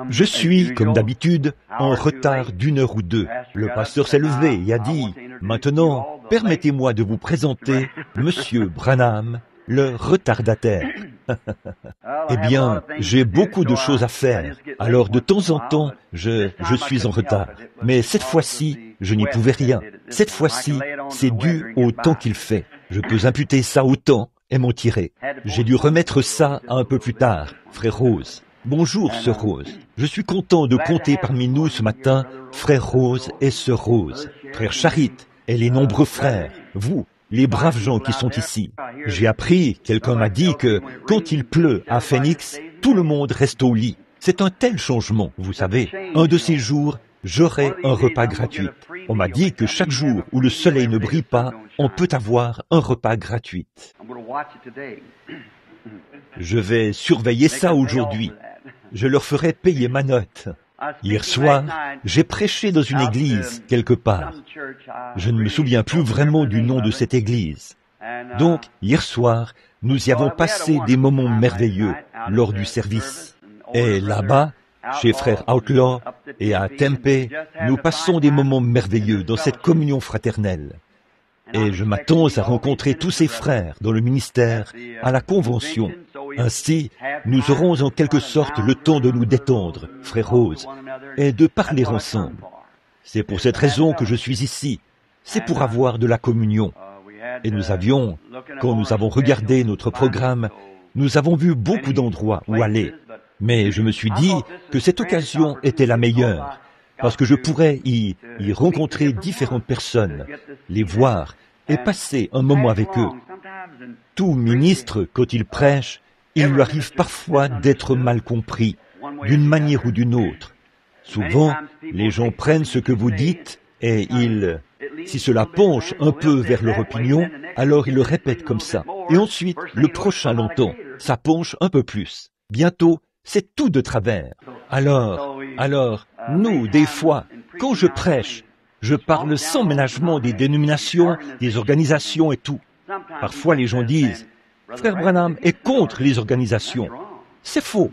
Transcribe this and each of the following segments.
Je suis, comme d'habitude, en retard d'1 heure ou 2. Le pasteur s'est levé et a dit, « Maintenant, permettez-moi de vous présenter Monsieur Branham, le retardataire. » Eh bien, j'ai beaucoup de choses à faire, alors de temps en temps, je suis en retard. Mais cette fois-ci, je n'y pouvais rien. Cette fois-ci, c'est dû au temps qu'il fait. Je peux imputer ça au temps et m'en tirer. J'ai dû remettre ça un peu plus tard, frère Rose. Bonjour, sœur Rose. Je suis content de compter parmi nous ce matin frère Rose et sœur Rose, frère Charit et les nombreux frères, vous, les braves gens qui sont ici. J'ai appris, quelqu'un m'a dit que quand il pleut à Phoenix, tout le monde reste au lit. C'est un tel changement, vous savez. Un de ces jours, j'aurai un repas gratuit. On m'a dit que chaque jour où le soleil ne brille pas, on peut avoir un repas gratuit. Je vais surveiller ça aujourd'hui. Je leur ferai payer ma note. Hier soir, j'ai prêché dans une église quelque part. Je ne me souviens plus vraiment du nom de cette église. Donc, hier soir, nous y avons passé des moments merveilleux lors du service. Et là-bas, chez frère Outlaw et à Tempe, nous passons des moments merveilleux dans cette communion fraternelle. Et je m'attends à rencontrer tous ces frères dans le ministère, à la convention. Ainsi, nous aurons en quelque sorte le temps de nous détendre, frère Rose, et de parler ensemble. C'est pour cette raison que je suis ici. C'est pour avoir de la communion. Et nous avions, quand nous avons regardé notre programme, nous avons vu beaucoup d'endroits où aller. Mais je me suis dit que cette occasion était la meilleure, parce que je pourrais y rencontrer différentes personnes, les voir et passer un moment avec eux. Tout ministre, quand il prêche, il lui arrive parfois d'être mal compris, d'une manière ou d'une autre. Souvent, les gens prennent ce que vous dites et si cela penche un peu vers leur opinion, alors ils le répètent comme ça. Et ensuite, le prochain l'entend, ça penche un peu plus. Bientôt, c'est tout de travers. Alors, nous, des fois, quand je prêche, je parle sans ménagement des dénominations, des organisations et tout. Parfois, les gens disent, « Frère Branham est contre les organisations. » C'est faux.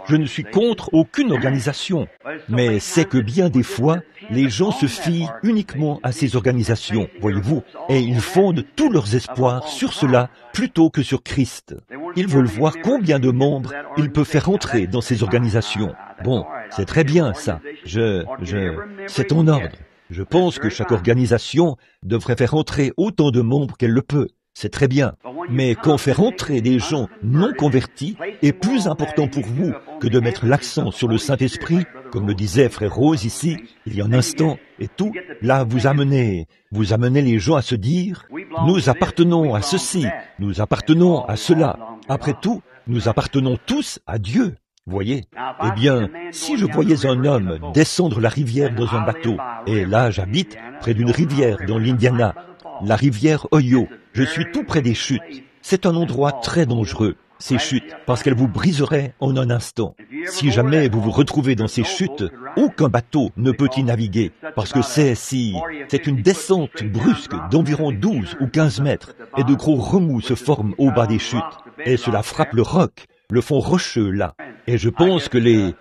Je ne suis contre aucune organisation. Mais c'est que bien des fois, les gens se fient uniquement à ces organisations, voyez-vous, et ils fondent tous leurs espoirs sur cela plutôt que sur Christ. Ils veulent voir combien de membres ils peuvent faire entrer dans ces organisations. Bon, c'est très bien ça. C'est en ordre. Je pense que chaque organisation devrait faire entrer autant de membres qu'elle le peut. C'est très bien. Mais quand faire entrer des gens non convertis est plus important pour vous que de mettre l'accent sur le Saint-Esprit, comme le disait frère Rose ici, il y a un instant, et tout, là vous amenez les gens à se dire, nous appartenons à ceci, nous appartenons à cela. Après tout, nous appartenons tous à Dieu. Voyez, eh bien, si je voyais un homme descendre la rivière dans un bateau, et là j'habite près d'une rivière dans l'Indiana, la rivière Ohio, je suis tout près des chutes. C'est un endroit très dangereux, ces chutes, parce qu'elles vous briseraient en un instant. Si jamais vous vous retrouvez dans ces chutes, aucun bateau ne peut y naviguer, parce que c'est une descente brusque d'environ 12 ou 15 mètres, et de gros remous se forment au bas des chutes, et cela frappe le roc, le fond rocheux là. Et je pense que les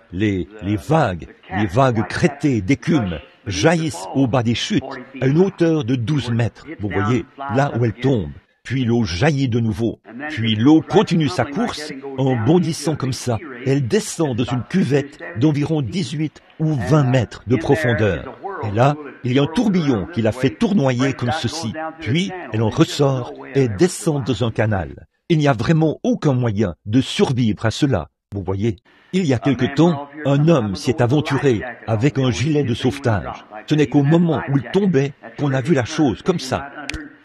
vagues crêtées d'écume jaillissent au bas des chutes à une hauteur de 12 mètres, vous voyez, là où elles tombent. Puis l'eau jaillit de nouveau. Puis l'eau continue sa course en bondissant comme ça. Elle descend dans une cuvette d'environ 18 ou 20 mètres de profondeur. Et là, il y a un tourbillon qui la fait tournoyer comme ceci. Puis, elle en ressort et descend dans un canal. Il n'y a vraiment aucun moyen de survivre à cela, vous voyez. Il y a quelque temps, un homme s'y est aventuré avec un gilet de sauvetage. Ce n'est qu'au moment où il tombait qu'on a vu la chose comme ça.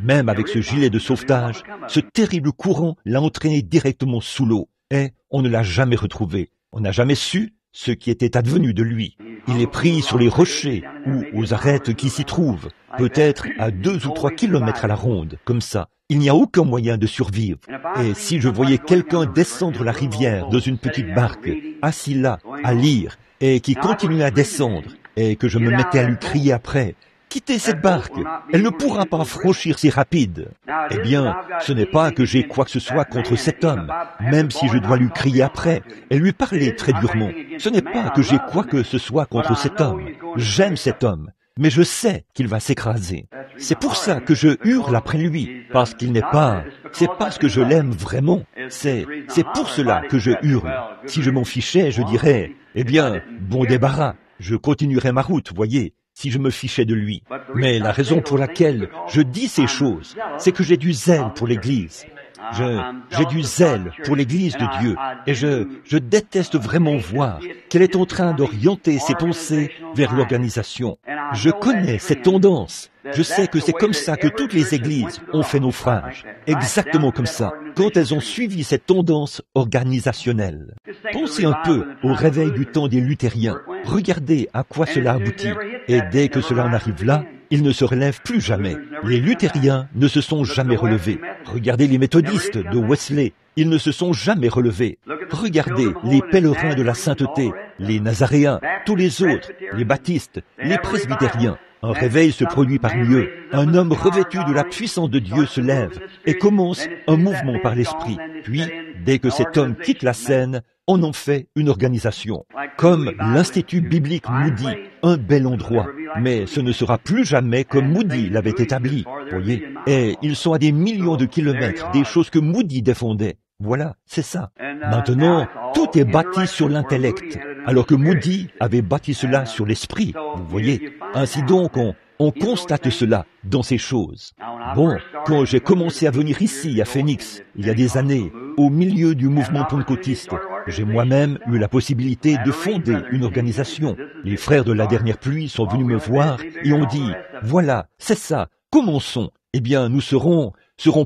Même avec ce gilet de sauvetage, ce terrible courant l'a entraîné directement sous l'eau. Et on ne l'a jamais retrouvé. On n'a jamais su ce qui était advenu de lui. Il est pris sur les rochers ou aux arêtes qui s'y trouvent, peut-être à 2 ou 3 kilomètres à la ronde, comme ça. Il n'y a aucun moyen de survivre. Et si je voyais quelqu'un descendre la rivière dans une petite barque, assis là, à lire, et qui continuait à descendre, et que je me mettais à lui crier après, quittez cette barque. Elle ne pourra pas franchir ces rapides. Eh bien, ce n'est pas que j'ai quoi que ce soit contre cet homme, même si je dois lui crier après et lui parler très durement. Ce n'est pas que j'ai quoi que ce soit contre cet homme. J'aime cet homme, mais je sais qu'il va s'écraser. C'est pour ça que je hurle après lui, parce qu'il n'est pas... C'est parce que je l'aime vraiment. C'est pour cela que je hurle. Si je m'en fichais, je dirais, eh bien, bon débarras. Je continuerai ma route, voyez, si je me fichais de lui. Mais la raison pour laquelle je dis ces choses, c'est que j'ai du zèle pour l'Église. J'ai du zèle pour l'Église de Dieu, et je déteste vraiment voir qu'elle est en train d'orienter ses pensées vers l'organisation. Je connais cette tendance. Je sais que c'est comme ça que toutes les églises ont fait naufrage. Exactement comme ça, quand elles ont suivi cette tendance organisationnelle. Pensez un peu au réveil du temps des luthériens. Regardez à quoi cela aboutit. Et dès que cela en arrive là, ils ne se relèvent plus jamais. Les luthériens ne se sont jamais relevés. Regardez les méthodistes de Wesley. Ils ne se sont jamais relevés. Regardez les pèlerins de la sainteté, les nazaréens, tous les autres, les baptistes, les presbytériens. Un réveil se produit parmi eux. Un homme revêtu de la puissance de Dieu se lève et commence un mouvement par l'esprit. Puis, dès que cet homme quitte la scène, on en fait une organisation. Comme l'Institut biblique Moody, un bel endroit. Mais ce ne sera plus jamais comme Moody l'avait établi, voyez. Et ils sont à des millions de kilomètres des choses que Moody défendait. Voilà, c'est ça. Maintenant, tout est bâti sur l'intellect, alors que Moody avait bâti cela sur l'esprit, vous voyez. Ainsi donc, on constate cela dans ces choses. Bon, quand j'ai commencé à venir ici, à Phoenix, il y a des années, au milieu du mouvement pentecôtiste, j'ai moi-même eu la possibilité de fonder une organisation. Les frères de la dernière pluie sont venus me voir et ont dit, voilà, c'est ça, commençons. Eh bien, nous serons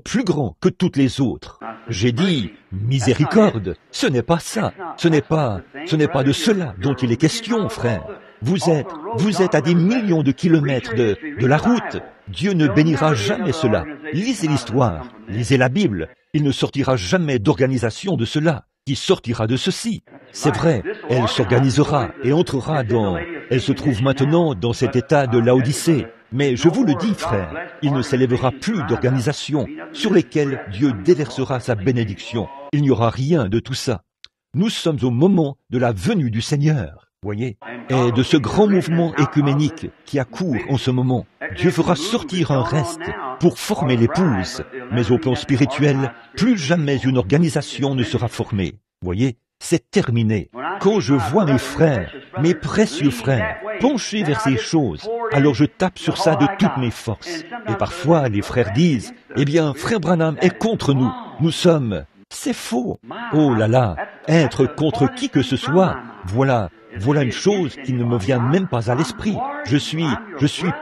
plus grands que toutes les autres. J'ai dit, miséricorde, ce n'est pas ça, ce n'est pas de cela dont il est question, frère. Vous êtes à des millions de kilomètres de la route. Dieu ne bénira jamais cela. Lisez l'histoire, lisez la Bible. Il ne sortira jamais d'organisation de cela, qui sortira de ceci. C'est vrai, elle s'organisera et entrera dans... Elle se trouve maintenant dans cet état de Laodicée. Mais je vous le dis, frère, il ne s'élèvera plus d'organisations sur lesquelles Dieu déversera sa bénédiction. Il n'y aura rien de tout ça. Nous sommes au moment de la venue du Seigneur, voyez, et de ce grand mouvement écuménique qui accourt en ce moment. Dieu fera sortir un reste pour former l'épouse, mais au plan spirituel, plus jamais une organisation ne sera formée. Voyez, c'est terminé. Quand je vois mes frères, mes précieux frères, penchés vers ces choses, alors je tape sur ça de toutes mes forces. Et parfois, les frères disent, eh bien, frère Branham est contre nous. Nous sommes... C'est faux. Oh là là, être contre qui que ce soit, voilà une chose qui ne me vient même pas à l'esprit. Je suis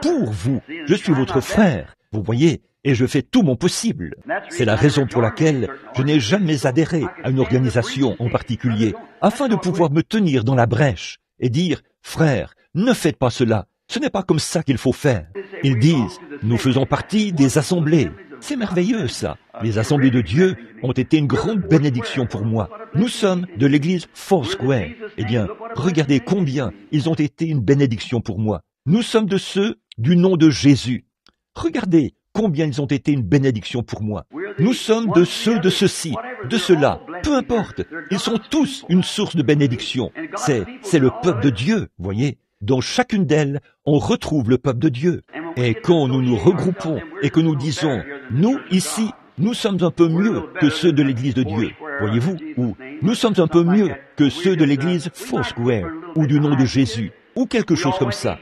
pour vous. Je suis votre frère. Vous voyez, et je fais tout mon possible. C'est la raison pour laquelle je n'ai jamais adhéré à une organisation en particulier, afin de pouvoir me tenir dans la brèche et dire, frère, ne faites pas cela. Ce n'est pas comme ça qu'il faut faire. Ils disent, nous faisons partie des assemblées. C'est merveilleux, ça. Les assemblées de Dieu ont été une grande bénédiction pour moi. Nous sommes de l'église Foursquare. Eh bien, regardez combien ils ont été une bénédiction pour moi. Nous sommes de ceux du nom de Jésus. Regardez combien ils ont été une bénédiction pour moi. Nous sommes de ceux de ceci, de cela. Peu importe, ils sont tous une source de bénédiction. C'est le peuple de Dieu, voyez. Dans chacune d'elles, on retrouve le peuple de Dieu. Et quand nous nous regroupons et que nous disons, nous, ici, nous sommes un peu mieux que ceux de l'Église de Dieu, voyez-vous, ou nous sommes un peu mieux que ceux de l'Église Foursquare, ou du nom de Jésus, ou quelque chose comme ça.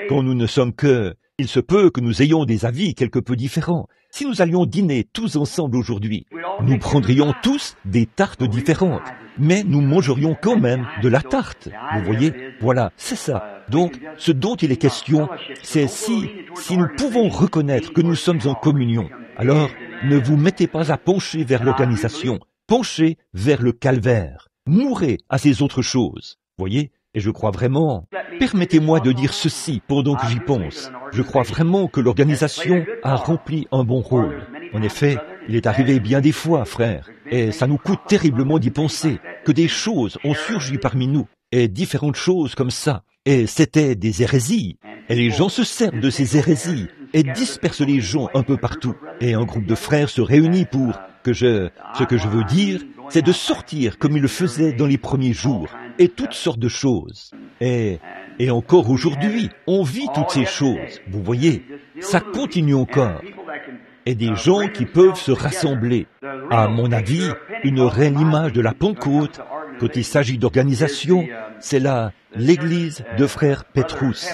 Quand nous ne sommes que... Il se peut que nous ayons des avis quelque peu différents. Si nous allions dîner tous ensemble aujourd'hui, nous prendrions tous des tartes différentes, mais nous mangerions quand même de la tarte. Vous voyez, voilà, c'est ça. Donc, ce dont il est question, c'est si nous pouvons reconnaître que nous sommes en communion, alors ne vous mettez pas à pencher vers l'organisation, penchez vers le calvaire, mourrez à ces autres choses. Voyez, et je crois vraiment, permettez-moi de dire ceci pendant que j'y pense, je crois vraiment que l'organisation a rempli un bon rôle. En effet, il est arrivé bien des fois, frère, et ça nous coûte terriblement d'y penser, que des choses ont surgi parmi nous, et différentes choses comme ça, et c'était des hérésies. Et les gens se servent de ces hérésies et dispersent les gens un peu partout. Et un groupe de frères se réunit pour ce que je veux dire, c'est de sortir comme ils le faisaient dans les premiers jours, et toutes sortes de choses. Et encore aujourd'hui, on vit toutes ces choses. Vous voyez, ça continue encore. Et des gens qui peuvent se rassembler. À mon avis, une réelle image de la Pentecôte, quand il s'agit d'organisation, c'est l'église de frère Petrus,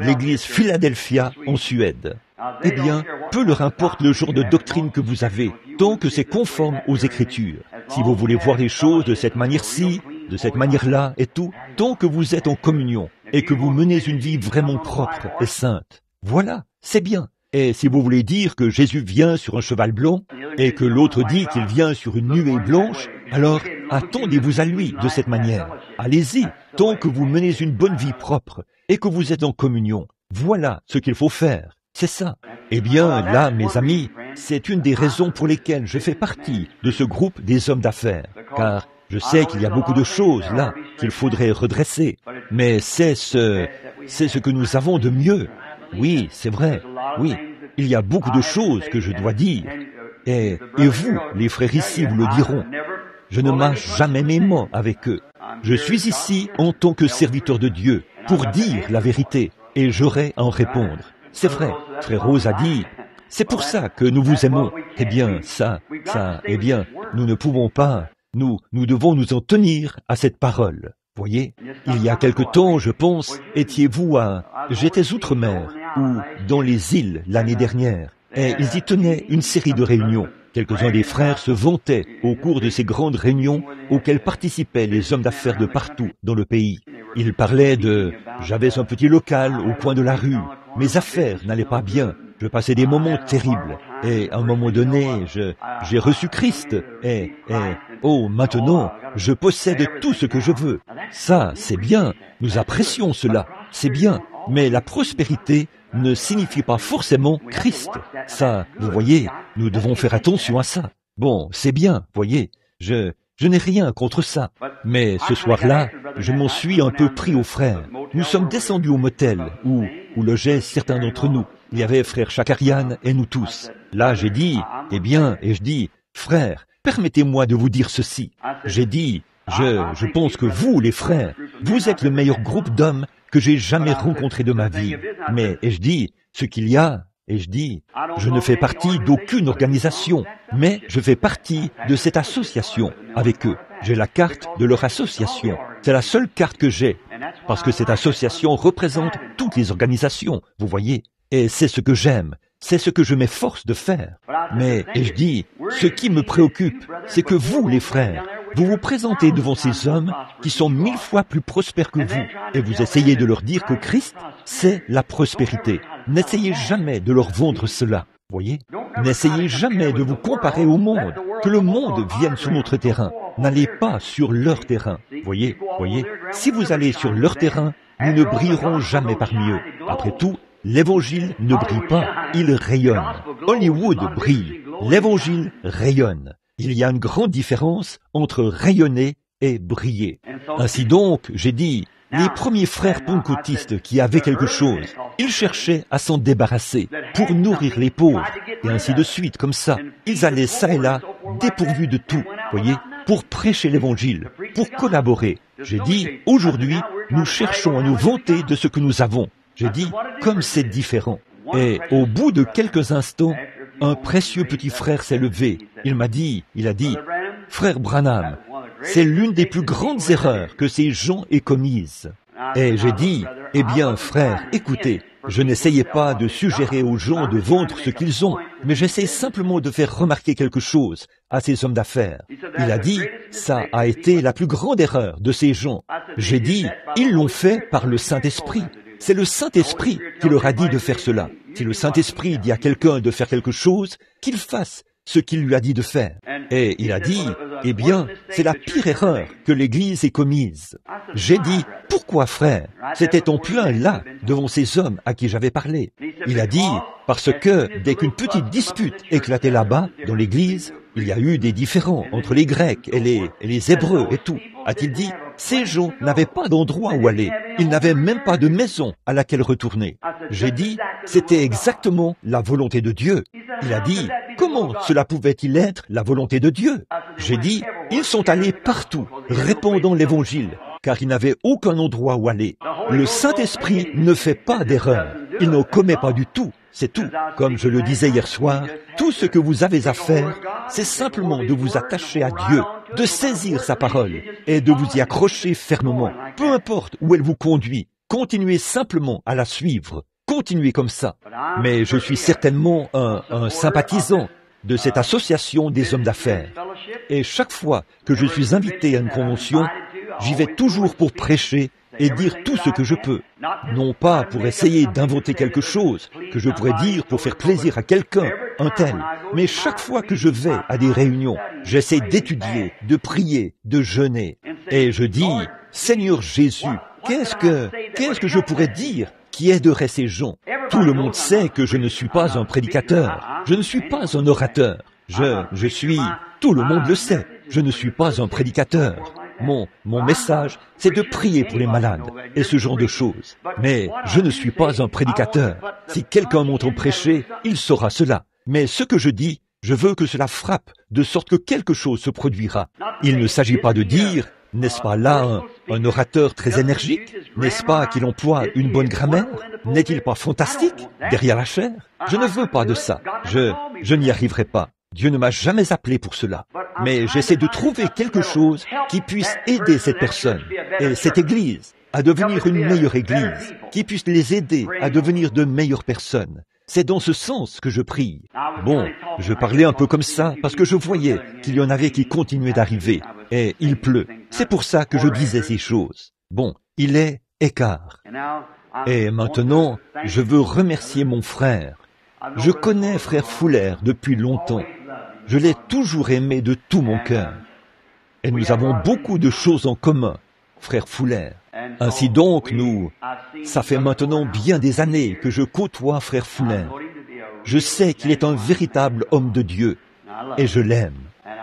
l'église Philadelphia en Suède. Eh bien, peu leur importe le genre de doctrine que vous avez, tant que c'est conforme aux Écritures. Si vous voulez voir les choses de cette manière-ci, de cette manière-là et tout, tant que vous êtes en communion et que vous menez une vie vraiment propre et sainte. Voilà, c'est bien. Et si vous voulez dire que Jésus vient sur un cheval blanc et que l'autre dit qu'il vient sur une nuée blanche, alors attendez-vous à lui de cette manière. Allez-y, tant que vous menez une bonne vie propre et que vous êtes en communion. Voilà ce qu'il faut faire. C'est ça. Eh bien, là, mes amis, c'est une des raisons pour lesquelles je fais partie de ce groupe des hommes d'affaires. Car je sais qu'il y a beaucoup de choses là qu'il faudrait redresser. Mais c'est ce que nous avons de mieux. Oui, c'est vrai. Oui, il y a beaucoup de choses que je dois dire. Et vous, les frères ici, vous le diront. Je ne mâche jamais mes mots avec eux. Je suis ici en tant que serviteur de Dieu pour dire la vérité et j'aurai à en répondre. C'est vrai, frère Rose a dit, c'est pour ça que nous vous aimons. Eh bien, eh bien, nous ne pouvons pas, nous devons nous en tenir à cette parole. Voyez, il y a quelque temps, je pense, j'étais outre-mer, ou dans les îles l'année dernière, et ils y tenaient une série de réunions. Quelques-uns des frères se vantaient au cours de ces grandes réunions auxquelles participaient les hommes d'affaires de partout dans le pays. Ils parlaient j'avais un petit local au coin de la rue, mes affaires n'allaient pas bien, je passais des moments terribles, et à un moment donné, j'ai reçu Christ, maintenant, je possède tout ce que je veux. Ça, c'est bien, nous apprécions cela, c'est bien, mais la prospérité ne signifie pas forcément Christ. Ça, vous voyez, nous devons faire attention à ça. Bon, c'est bien, voyez, je n'ai rien contre ça. Mais ce soir-là, je m'en suis un peu pris aux frères. Nous sommes descendus au motel, où logeaient certains d'entre nous. Il y avait frère Chakarian et nous tous. Là, j'ai dit, je dis, frère, permettez-moi de vous dire ceci. J'ai dit, je pense que vous, les frères, vous êtes le meilleur groupe d'hommes que j'ai jamais rencontré de ma vie. Mais, je dis, ce qu'il y a, je dis, je ne fais partie d'aucune organisation, mais je fais partie de cette association avec eux. J'ai la carte de leur association. C'est la seule carte que j'ai, parce que cette association représente toutes les organisations, vous voyez. Et c'est ce que j'aime, c'est ce que je m'efforce de faire. Mais, je dis, ce qui me préoccupe, c'est que vous, les frères, vous vous présentez devant ces hommes qui sont 1000 fois plus prospères que vous, et vous essayez de leur dire que Christ, c'est la prospérité. N'essayez jamais de leur vendre cela, voyez. N'essayez jamais de vous comparer au monde, que le monde vienne sur notre terrain. N'allez pas sur leur terrain, voyez. Si vous allez sur leur terrain, nous ne brillerons jamais parmi eux. Après tout, l'Évangile ne brille pas, il rayonne. Hollywood brille, l'Évangile rayonne. Il y a une grande différence entre rayonner et briller. Ainsi donc, j'ai dit, les premiers frères pentecôtistes qui avaient quelque chose, ils cherchaient à s'en débarrasser pour nourrir les pauvres, et ainsi de suite, comme ça. Ils allaient ça et là, dépourvus de tout, voyez, pour prêcher l'Évangile, pour collaborer. J'ai dit, aujourd'hui, nous cherchons à nous vanter de ce que nous avons. J'ai dit, comme c'est différent. Et au bout de quelques instants, un précieux petit frère s'est levé. Il a dit, frère Branham, c'est l'une des plus grandes erreurs que ces gens aient commises. Et j'ai dit, frère, écoutez, je n'essayais pas de suggérer aux gens de vendre ce qu'ils ont, mais j'essaie simplement de faire remarquer quelque chose à ces hommes d'affaires. Il a dit, ça a été la plus grande erreur de ces gens. J'ai dit, ils l'ont fait par le Saint-Esprit. C'est le Saint-Esprit qui leur a dit de faire cela. Si le Saint-Esprit dit à quelqu'un de faire quelque chose, qu'il fasse ce qu'il lui a dit de faire. Et il a dit, c'est la pire erreur que l'Église ait commise. J'ai dit, pourquoi frère? C'était en plein là, devant ces hommes à qui j'avais parlé. Il a dit, parce que dès qu'une petite dispute éclatait là-bas, dans l'Église, il y a eu des différends entre les Grecs et les Hébreux et tout. a-t-il dit, ces gens n'avaient pas d'endroit où aller. Ils n'avaient même pas de maison à laquelle retourner. J'ai dit, c'était exactement la volonté de Dieu. Il a dit, comment cela pouvait-il être la volonté de Dieu? J'ai dit, ils sont allés partout, répandant l'évangile, car ils n'avaient aucun endroit où aller. Le Saint-Esprit ne fait pas d'erreur. Il ne commet pas du tout. C'est tout. Comme je le disais hier soir, tout ce que vous avez à faire, c'est simplement de vous attacher à Dieu, de saisir sa parole et de vous y accrocher fermement. Peu importe où elle vous conduit, continuez simplement à la suivre. Continuez comme ça. Mais je suis certainement un sympathisant de cette association des hommes d'affaires. Et chaque fois que je suis invité à une convention, j'y vais toujours pour prêcher et dire tout ce que je peux. Non pas pour essayer d'inventer quelque chose que je pourrais dire pour faire plaisir à quelqu'un, un tel. Mais chaque fois que je vais à des réunions, j'essaie d'étudier, de prier, de jeûner. Et je dis, Seigneur Jésus, qu'est-ce que je pourrais dire qui aiderait ces gens? Tout le monde sait que je ne suis pas un prédicateur. Je ne suis pas un orateur. Je suis... Tout le monde le sait. Je ne suis pas un prédicateur. Mon message, c'est de prier pour les malades et ce genre de choses. Mais je ne suis pas un prédicateur. Si quelqu'un m'entend prêcher, il saura cela. Mais ce que je dis, je veux que cela frappe, de sorte que quelque chose se produira. Il ne s'agit pas de dire, n'est-ce pas là un orateur très énergique? N'est-ce pas qu'il emploie une bonne grammaire? N'est-il pas fantastique derrière la chair? Je ne veux pas de ça. Je n'y arriverai pas. Dieu ne m'a jamais appelé pour cela. Mais j'essaie de trouver quelque chose qui puisse aider cette personne et cette Église à devenir une meilleure Église, qui puisse les aider à devenir de meilleures personnes. C'est dans ce sens que je prie. Bon, je parlais un peu comme ça parce que je voyais qu'il y en avait qui continuaient d'arriver et il pleut. C'est pour ça que je disais ces choses. Bon, il est écart. Et maintenant, je veux remercier mon frère. Je connais frère Fuller depuis longtemps. Je l'ai toujours aimé de tout mon cœur. Et nous avons beaucoup de choses en commun, frère Fuller. Ainsi donc, ça fait maintenant bien des années que je côtoie frère Fuller. Je sais qu'il est un véritable homme de Dieu, et je l'aime.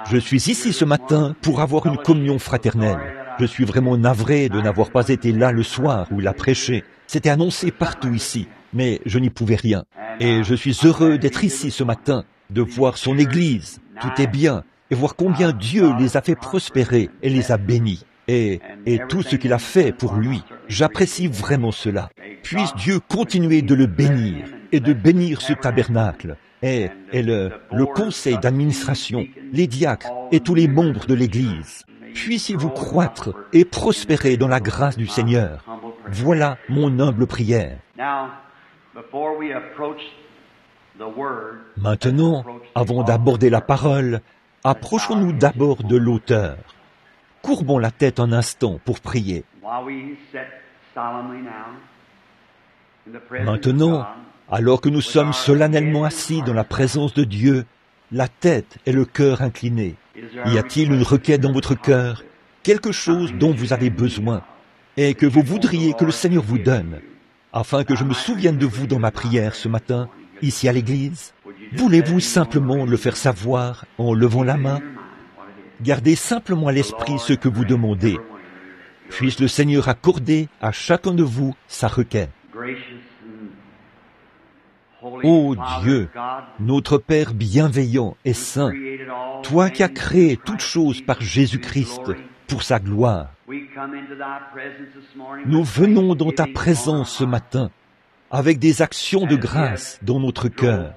Je suis ici ce matin pour avoir une communion fraternelle. Je suis vraiment navré de n'avoir pas été là le soir où il a prêché. C'était annoncé partout ici, mais je n'y pouvais rien. Et je suis heureux d'être ici ce matin, de voir son Église, tout est bien, et voir combien Dieu les a fait prospérer et les a bénis. Et tout ce qu'il a fait pour lui, j'apprécie vraiment cela. Puisse Dieu continuer de le bénir et de bénir ce tabernacle et le conseil d'administration, les diacres et tous les membres de l'Église. Puissiez-vous croître et prospérer dans la grâce du Seigneur. Voilà mon humble prière. Maintenant, avant d'aborder la parole, approchons-nous d'abord de l'auteur. Courbons la tête un instant pour prier. Maintenant, alors que nous sommes solennellement assis dans la présence de Dieu, la tête et le cœur inclinés, y a-t-il une requête dans votre cœur, quelque chose dont vous avez besoin, et que vous voudriez que le Seigneur vous donne, afin que je me souvienne de vous dans ma prière ce matin, ici à l'église? Voulez-vous simplement le faire savoir en levant la main? Gardez simplement à l'esprit ce que vous demandez. Puisse le Seigneur accorder à chacun de vous sa requête. Ô Dieu, notre Père bienveillant et saint, toi qui as créé toutes choses par Jésus-Christ pour sa gloire, nous venons dans ta présence ce matin avec des actions de grâce dans notre cœur,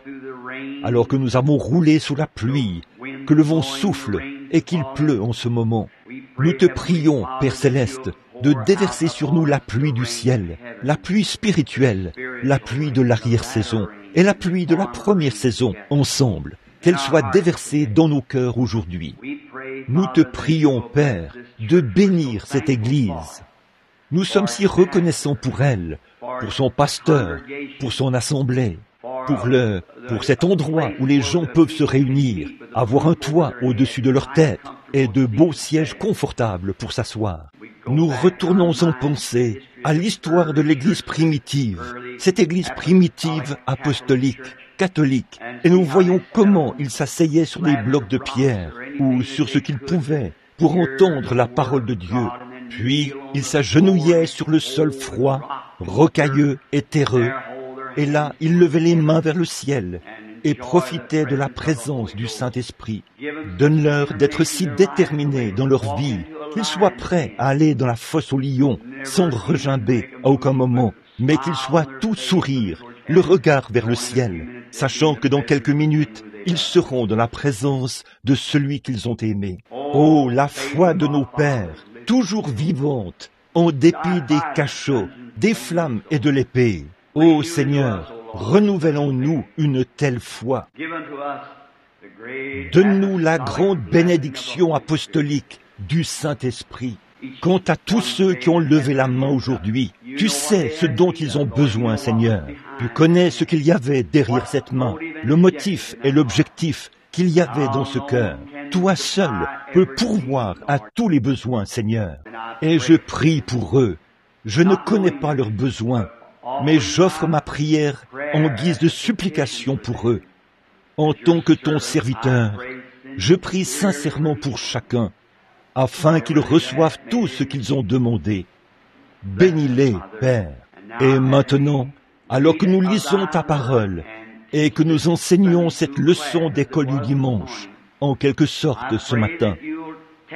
alors que nous avons roulé sous la pluie, que le vent souffle et qu'il pleut en ce moment. Nous te prions, Père Céleste, de déverser sur nous la pluie du ciel, la pluie spirituelle, la pluie de l'arrière-saison et la pluie de la première saison ensemble, qu'elle soit déversée dans nos cœurs aujourd'hui. Nous te prions, Père, de bénir cette Église. Nous sommes si reconnaissants pour elle, pour son pasteur, pour son assemblée, pour cet endroit où les gens peuvent se réunir, avoir un toit au-dessus de leur tête et de beaux sièges confortables pour s'asseoir. Nous retournons en pensée à l'histoire de l'Église primitive, cette Église primitive apostolique, catholique, et nous voyons comment ils s'asseyaient sur des blocs de pierre ou sur ce qu'ils pouvaient pour entendre la parole de Dieu. Puis il s'agenouillait sur le sol froid, rocailleux et terreux, et là il levait les mains vers le ciel et profitait de la présence du Saint-Esprit. Donne-leur d'être si déterminés dans leur vie qu'ils soient prêts à aller dans la fosse aux lions sans regimber à aucun moment, mais qu'ils soient tout sourire, le regard vers le ciel, sachant que dans quelques minutes, ils seront dans la présence de celui qu'ils ont aimé. Oh, la foi de nos pères, toujours vivante, en dépit des cachots, des flammes et de l'épée. Ô Seigneur, renouvelle en nous une telle foi. Donne-nous la grande bénédiction apostolique du Saint-Esprit. Quant à tous ceux qui ont levé la main aujourd'hui, tu sais ce dont ils ont besoin, Seigneur. Tu connais ce qu'il y avait derrière cette main, le motif et l'objectif qu'il y avait dans ce cœur. Toi seul peux pourvoir à tous les besoins, Seigneur. Et je prie pour eux. Je ne connais pas leurs besoins, mais j'offre ma prière en guise de supplication pour eux. En tant que ton serviteur, je prie sincèrement pour chacun, afin qu'ils reçoivent tout ce qu'ils ont demandé. Bénis-les, Père. Et maintenant, alors que nous lisons ta parole et que nous enseignons cette leçon d'école du dimanche, en quelque sorte ce matin,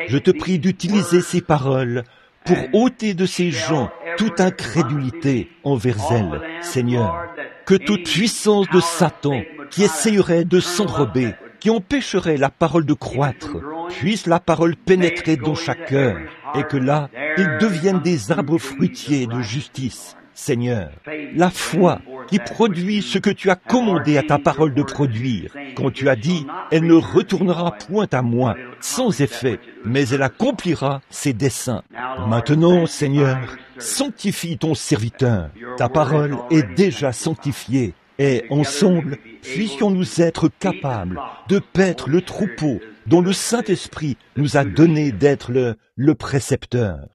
je te prie d'utiliser ces paroles pour ôter de ces gens toute incrédulité envers elles, Seigneur. Que toute puissance de Satan qui essayerait de s'enrober, qui empêcherait la parole de croître, puisse la parole pénétrer dans chaque cœur, et que là, ils deviennent des arbres fruitiers de justice, Seigneur. La foi qui produit ce que tu as commandé à ta parole de produire, quand tu as dit, elle ne retournera point à moi, sans effet, mais elle accomplira ses desseins. Maintenant, Seigneur, sanctifie ton serviteur. Ta parole est déjà sanctifiée. Et ensemble, puissions-nous être capables de paître le troupeau dont le Saint-Esprit nous a donné d'être le précepteur.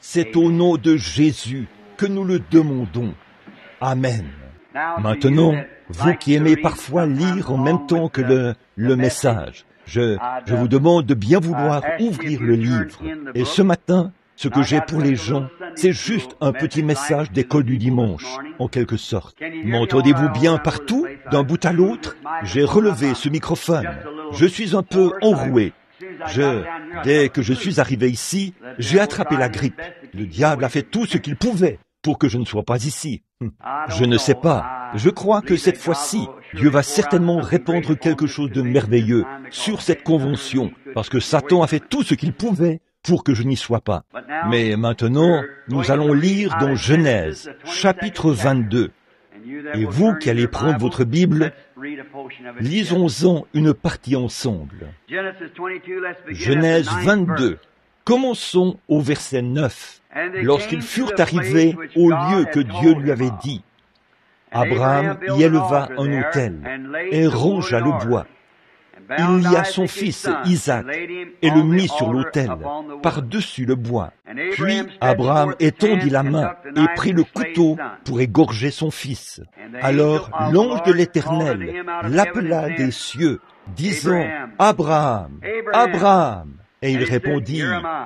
C'est au nom de Jésus que nous le demandons. Amen. Maintenant, vous qui aimez parfois lire en même temps que le message, je vous demande de bien vouloir ouvrir le livre. Et ce matin, ce que j'ai pour les gens, c'est juste un petit message d'école du dimanche, en quelque sorte. M'entendez-vous bien partout, d'un bout à l'autre? J'ai relevé ce microphone. Je suis un peu enroué. Dès que je suis arrivé ici, j'ai attrapé la grippe. Le diable a fait tout ce qu'il pouvait pour que je ne sois pas ici. Je ne sais pas. Je crois que cette fois-ci, Dieu va certainement répandre quelque chose de merveilleux sur cette convention, parce que Satan a fait tout ce qu'il pouvait pour que je n'y sois pas. Mais maintenant, nous allons lire dans Genèse, chapitre 22. Et vous qui allez prendre votre Bible, lisons-en une partie ensemble. Genèse 22. Commençons au verset 9. Lorsqu'ils furent arrivés au lieu que Dieu lui avait dit, Abraham y éleva un autel et rangea le bois. Il lia son fils Isaac et le mit sur l'autel, par-dessus le bois. Puis Abraham étendit la main et prit le couteau pour égorger son fils. Alors l'ange de l'Éternel l'appela des cieux, disant, Abraham, Abraham. Et il répondit,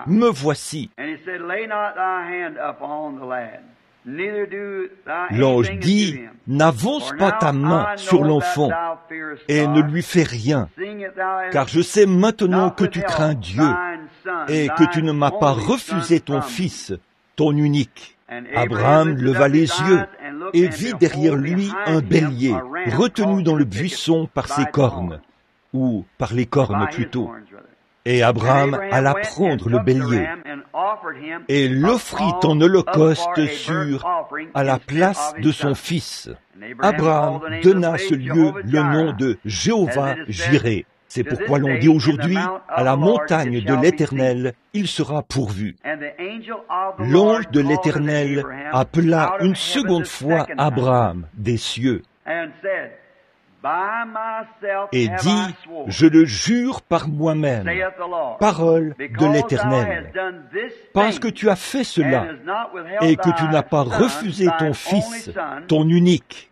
me voici. L'ange dit, n'avance pas ta main sur l'enfant et ne lui fais rien, car je sais maintenant que tu crains Dieu et que tu ne m'as pas refusé ton fils, ton unique. Abraham leva les yeux et vit derrière lui un bélier retenu dans le buisson par ses cornes, ou par les cornes plutôt. Et Abraham alla prendre le bélier et l'offrit en holocauste à la place de son fils. Abraham donna à ce lieu le nom de Jéhovah-Jireh. C'est pourquoi l'on dit aujourd'hui, à la montagne de l'Éternel, il sera pourvu. L'ange de l'Éternel appela une seconde fois Abraham des cieux et dit, je le jure par moi-même, parole de l'Éternel, parce que tu as fait cela et que tu n'as pas refusé ton fils, ton unique,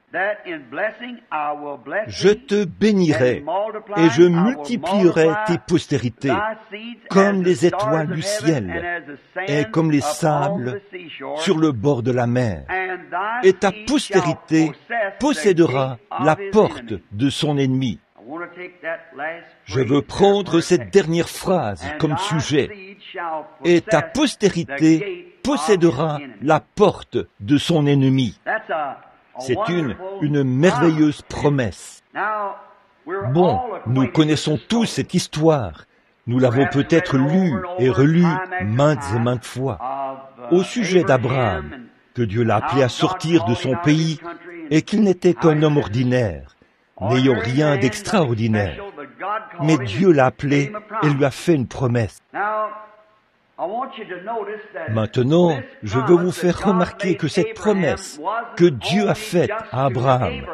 Je te bénirai et je multiplierai tes postérités comme les étoiles du ciel et comme les sables sur le bord de la mer. Et ta postérité possédera la porte de son ennemi. Je veux prendre cette dernière phrase comme sujet. Et ta postérité possédera la porte de son ennemi. C'est une merveilleuse promesse. Bon, nous connaissons tous cette histoire. Nous l'avons peut-être lue et relue maintes et maintes fois. Au sujet d'Abraham, que Dieu l'a appelé à sortir de son pays et qu'il n'était qu'un homme ordinaire, n'ayant rien d'extraordinaire. Mais Dieu l'a appelé et lui a fait une promesse. Maintenant, je veux vous faire remarquer que cette promesse que Dieu a faite à Abraham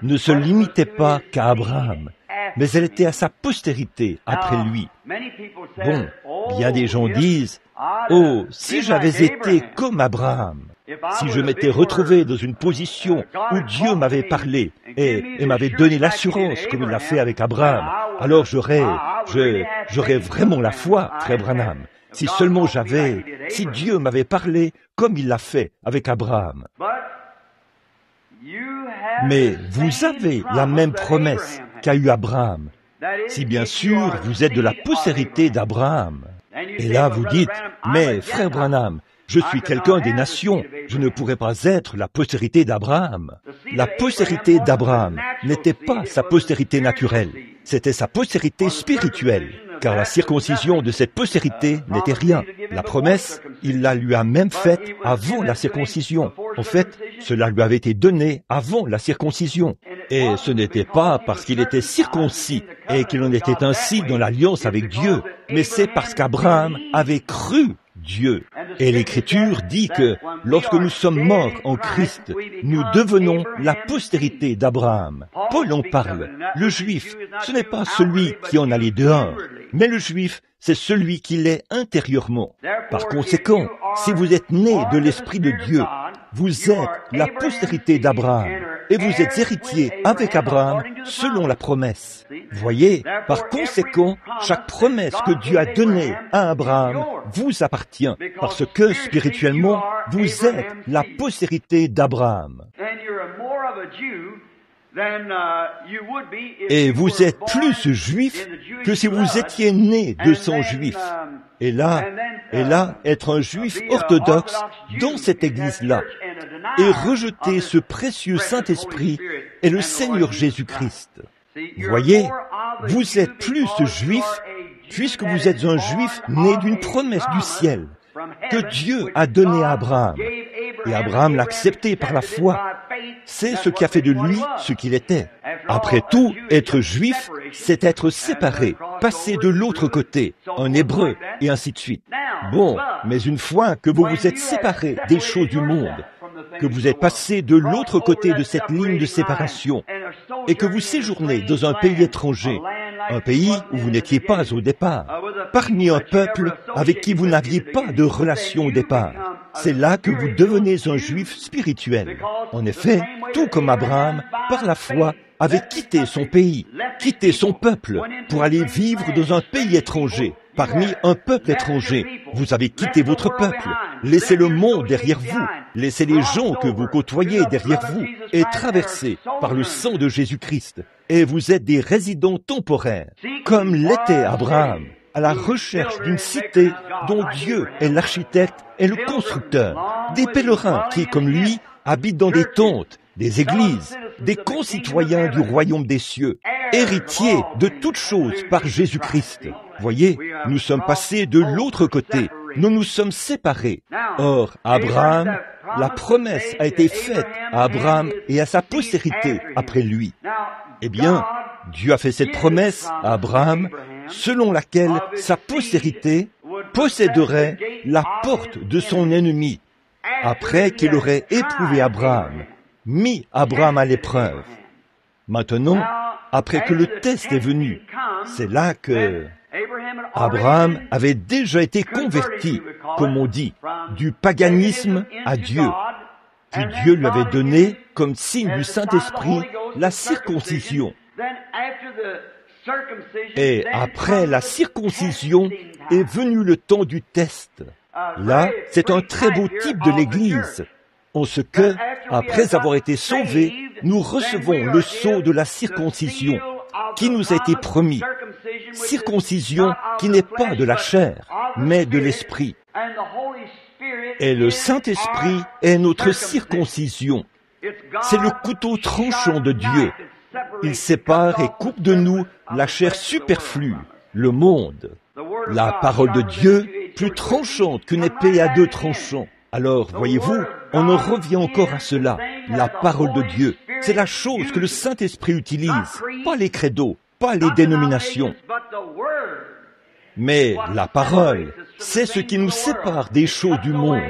ne se limitait pas qu'à Abraham, mais elle était à sa postérité après lui. Bon, bien des gens disent, « Oh, si j'avais été comme Abraham, si je m'étais retrouvé dans une position où Dieu m'avait parlé et m'avait donné l'assurance comme il l'a fait avec Abraham, alors j'aurais vraiment la foi, frère Branham. Si seulement si Dieu m'avait parlé comme il l'a fait avec Abraham. » Mais vous avez la même promesse qu'a eu Abraham, si bien sûr vous êtes de la postérité d'Abraham. Et là vous dites, mais frère Branham, je suis quelqu'un des nations, je ne pourrais pas être la postérité d'Abraham. La postérité d'Abraham n'était pas sa postérité naturelle, c'était sa postérité spirituelle, car la circoncision de cette postérité n'était rien. La promesse, il la lui a même faite avant la circoncision. En fait, cela lui avait été donné avant la circoncision. Et ce n'était pas parce qu'il était circoncis et qu'il en était ainsi dans l'alliance avec Dieu, mais c'est parce qu'Abraham avait cru Dieu. Et l'Écriture dit que lorsque nous sommes morts en Christ, nous devenons la postérité d'Abraham. Paul en parle. Le Juif, ce n'est pas celui qui en allait dehors, mais le Juif, c'est celui qui l'est intérieurement. Par conséquent, si vous êtes né de l'Esprit de Dieu, vous êtes la postérité d'Abraham et vous êtes héritier avec Abraham selon la promesse. Voyez, par conséquent, chaque promesse que Dieu a donnée à Abraham vous appartient parce que spirituellement, vous êtes la postérité d'Abraham. Et vous êtes plus juif que si vous étiez né de sang juif. Et là, être un juif orthodoxe dans cette église-là et rejeter ce précieux Saint-Esprit et le Seigneur Jésus-Christ. Voyez, vous êtes plus juif puisque vous êtes un juif né d'une promesse du ciel que Dieu a donnée à Abraham. Et Abraham l'a accepté par la foi. C'est ce qui a fait de lui ce qu'il était. Après tout, être juif, c'est être séparé, passer de l'autre côté, un hébreu, et ainsi de suite. Bon, mais une fois que vous vous êtes séparé des choses du monde, que vous êtes passé de l'autre côté de cette ligne de séparation, et que vous séjournez dans un pays étranger, un pays où vous n'étiez pas au départ, parmi un peuple avec qui vous n'aviez pas de relation au départ, c'est là que vous devenez un juif spirituel. En effet, tout comme Abraham, par la foi, avait quitté son pays, quitté son peuple, pour aller vivre dans un pays étranger, parmi un peuple étranger. Vous avez quitté votre peuple, laissez le monde derrière vous, laissez les gens que vous côtoyez derrière vous, et traversez par le sang de Jésus-Christ. Et vous êtes des résidents temporaires, comme l'était Abraham, à la recherche d'une cité dont Dieu est l'architecte et le constructeur, des pèlerins qui, comme lui, habitent dans des tentes, des églises, des concitoyens du royaume des cieux, héritiers de toutes choses par Jésus-Christ. Voyez, nous sommes passés de l'autre côté, nous nous sommes séparés. Or, Abraham, la promesse a été faite à Abraham et à sa postérité après lui. Eh bien, Dieu a fait cette promesse à Abraham, selon laquelle sa postérité posséderait la porte de son ennemi, après qu'il aurait éprouvé Abraham, mis Abraham à l'épreuve. Maintenant, après que le test est venu, c'est là que Abraham avait déjà été converti, comme on dit, du paganisme à Dieu. Puis Dieu lui avait donné, comme signe du Saint-Esprit, la circoncision. Et après la circoncision est venu le temps du test. Là, c'est un très beau type de l'Église, en ce que, après avoir été sauvés, nous recevons le sceau de la circoncision, qui nous a été promis. Circoncision qui n'est pas de la chair, mais de l'esprit. Et le Saint-Esprit est notre circoncision. C'est le couteau tranchant de Dieu. Il sépare et coupe de nous la chair superflue, le monde. La parole de Dieu, plus tranchante qu'une épée à deux tranchants. Alors, voyez-vous, on en revient encore à cela. La parole de Dieu, c'est la chose que le Saint-Esprit utilise, pas les credos, pas les dénominations. Mais la parole, c'est ce qui nous sépare des choses du monde.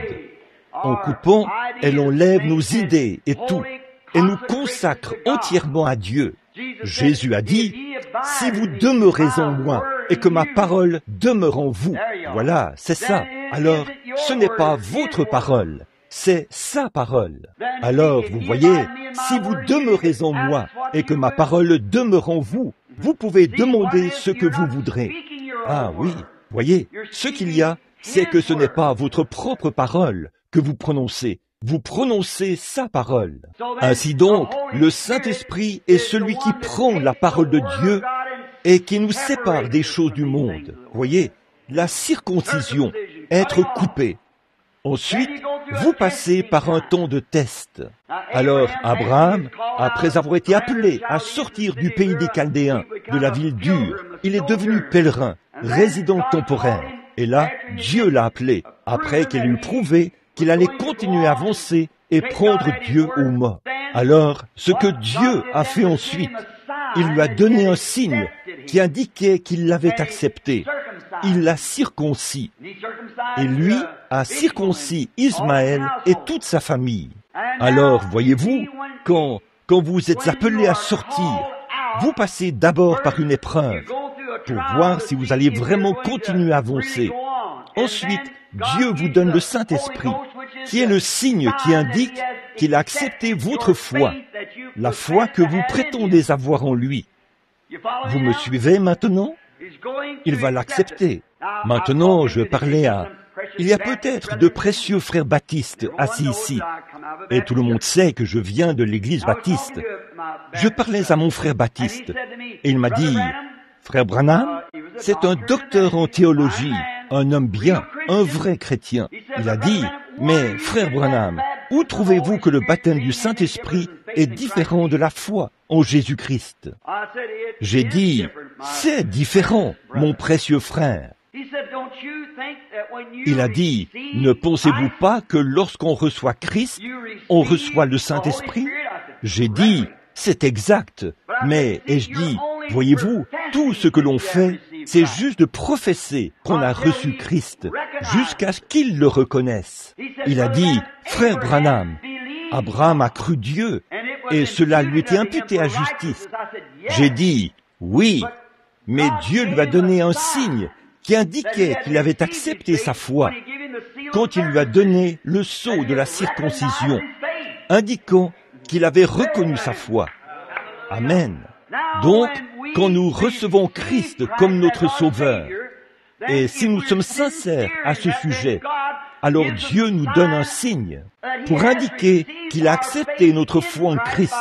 En coupant, elle enlève nos idées et tout, et nous consacre entièrement à Dieu. Jésus a dit, « Si vous demeurez en moi, et que ma parole demeure en vous. » Voilà, c'est ça. Alors, ce n'est pas votre parole, c'est sa parole. Alors, vous voyez, si vous demeurez en moi, et que ma parole demeure en vous, vous pouvez demander ce que vous voudrez. Ah oui, voyez, ce qu'il y a, c'est que ce n'est pas votre propre parole que vous prononcez. Vous prononcez sa parole. Ainsi donc, le Saint-Esprit est celui qui prend la parole de Dieu et qui nous sépare des choses du monde. Voyez, la circoncision, être coupé. Ensuite, vous passez par un temps de test. Alors, Abraham, après avoir été appelé à sortir du pays des Chaldéens, de la ville dure, il est devenu pèlerin, résident temporaire. Et là, Dieu l'a appelé, après qu'il eut prouvé qu'il allait continuer à avancer et prendre Dieu au mot. Alors, ce que Dieu a fait ensuite, il lui a donné un signe qui indiquait qu'il l'avait accepté. Il l'a circoncis. Et lui a circoncis Ismaël et toute sa famille. Alors, voyez-vous, quand vous êtes appelé à sortir, vous passez d'abord par une épreuve pour voir si vous allez vraiment continuer à avancer. Ensuite, Dieu vous donne le Saint-Esprit, qui est le signe qui indique qu'il a accepté votre foi, la foi que vous prétendez avoir en lui. Vous me suivez maintenant? Il va l'accepter. Maintenant, je parlais à... Il y a peut-être de précieux frères baptistes assis ici. Et tout le monde sait que je viens de l'église baptiste. Je parlais à mon frère baptiste. Et il m'a dit, « Frère Branham, c'est un docteur en théologie, un homme bien, un vrai chrétien. » Il a dit, « Mais, frère Branham, où trouvez-vous que le baptême du Saint-Esprit est différent de la foi en Jésus-Christ? » J'ai dit, « C'est différent, mon précieux frère. » Il a dit, « Ne pensez-vous pas que lorsqu'on reçoit Christ, on reçoit le Saint-Esprit ?» J'ai dit, « C'est exact. » Mais, ai-je dit, « Voyez-vous, tout ce que l'on fait, c'est juste de professer qu'on a reçu Christ, jusqu'à ce qu'il le reconnaisse. » Il a dit, « Frère Branham, Abraham a cru Dieu, et cela lui était imputé à justice. » J'ai dit, « Oui, mais Dieu lui a donné un signe qui indiquait qu'il avait accepté sa foi quand il lui a donné le sceau de la circoncision, indiquant qu'il avait reconnu sa foi. » Amen. Donc, quand nous recevons Christ comme notre Sauveur, et si nous sommes sincères à ce sujet, alors Dieu nous donne un signe pour indiquer qu'il a accepté notre foi en Christ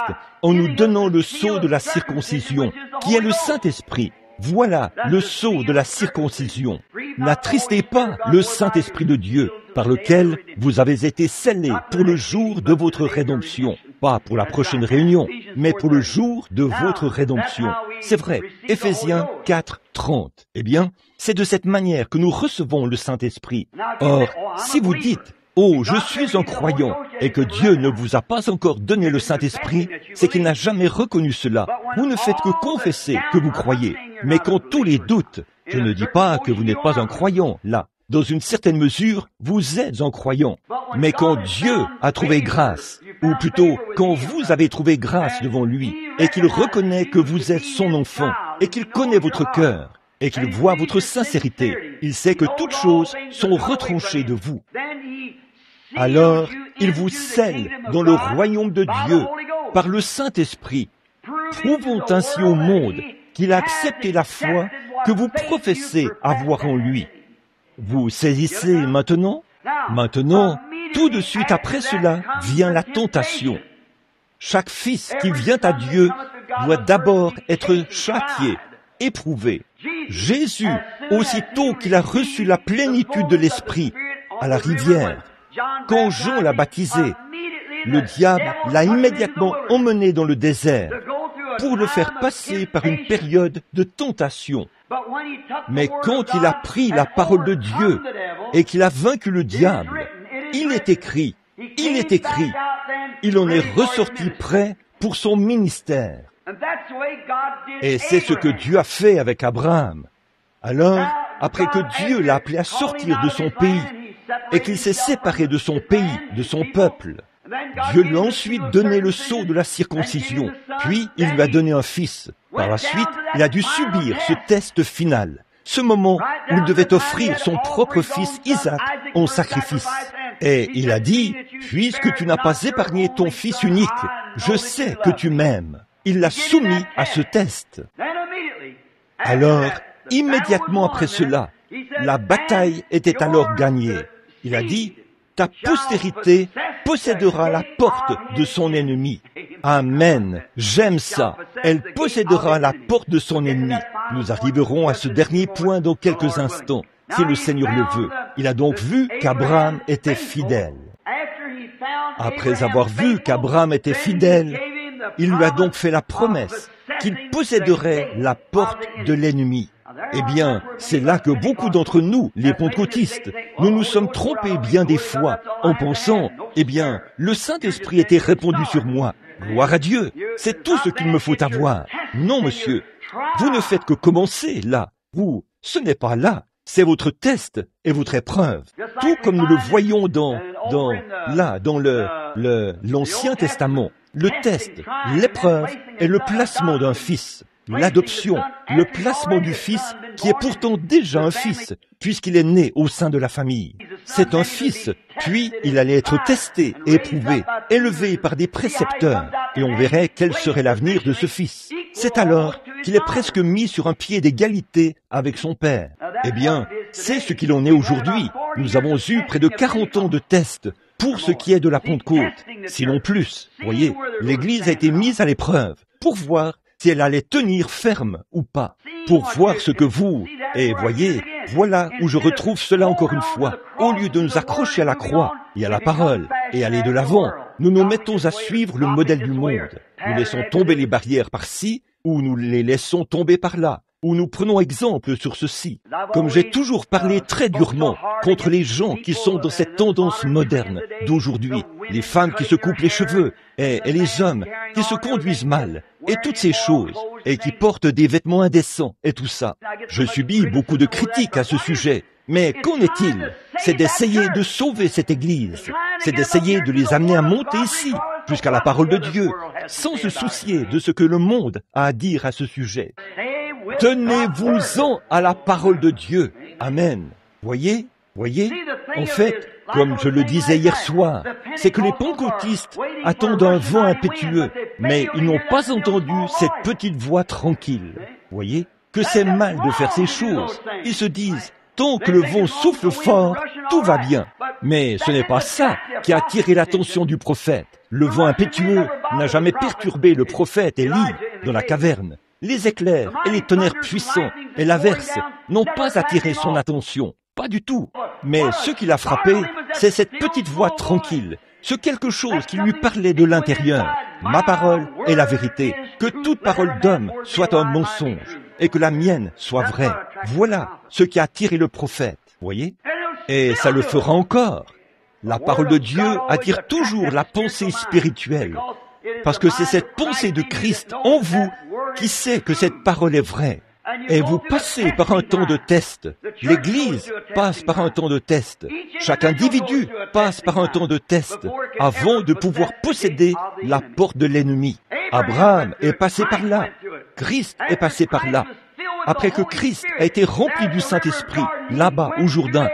en nous donnant le sceau de la circoncision, qui est le Saint-Esprit. Voilà le sceau de la circoncision. N'attristez pas le Saint-Esprit de Dieu, par lequel vous avez été scellés pour le jour de votre rédemption. Pas pour la prochaine réunion, mais pour le jour de votre rédemption. C'est vrai, Éphésiens 4, 30. Eh bien, c'est de cette manière que nous recevons le Saint-Esprit. Or, si vous dites, « Oh, je suis un croyant » et que Dieu ne vous a pas encore donné le Saint-Esprit, c'est qu'il n'a jamais reconnu cela. Vous ne faites que confesser que vous croyez. Mais quand tous les doutes, je ne dis pas que vous n'êtes pas un croyant, là. Dans une certaine mesure, vous êtes un croyant. Mais quand Dieu a trouvé grâce, ou plutôt quand vous avez trouvé grâce devant lui, et qu'il reconnaît que vous êtes son enfant, et qu'il connaît votre cœur, et qu'il voit votre sincérité, il sait que toutes choses sont retranchées de vous. Alors, il vous scelle dans le royaume de Dieu par le Saint-Esprit, prouvant ainsi au monde qu'il a accepté la foi que vous professez avoir en lui. Vous saisissez maintenant? Maintenant, tout de suite après cela vient la tentation. Chaque fils qui vient à Dieu doit d'abord être châtié, éprouvé. Jésus, aussitôt qu'il a reçu la plénitude de l'Esprit à la rivière, quand Jean l'a baptisé, le diable l'a immédiatement emmené dans le désert pour le faire passer par une période de tentation. Mais quand il a pris la parole de Dieu et qu'il a vaincu le diable, il est écrit, il en est ressorti prêt pour son ministère. Et c'est ce que Dieu a fait avec Abraham. Alors, après que Dieu l'a appelé à sortir de son pays et qu'il s'est séparé de son pays, de son peuple, Dieu lui a ensuite donné le sceau de la circoncision, puis il lui a donné un fils. Par la suite, il a dû subir ce test final, ce moment où il devait offrir son propre fils Isaac en sacrifice. Et il a dit, puisque tu n'as pas épargné ton fils unique, je sais que tu m'aimes. Il l'a soumis à ce test. Alors, immédiatement après cela, la bataille était alors gagnée. Il a dit, ta postérité possédera la porte de son ennemi. Amen. J'aime ça. Elle possédera la porte de son ennemi. Nous arriverons à ce dernier point dans quelques instants, si le Seigneur le veut. Il a donc vu qu'Abraham était fidèle. Après avoir vu qu'Abraham était fidèle, il lui a donc fait la promesse qu'il posséderait la porte de l'ennemi. Eh bien, c'est là que beaucoup d'entre nous, les pentecôtistes, nous nous sommes trompés bien des fois en pensant, eh bien, le Saint-Esprit était répandu sur moi. Gloire à Dieu, c'est tout ce qu'il me faut avoir. Non, monsieur, vous ne faites que commencer là. Ce n'est pas là. C'est votre test et votre épreuve. Tout comme nous le voyons dans l'Ancien Testament. Le test, l'épreuve et le placement d'un fils. L'adoption, le placement du fils qui est pourtant déjà un fils, puisqu'il est né au sein de la famille. C'est un fils, puis il allait être testé, éprouvé, élevé par des précepteurs, et on verrait quel serait l'avenir de ce fils. C'est alors qu'il est presque mis sur un pied d'égalité avec son père. Eh bien, c'est ce qu'il en est aujourd'hui. Nous avons eu près de 40 ans de tests pour ce qui est de la Pentecôte, sinon plus. Voyez, l'Église a été mise à l'épreuve pour voir si elle allait tenir ferme ou pas, pour voir ce que vous... Et voyez, voilà où je retrouve cela encore une fois. Au lieu de nous accrocher à la croix et à la parole et aller de l'avant, nous nous mettons à suivre le modèle du monde. Nous laissons tomber les barrières par-ci, ou nous les laissons tomber par-là, ou nous prenons exemple sur ceci. Comme j'ai toujours parlé très durement contre les gens qui sont dans cette tendance moderne d'aujourd'hui, les femmes qui se coupent les cheveux, et les hommes qui se conduisent mal, et toutes ces choses, et qui portent des vêtements indécents, et tout ça. Je subis beaucoup de critiques à ce sujet, mais qu'en est-il? C'est d'essayer de sauver cette Église, c'est d'essayer de les amener à monter ici, jusqu'à la parole de Dieu, sans se soucier de ce que le monde a à dire à ce sujet. Tenez-vous-en à la parole de Dieu. Amen. Voyez? En fait, comme je le disais hier soir, c'est que les pentecôtistes attendent un vent impétueux, mais ils n'ont pas entendu cette petite voix tranquille. Voyez? Que c'est mal de faire ces choses. Ils se disent, tant que le vent souffle fort, tout va bien. Mais ce n'est pas ça qui a attiré l'attention du prophète. Le vent impétueux n'a jamais perturbé le prophète Élie dans la caverne. Les éclairs et les tonnerres puissants et l'averse n'ont pas attiré son attention. Pas du tout. Mais ce qui l'a frappé, c'est cette petite voix tranquille, ce quelque chose qui lui parlait de l'intérieur. Ma parole est la vérité. Que toute parole d'homme soit un mensonge et que la mienne soit vraie. Voilà ce qui a attiré le prophète. Voyez? Et ça le fera encore. La parole de Dieu attire toujours la pensée spirituelle. Parce que c'est cette pensée de Christ en vous qui sait que cette parole est vraie. Et vous passez par un temps de test. L'Église passe par un temps de test. Chaque individu passe par un temps de test avant de pouvoir posséder la porte de l'ennemi. Abraham est passé par là. Christ est passé par là. Après que Christ a été rempli du Saint-Esprit, là-bas au Jourdain,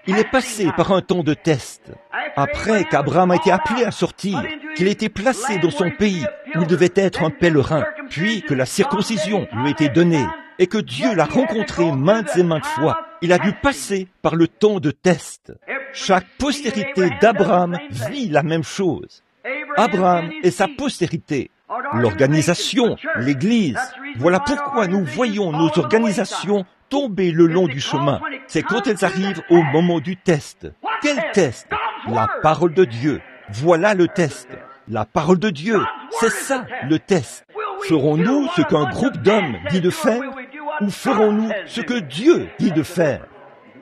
il est passé par un temps de test. après qu'Abraham a été appelé à sortir, qu'il a été placé dans son pays où il devait être un pèlerin, puis que la circoncision lui a été donnée, et que Dieu l'a rencontré maintes et maintes fois, il a dû passer par le temps de test. Chaque postérité d'Abraham vit la même chose. Abraham et sa postérité. L'organisation, l'Église. Voilà pourquoi nous voyons nos organisations tomber le long du chemin. C'est quand elles arrivent au moment du test. Quel test? La parole de Dieu. Voilà le test. La parole de Dieu, c'est ça le test. Ferons-nous ce qu'un groupe d'hommes dit de faire ou ferons-nous ce que Dieu dit de faire?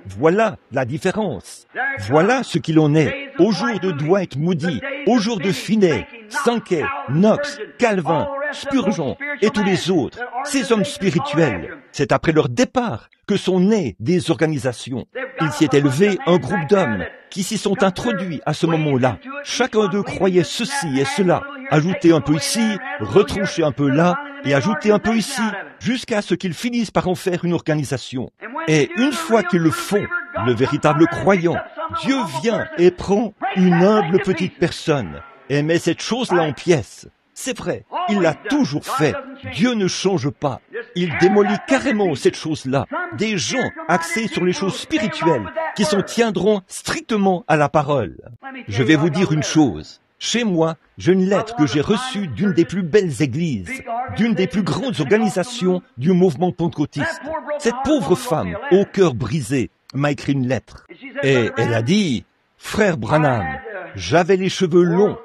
Voilà la différence. Voilà ce qu'il en est. Au jour de Dwight Moody, au jour de Finney, Sankey, Knox, Calvin, Spurgeon et tous les autres, ces hommes spirituels, c'est après leur départ que sont nées des organisations. Il s'y est élevé un groupe d'hommes qui s'y sont introduits à ce moment-là. Chacun d'eux croyait ceci et cela, ajouter un peu ici, retrancher un peu là, et ajouter un peu ici, jusqu'à ce qu'ils finissent par en faire une organisation. Et une fois qu'ils le font, le véritable croyant, Dieu vient et prend une humble petite personne et met cette chose-là en pièces. C'est vrai, il l'a toujours fait. Dieu ne change pas. Il démolit carrément cette chose-là. Des gens axés sur les choses spirituelles qui s'en tiendront strictement à la parole. Je vais vous dire une chose. Chez moi, j'ai une lettre que j'ai reçue d'une des plus belles églises, d'une des plus grandes organisations du mouvement pentecôtiste. Cette pauvre femme, au cœur brisé, m'a écrit une lettre. Et elle a dit, « Frère Branham, j'avais les cheveux longs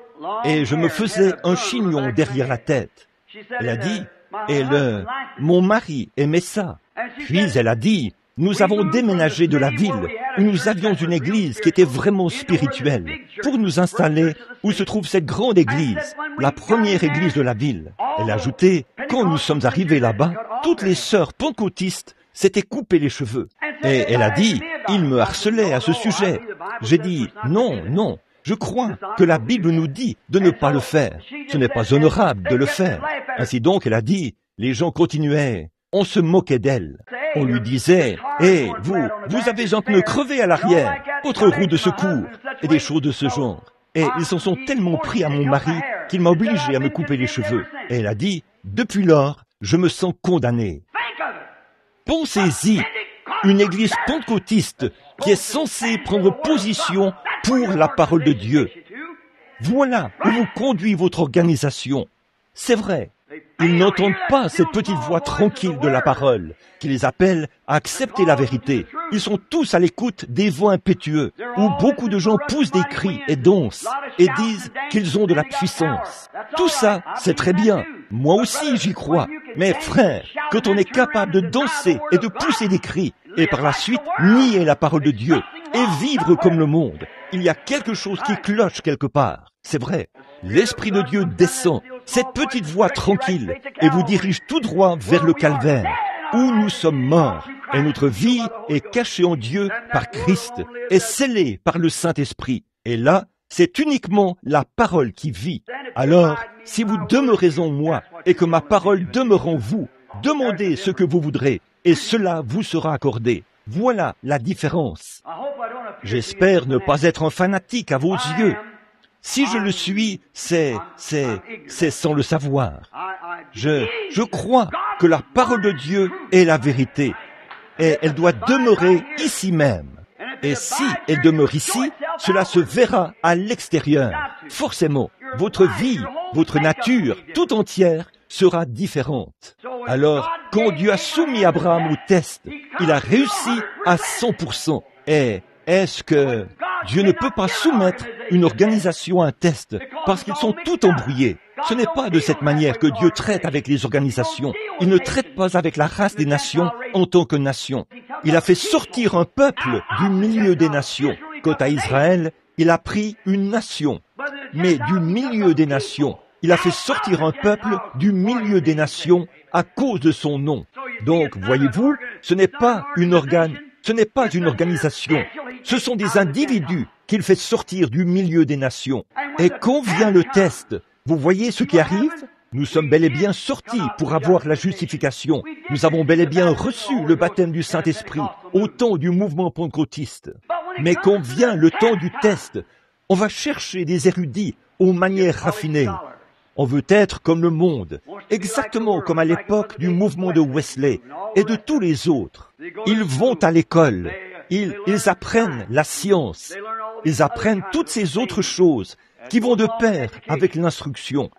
et je me faisais un chignon derrière la tête. » Elle a dit, « Et mon mari aimait ça. » Puis elle a dit, « Nous avons déménagé de la ville où nous avions une église qui était vraiment spirituelle pour nous installer où se trouve cette grande église, la première église de la ville. » Elle a ajouté, « Quand nous sommes arrivés là-bas, toutes les sœurs pentecôtistes s'étaient coupées les cheveux. » Et elle a dit, « Il me harcelait à ce sujet. » J'ai dit, « Non, non, je crois que la Bible nous dit de ne pas le faire. Ce n'est pas honorable de le faire. » Ainsi donc, elle a dit, les gens continuaient. On se moquait d'elle. On lui disait, « Hé, vous avez un pneu crevé à l'arrière, votre roue de secours, et des choses de ce genre. » Et ils s'en sont tellement pris à mon mari qu'il m'a obligé à me couper les cheveux. Et elle a dit, « Depuis lors, je me sens condamnée. » Pensez-y, une église pentecôtiste qui est censée prendre position pour la parole de Dieu. Voilà où vous conduit votre organisation. C'est vrai. Ils n'entendent pas cette petite voix tranquille de la parole qui les appelle à accepter la vérité. Ils sont tous à l'écoute des vents impétueux où beaucoup de gens poussent des cris et dansent et disent qu'ils ont de la puissance. Tout ça, c'est très bien. Moi aussi, j'y crois. Mais frère, quand on est capable de danser et de pousser des cris et par la suite nier la parole de Dieu et vivre comme le monde, il y a quelque chose qui cloche quelque part. C'est vrai. L'Esprit de Dieu descend, cette petite voix tranquille, et vous dirige tout droit vers le calvaire, où nous sommes morts, et notre vie est cachée en Dieu par Christ, et scellée par le Saint-Esprit. Et là, c'est uniquement la parole qui vit. Alors, si vous demeurez en moi, et que ma parole demeure en vous, demandez ce que vous voudrez, et cela vous sera accordé. Voilà la différence. J'espère ne pas être un fanatique à vos yeux. Si je le suis, c'est sans le savoir. Je crois que la parole de Dieu est la vérité, et elle doit demeurer ici même. Et si elle demeure ici, cela se verra à l'extérieur. Forcément, votre vie, votre nature tout entière sera différente. Alors, quand Dieu a soumis Abraham au test, il a réussi à 100%. Et est-ce que Dieu ne peut pas soumettre une organisation à un test parce qu'ils sont tout embrouillés? Ce n'est pas de cette manière que Dieu traite avec les organisations. Il ne traite pas avec la race des nations en tant que nation. Il a fait sortir un peuple du milieu des nations. Quant à Israël, il a pris une nation. Mais du milieu des nations, il a fait sortir un peuple du milieu des nations à cause de son nom. Donc, voyez-vous, ce n'est pas une organisation. Ce sont des individus qu'il fait sortir du milieu des nations. Et quand vient le test, vous voyez ce qui arrive? Nous sommes bel et bien sortis pour avoir la justification. Nous avons bel et bien reçu le baptême du Saint-Esprit au temps du mouvement pentecôtiste. Mais quand vient le temps du test, On va chercher des érudits aux manières raffinées. On veut être comme le monde, exactement comme à l'époque du mouvement de Wesley et de tous les autres. Ils vont à l'école, ils apprennent la science, ils apprennent toutes ces autres choses qui vont de pair avec l'instruction.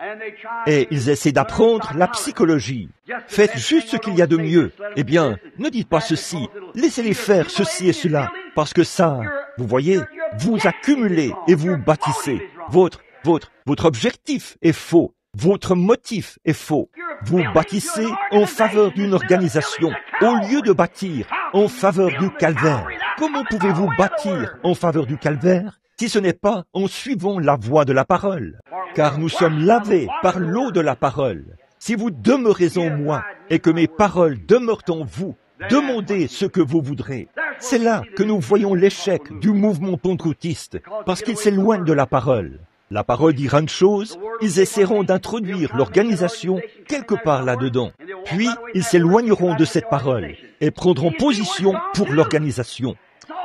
Et ils essaient d'apprendre la psychologie. Faites juste ce qu'il y a de mieux. Eh bien, ne dites pas ceci, laissez-les faire ceci et cela, parce que ça, vous voyez, vous accumulez et vous bâtissez. Votre objectif est faux. Votre motif est faux. Vous bâtissez en faveur d'une organisation au lieu de bâtir en faveur du calvaire. Comment pouvez-vous bâtir en faveur du calvaire si ce n'est pas en suivant la voie de la parole? Car nous sommes lavés par l'eau de la parole. Si vous demeurez en moi et que mes paroles demeurent en vous, demandez ce que vous voudrez. C'est là que nous voyons l'échec du mouvement pentecôtiste, parce qu'il s'éloigne de la parole. La parole dira une chose, ils essaieront d'introduire l'organisation quelque part là-dedans. Puis, ils s'éloigneront de cette parole et prendront position pour l'organisation.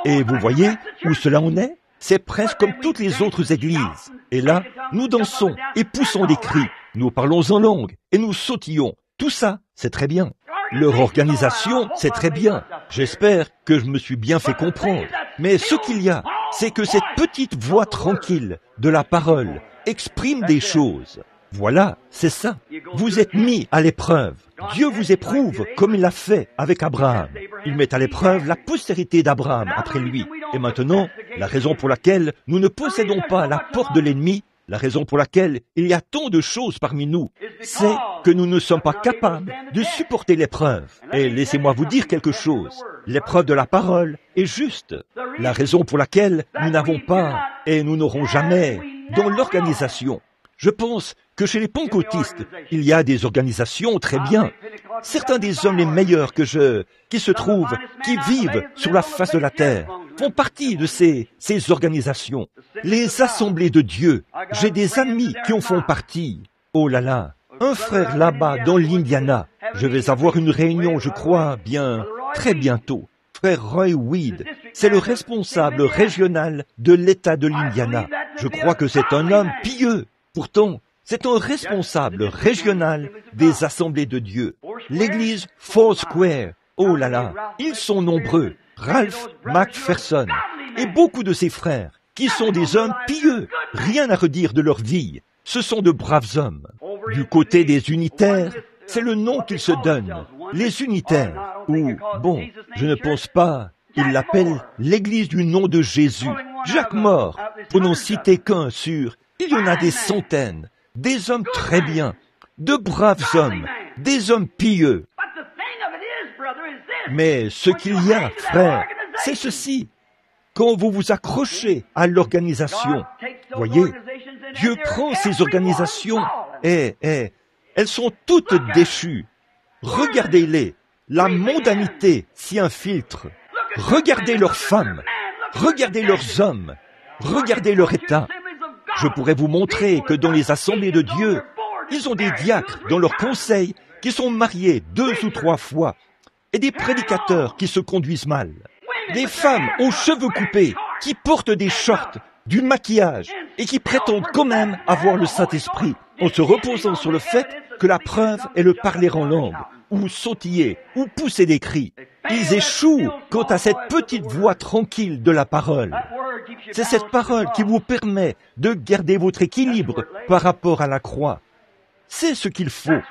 Et vous voyez où cela en est? C'est presque comme toutes les autres églises. Et là, nous dansons et poussons des cris. Nous parlons en langue et nous sautillons. Tout ça, c'est très bien. Leur organisation, c'est très bien. J'espère que je me suis bien fait comprendre. Mais ce qu'il y a, c'est que cette petite voix tranquille de la parole exprime des choses. Voilà, c'est ça. Vous êtes mis à l'épreuve. Dieu vous éprouve comme il l'a fait avec Abraham. Il met à l'épreuve la postérité d'Abraham après lui. Et maintenant, la raison pour laquelle nous ne possédons pas la porte de l'ennemi, la raison pour laquelle il y a tant de choses parmi nous, c'est que nous ne sommes pas capables de supporter l'épreuve. Et laissez-moi vous dire quelque chose. L'épreuve de la parole est juste. La raison pour laquelle nous n'avons pas, et nous n'aurons jamais, dans l'organisation. Je pense que chez les pentecôtistes, il y a des organisations très bien. Certains des hommes les meilleurs qui se trouvent, qui vivent sur la face de la terre, font partie de ces organisations. Les assemblées de Dieu, j'ai des amis qui en font partie. Oh là là, un frère là-bas dans l'Indiana, je vais avoir une réunion, je crois, bien, très bientôt. Frère Roy Weed, c'est le responsable régional de l'État de l'Indiana. Je crois que c'est un homme pieux. Pourtant, c'est un responsable régional des assemblées de Dieu. L'église Foursquare, oh là là, ils sont nombreux. Ralph McPherson et beaucoup de ses frères, qui sont des hommes pieux, rien à redire de leur vie. Ce sont de braves hommes. Du côté des unitaires, c'est le nom qu'ils se donnent, les unitaires, ou, bon, je ne pense pas, ils l'appellent l'église du nom de Jésus. Jacques Moore, pour n'en citer qu'un sur, il y en a des centaines, des hommes très bien, de braves hommes, des hommes pieux. Mais ce qu'il y a, frère, c'est ceci. Quand vous vous accrochez à l'organisation, voyez, Dieu prend ces organisations et elles sont toutes déchues. Regardez-les, la mondanité s'y infiltre. Regardez leurs femmes, regardez leurs hommes, regardez leur état. Je pourrais vous montrer que dans les assemblées de Dieu, ils ont des diacres dans leur conseil qui sont mariés 2 ou 3 fois et des prédicateurs qui se conduisent mal. Des femmes aux cheveux coupés qui portent des shorts, du maquillage et qui prétendent quand même avoir le Saint-Esprit en se reposant sur le fait que la preuve est le parler en langue, ou sautiller, ou pousser des cris. Ils échouent quant à cette petite voix tranquille de la parole. C'est cette parole qui vous permet de garder votre équilibre par rapport à la croix. C'est ce qu'il faut.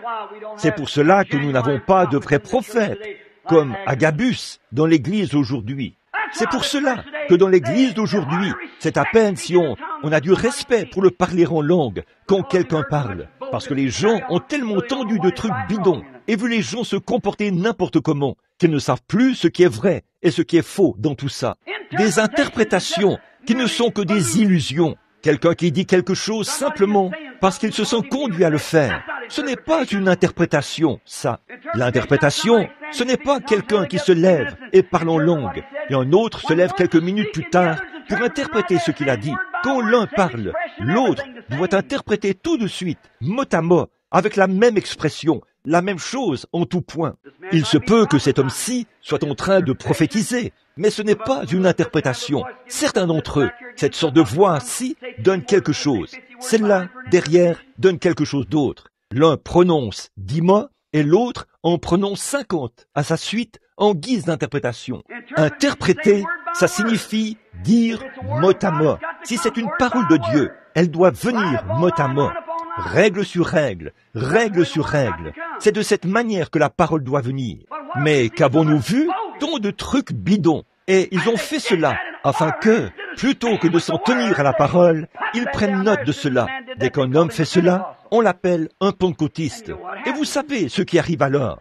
C'est pour cela que nous n'avons pas de vrais prophètes, comme Agabus dans l'Église aujourd'hui. C'est pour cela que dans l'Église d'aujourd'hui, c'est à peine si on a du respect pour le parler en langue quand quelqu'un parle. Parce que les gens ont tellement entendu de trucs bidons et vu les gens se comporter n'importe comment qu'ils ne savent plus ce qui est vrai et ce qui est faux dans tout ça. Des interprétations qui ne sont que des illusions. Quelqu'un qui dit quelque chose simplement parce qu'il se sent conduit à le faire. Ce n'est pas une interprétation, ça. L'interprétation, ce n'est pas quelqu'un qui se lève et parle en langue, et un autre se lève quelques minutes plus tard pour interpréter ce qu'il a dit. Quand l'un parle, l'autre doit interpréter tout de suite, mot à mot, avec la même expression, la même chose en tout point. Il se peut que cet homme-ci soit en train de prophétiser, mais ce n'est pas une interprétation. Certains d'entre eux, cette sorte de voix-ci donne quelque chose. Celle-là, derrière, donne quelque chose d'autre. L'un prononce 10 mots et l'autre en prononce 50 à sa suite en guise d'interprétation. Interpréter, ça signifie dire mot à mot. Si c'est une parole de Dieu, elle doit venir mot à mot. Règle sur règle, règle sur règle. C'est de cette manière que la parole doit venir. Mais qu'avons-nous vu? Tant de trucs bidons. Et ils ont fait cela afin que, plutôt que de s'en tenir à la parole, ils prennent note de cela. Dès qu'un homme fait cela, on l'appelle un pentecôtiste. Et vous savez ce qui arrive alors.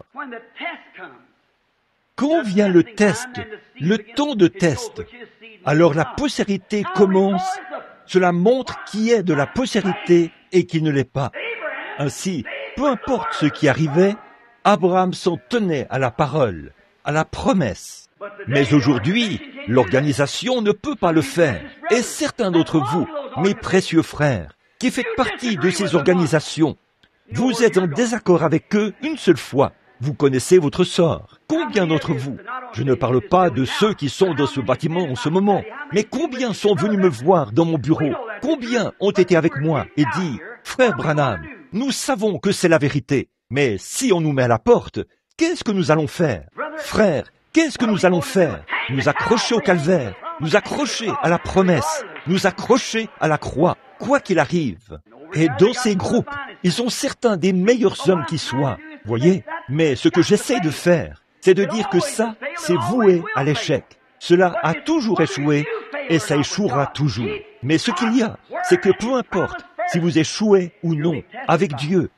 Quand vient le test, le temps de test, alors la postérité commence. Cela montre qui est de la postérité et qui ne l'est pas. Ainsi, peu importe ce qui arrivait, Abraham s'en tenait à la parole, à la promesse. Mais aujourd'hui, l'organisation ne peut pas le faire. Et certains d'entre vous, mes précieux frères, qui faites partie de ces organisations, vous êtes en désaccord avec eux une seule fois. Vous connaissez votre sort. Combien d'entre vous? Je ne parle pas de ceux qui sont dans ce bâtiment en ce moment, mais combien sont venus me voir dans mon bureau? Combien ont été avec moi et dit, « Frère Branham, nous savons que c'est la vérité, mais si on nous met à la porte, qu'est-ce que nous allons faire? Frère, qu'est-ce que nous allons faire? Nous accrocher au calvaire, nous accrocher à la promesse, nous accrocher à la croix, quoi qu'il arrive. » Et dans ces groupes, ils sont certains des meilleurs hommes qui soient. Voyez, mais ce que j'essaie de faire, c'est de dire que ça, c'est voué à l'échec. Cela a toujours échoué et ça échouera toujours. Mais ce qu'il y a, c'est que peu importe si vous échouez ou non avec Dieu,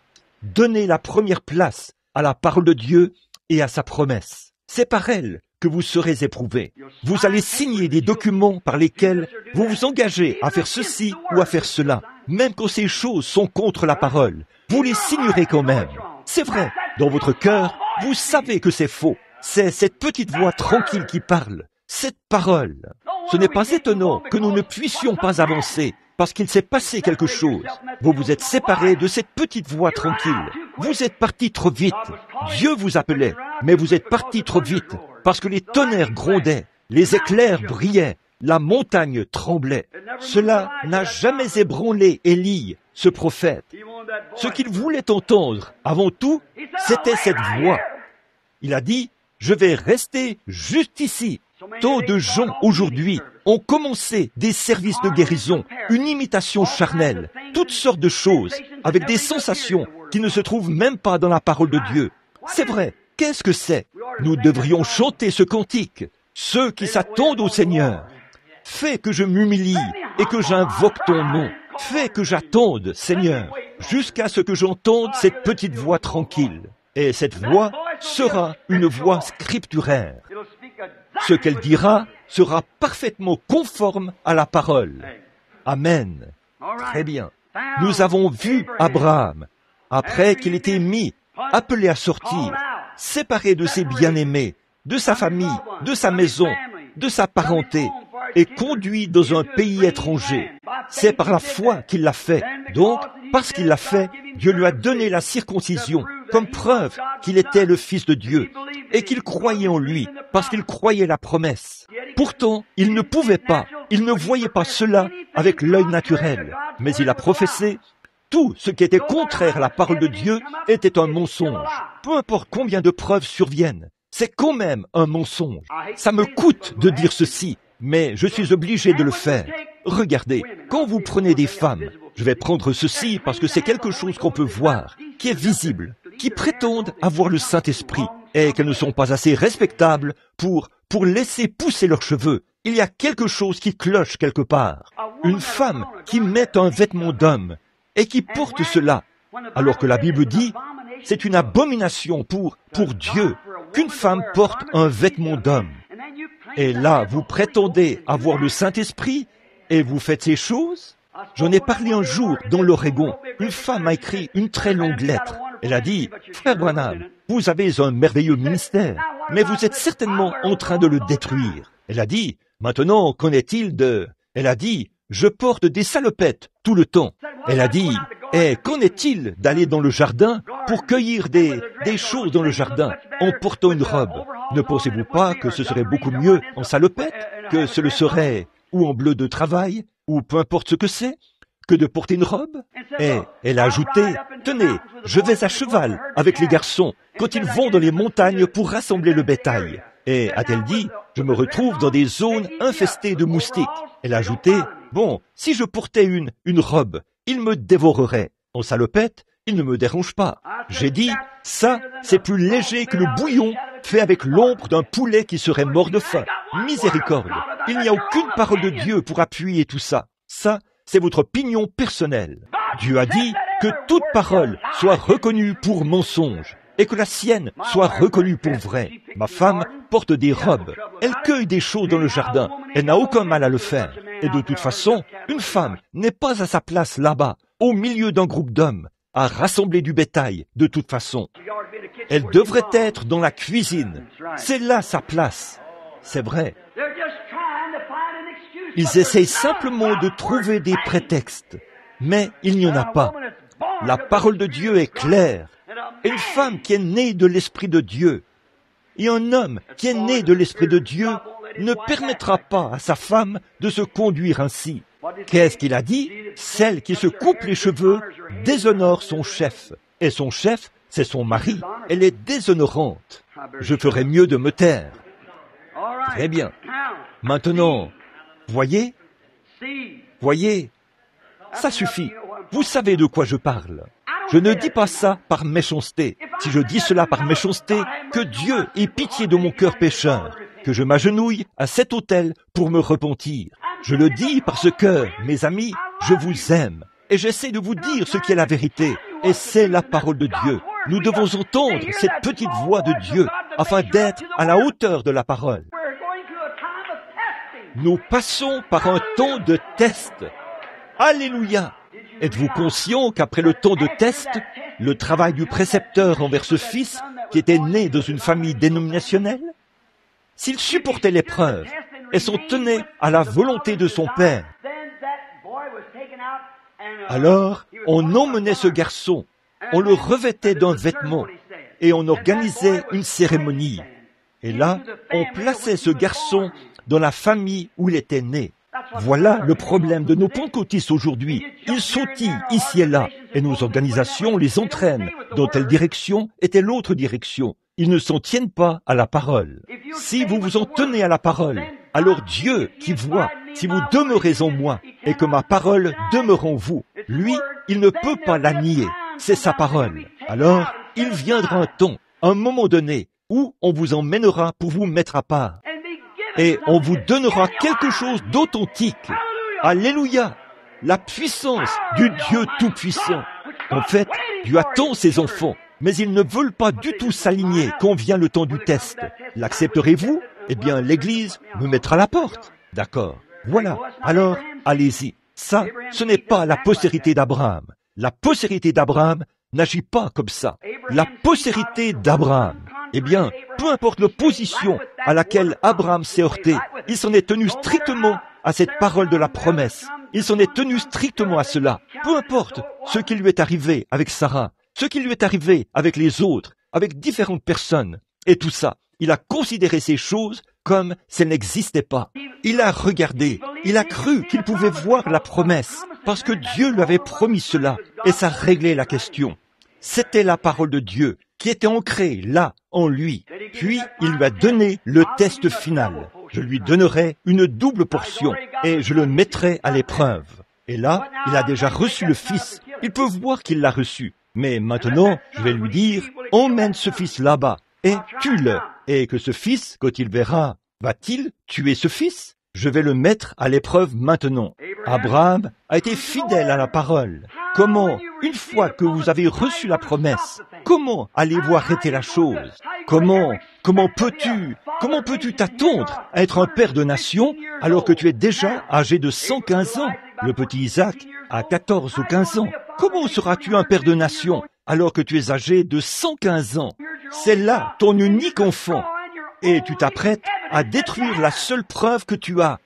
donnez la première place à la parole de Dieu et à sa promesse. C'est par elle que vous serez éprouvés. Vous allez signer des documents par lesquels vous vous engagez à faire ceci ou à faire cela. Même quand ces choses sont contre la parole, vous les signerez quand même. C'est vrai, dans votre cœur, vous savez que c'est faux. C'est cette petite voix tranquille qui parle, cette parole. Ce n'est pas étonnant que nous ne puissions pas avancer, parce qu'il s'est passé quelque chose. Vous vous êtes séparés de cette petite voix tranquille. Vous êtes partis trop vite. Dieu vous appelait, mais vous êtes partis trop vite, parce que les tonnerres grondaient, les éclairs brillaient, la montagne tremblait. Cela n'a jamais ébranlé Élie, ce prophète. Ce qu'il voulait entendre, avant tout, c'était cette voix. Il a dit, « Je vais rester juste ici. » Tant de gens aujourd'hui ont commencé des services de guérison, une imitation charnelle, toutes sortes de choses, avec des sensations qui ne se trouvent même pas dans la parole de Dieu. C'est vrai, qu'est-ce que c'est? Nous devrions chanter ce cantique. Ceux qui s'attendent au Seigneur. Fais que je m'humilie et que j'invoque ton nom. Fais que j'attende, Seigneur, jusqu'à ce que j'entende cette petite voix tranquille. Et cette voix sera une voix scripturaire. Ce qu'elle dira sera parfaitement conforme à la parole. Amen. Très bien. Nous avons vu Abraham, après qu'il était mis, appelé à sortir, séparé de ses bien-aimés, de sa famille, de sa maison, de sa parenté, et conduit dans un pays étranger. C'est par la foi qu'il l'a fait. Donc, parce qu'il l'a fait, Dieu lui a donné la circoncision comme preuve qu'il était le Fils de Dieu et qu'il croyait en lui parce qu'il croyait la promesse. Pourtant, il ne pouvait pas, il ne voyait pas cela avec l'œil naturel, mais il a professé tout ce qui était contraire à la parole de Dieu était un mensonge. Peu importe combien de preuves surviennent, c'est quand même un mensonge. Ça me coûte de dire ceci, mais je suis obligé de le faire. Regardez, quand vous prenez des femmes, je vais prendre ceci parce que c'est quelque chose qu'on peut voir, qui est visible, qui prétendent avoir le Saint-Esprit et qu'elles ne sont pas assez respectables pour laisser pousser leurs cheveux. Il y a quelque chose qui cloche quelque part. Une femme qui met un vêtement d'homme et qui porte cela, alors que la Bible dit, c'est une abomination pour Dieu qu'une femme porte un vêtement d'homme. Et là, vous prétendez avoir le Saint-Esprit et vous faites ces choses? J'en ai parlé un jour dans l'Oregon. Une femme a écrit une très longue lettre. Elle a dit, « Frère Branham, vous avez un merveilleux ministère, mais vous êtes certainement en train de le détruire. » Elle a dit, « Maintenant, qu'en est-il de... » Elle a dit, « Je porte des salopettes tout le temps. » Elle a dit, « Et qu'en est-il d'aller dans le jardin pour cueillir des choses dans le jardin en portant une robe. Ne pensez-vous pas que ce serait beaucoup mieux en salopette, que ce le serait ou en bleu de travail, ou peu importe ce que c'est, que de porter une robe? Et elle a ajouté, tenez, je vais à cheval avec les garçons quand ils vont dans les montagnes pour rassembler le bétail. Et a-t-elle dit, je me retrouve dans des zones infestées de moustiques. Elle a ajouté, bon, si je portais une robe, ils me dévoreraient. En salopette, ils ne me dérangent pas. J'ai dit, ça, c'est plus léger que le bouillon fait avec l'ombre d'un poulet qui serait mort de faim. Miséricorde. Il n'y a aucune parole de Dieu pour appuyer tout ça. Ça, c'est votre opinion personnelle. Dieu a dit que toute parole soit reconnue pour mensonge et que la sienne soit reconnue pour vraie. Ma femme porte des robes. Elle cueille des choses dans le jardin. Elle n'a aucun mal à le faire. Et de toute façon, une femme n'est pas à sa place là-bas, au milieu d'un groupe d'hommes, à rassembler du bétail, de toute façon. Elle devrait être dans la cuisine. C'est là sa place. C'est vrai. Ils essayent simplement de trouver des prétextes, mais il n'y en a pas. La parole de Dieu est claire. Une femme qui est née de l'Esprit de Dieu et un homme qui est né de l'Esprit de Dieu ne permettra pas à sa femme de se conduire ainsi. Qu'est-ce qu'il a dit? Celle qui se coupe les cheveux déshonore son chef. Et son chef, c'est son mari. Elle est déshonorante. Je ferais mieux de me taire. Très bien. Maintenant, voyez, ça suffit. Vous savez de quoi je parle. Je ne dis pas ça par méchanceté. Si je dis cela par méchanceté, que Dieu ait pitié de mon cœur pécheur, que je m'agenouille à cet autel pour me repentir. Je le dis parce que, mes amis, je vous aime. Et j'essaie de vous dire ce qui est la vérité. Et c'est la parole de Dieu. Nous devons entendre cette petite voix de Dieu afin d'être à la hauteur de la parole. Nous passons par un temps de test. Alléluia! Êtes-vous conscient qu'après le temps de test, le travail du précepteur envers ce fils qui était né dans une famille dénominationnelle, s'il supportait l'épreuve et s'en tenait à la volonté de son père, alors on emmenait ce garçon, on le revêtait d'un vêtement et on organisait une cérémonie. Et là, on plaçait ce garçon dans la famille où il était né. Voilà le problème de nos pentecôtistes aujourd'hui. Ils sautillent ici et là, et nos organisations les entraînent dans telle direction et telle autre direction. Ils ne s'en tiennent pas à la parole. Si vous vous en tenez à la parole, alors Dieu qui voit, si vous demeurez en moi, et que ma parole demeure en vous, lui, il ne peut pas la nier. C'est sa parole. Alors, il viendra un temps, un moment donné, où on vous emmènera pour vous mettre à part. Et on vous donnera quelque chose d'authentique. Alléluia! La puissance du Dieu Tout-Puissant. En fait, Dieu attend ses enfants, mais ils ne veulent pas du tout s'aligner quand vient le temps du test. L'accepterez-vous? Eh bien, l'Église me mettra à la porte. D'accord. Voilà. Alors, allez-y. Ça, ce n'est pas la postérité d'Abraham. La postérité d'Abraham n'agit pas comme ça. La postérité d'Abraham, eh bien, peu importe l'opposition à laquelle Abraham s'est heurté, il s'en est tenu strictement à cette parole de la promesse. Il s'en est tenu strictement à cela. Peu importe ce qui lui est arrivé avec Sarah, ce qui lui est arrivé avec les autres, avec différentes personnes, et tout ça, il a considéré ces choses comme si elles n'existaient pas. Il a regardé, il a cru qu'il pouvait voir la promesse, parce que Dieu lui avait promis cela, et ça réglait la question. C'était la parole de Dieu qui était ancrée là, en lui. Puis, il lui a donné le test final. Je lui donnerai une double portion et je le mettrai à l'épreuve. Et là, il a déjà reçu le Fils. Il peut voir qu'il l'a reçu. Mais maintenant, je vais lui dire, emmène ce Fils là-bas et tue-le. Et que ce Fils, quand il verra, va-t-il tuer ce Fils? Je vais le mettre à l'épreuve maintenant. Abraham a été fidèle à la parole. Comment, une fois que vous avez reçu la promesse, comment allez-vous arrêter la chose? Comment peux-tu t'attendre à être un père de nation alors que tu es déjà âgé de 115 ans? Le petit Isaac a 14 ou 15 ans. Comment seras-tu un père de nation alors que tu es âgé de 115 ans? C'est là ton unique enfant. Et tu t'apprêtes à détruire la seule preuve que tu as.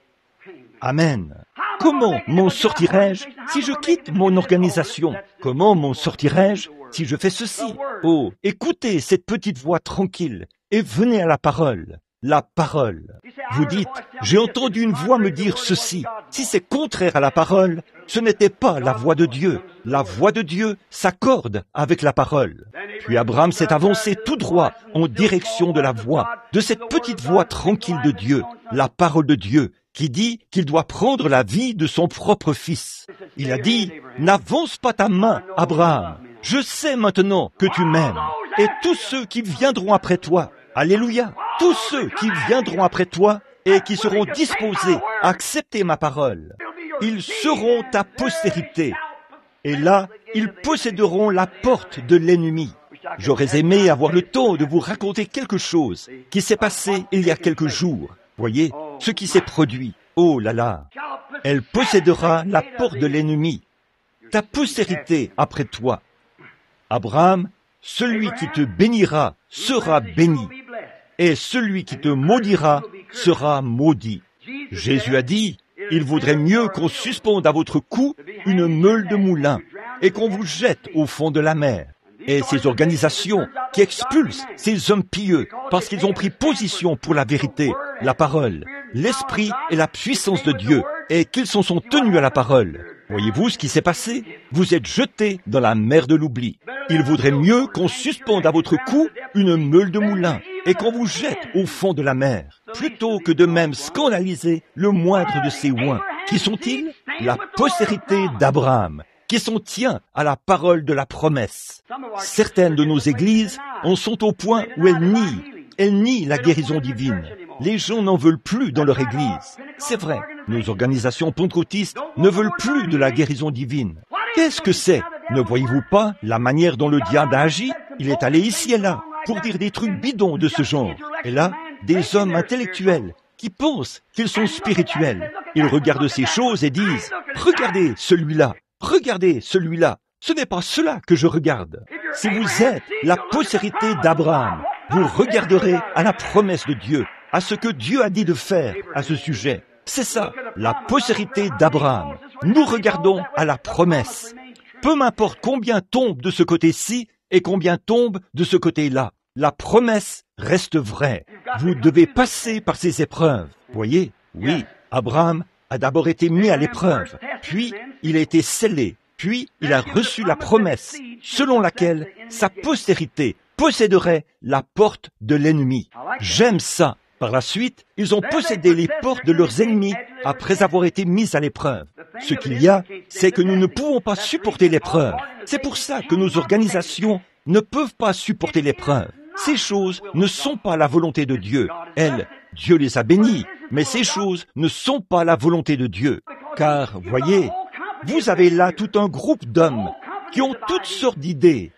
Amen. Comment m'en sortirai-je si je quitte mon organisation? Comment m'en sortirai-je si je fais ceci. Oh, écoutez cette petite voix tranquille et venez à la parole. La parole. Vous dites, j'ai entendu une voix me dire ceci. Si c'est contraire à la parole, ce n'était pas la voix de Dieu. La voix de Dieu s'accorde avec la parole. Puis Abraham s'est avancé tout droit en direction de la voix, de cette petite voix tranquille de Dieu, la parole de Dieu, qui dit qu'il doit prendre la vie de son propre fils. Il a dit, n'avance pas ta main, Abraham. Je sais maintenant que tu m'aimes. Et tous ceux qui viendront après toi, alléluia, tous ceux qui viendront après toi et qui seront disposés à accepter ma parole, ils seront ta postérité. Et là, ils posséderont la porte de l'ennemi. J'aurais aimé avoir le temps de vous raconter quelque chose qui s'est passé il y a quelques jours. Voyez, ce qui s'est produit. Oh là là, elle possédera la porte de l'ennemi. Ta postérité après toi. Abraham, celui qui te bénira sera béni. Et celui qui te maudira sera maudit. Jésus a dit, il vaudrait mieux qu'on suspende à votre cou une meule de moulin et qu'on vous jette au fond de la mer. Et ces organisations qui expulsent ces hommes pieux parce qu'ils ont pris position pour la vérité, la parole, l'esprit et la puissance de Dieu, et qu'ils s'en sont tenus à la parole. Voyez-vous ce qui s'est passé? Vous êtes jetés dans la mer de l'oubli. Il vaudrait mieux qu'on suspende à votre cou une meule de moulin et qu'on vous jette au fond de la mer, plutôt que de même scandaliser le moindre de ces oins. Qui sont-ils? La postérité d'Abraham, qui s'en tient à la parole de la promesse. Certaines de nos églises en sont au point où elles nient la guérison divine. Les gens n'en veulent plus dans leur église. C'est vrai, nos organisations pentecôtistes ne veulent plus de la guérison divine. Qu'est-ce que c'est? Ne voyez-vous pas la manière dont le diable a agi? Il est allé ici et là pour dire des trucs bidons de ce genre. Et là, des hommes intellectuels qui pensent qu'ils sont spirituels. Ils regardent ces choses et disent « Regardez celui-là, regardez celui-là. Ce n'est pas cela que je regarde. » Si vous êtes la postérité d'Abraham, vous regarderez à la promesse de Dieu, à ce que Dieu a dit de faire à ce sujet. C'est ça, la postérité d'Abraham. Nous regardons à la promesse. Peu m'importe combien tombe de ce côté-ci et combien tombe de ce côté-là. La promesse reste vraie. Vous devez passer par ces épreuves. Voyez, oui, Abraham a d'abord été mis à l'épreuve, puis il a été scellé, puis il a reçu la promesse, selon laquelle sa postérité posséderait la porte de l'ennemi. J'aime ça. Par la suite, ils ont possédé les portes de leurs ennemis après avoir été mis à l'épreuve. Ce qu'il y a, c'est que nous ne pouvons pas supporter l'épreuve. C'est pour ça que nos organisations ne peuvent pas supporter l'épreuve. Ces choses ne sont pas la volonté de Dieu. Dieu les a bénies, mais ces choses ne sont pas la volonté de Dieu. Car, voyez, vous avez là tout un groupe d'hommes qui ont toutes sortes d'idées.